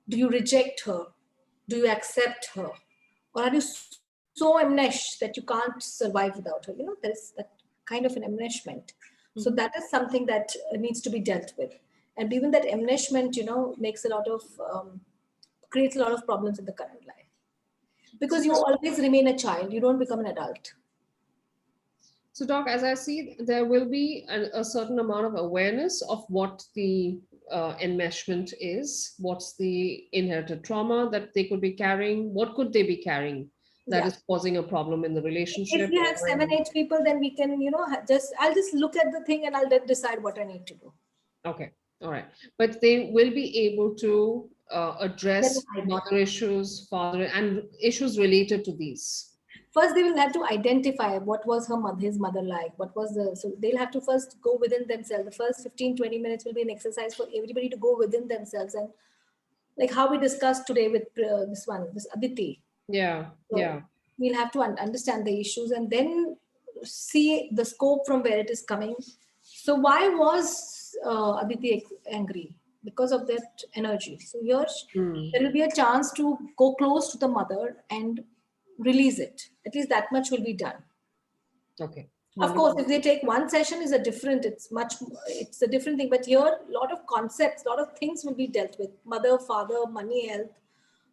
Speaker 2: Do you reject her? Do you accept her? Or are you so enmeshed that you can't survive without her? You know, there's that kind of an enmeshment. So that is something that needs to be dealt with. And even that enmeshment, you know, makes a lot of, creates a lot of problems in the current life. Because you always remain a child, you don't become an adult.
Speaker 1: So, Doc, as I see, there will be a certain amount of awareness of what the enmeshment is, what's the inherited trauma that they could be carrying, what could they be carrying that is causing a problem in the relationship.
Speaker 2: If we have 7, 8 people, then we can, you know, I'll just look at the thing and I'll then decide what I need to do.
Speaker 1: Okay, all right. But they will be able to address mother issues, father, and issues related to these.
Speaker 2: First, they will have to identify what was his mother like, what was so they'll have to first go within themselves. The first 15, 20 minutes will be an exercise for everybody to go within themselves. And like how we discussed today with this Aditi.
Speaker 1: Yeah,
Speaker 2: so
Speaker 1: yeah.
Speaker 2: We'll have to understand the issues and then see the scope from where it is coming. So why was Aditi angry? Because of that energy. So here there will be a chance to go close to the mother and release it. At least that much will be done.
Speaker 1: Okay.
Speaker 2: Of course, if they take one session, it's a different thing. But here, a lot of concepts, a lot of things will be dealt with. Mother, father, money, health.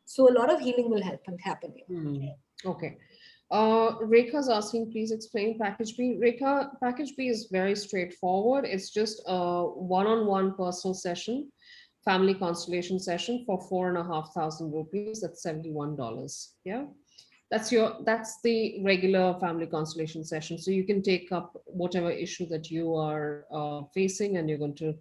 Speaker 2: So a lot of healing will happen here.
Speaker 1: Okay. Rekha's asking, please explain package B. Rekha, package B is very straightforward. It's just a one-on-one personal session, family constellation session for 4,500 rupees. That's $71. Yeah. That's the regular family constellation session. So you can take up whatever issue that you are facing, and you're going to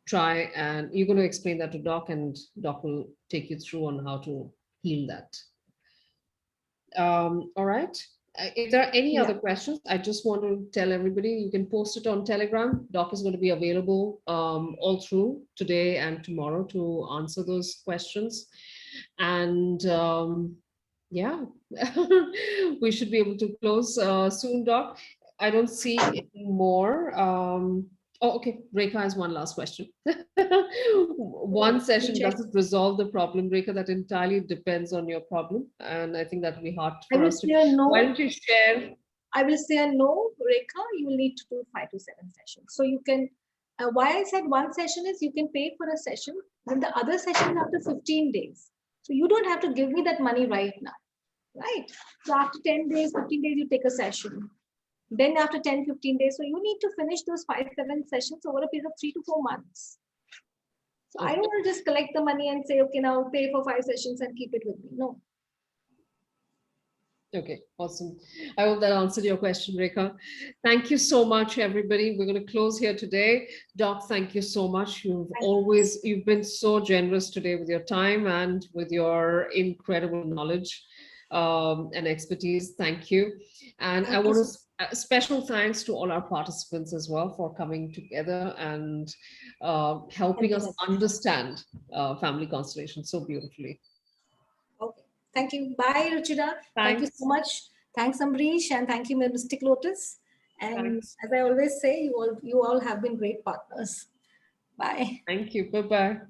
Speaker 1: try and you're going to explain that to Doc, and Doc will take you through on how to heal that. All right. If there are any other questions, I just want to tell everybody, you can post it on Telegram. Doc is going to be available all through today and tomorrow to answer those questions. And yeah, we should be able to close soon, Doc. I don't see any more. Oh, okay. Rekha has one last question. One session doesn't resolve the problem, Rekha. That entirely depends on your problem. And I think that will be hard for us to. Why don't you share?
Speaker 2: I will say no, Rekha. You will need to do 5 to 7 sessions. So you can, why I said one session is you can pay for a session. Then the other session after 15 days. So you don't have to give me that money right now. Right? So after 10 days, 15 days, you take a session. Then after 10, 15 days, so you need to finish those 5, 7 sessions over a period of 3 to 4 months. So I don't want to just collect the money and say, okay, now pay for 5 sessions and keep it with me. No.
Speaker 1: Okay, awesome. I hope that answered your question, Rekha. Thank you so much, everybody. We're going to close here today. Doc, thank you so much. You've been so generous today with your time and with your incredible knowledge and expertise. Thank you. And I want to special thanks to all our participants as well for coming together and helping us understand family constellation so beautifully.
Speaker 2: Okay. Thank you. Bye, Ruchira. Thank you so much. Thanks, Ambrish, and thank you, Mystic Lotus. And as I always say, you all have been great partners. Bye.
Speaker 1: Thank you. Bye-bye.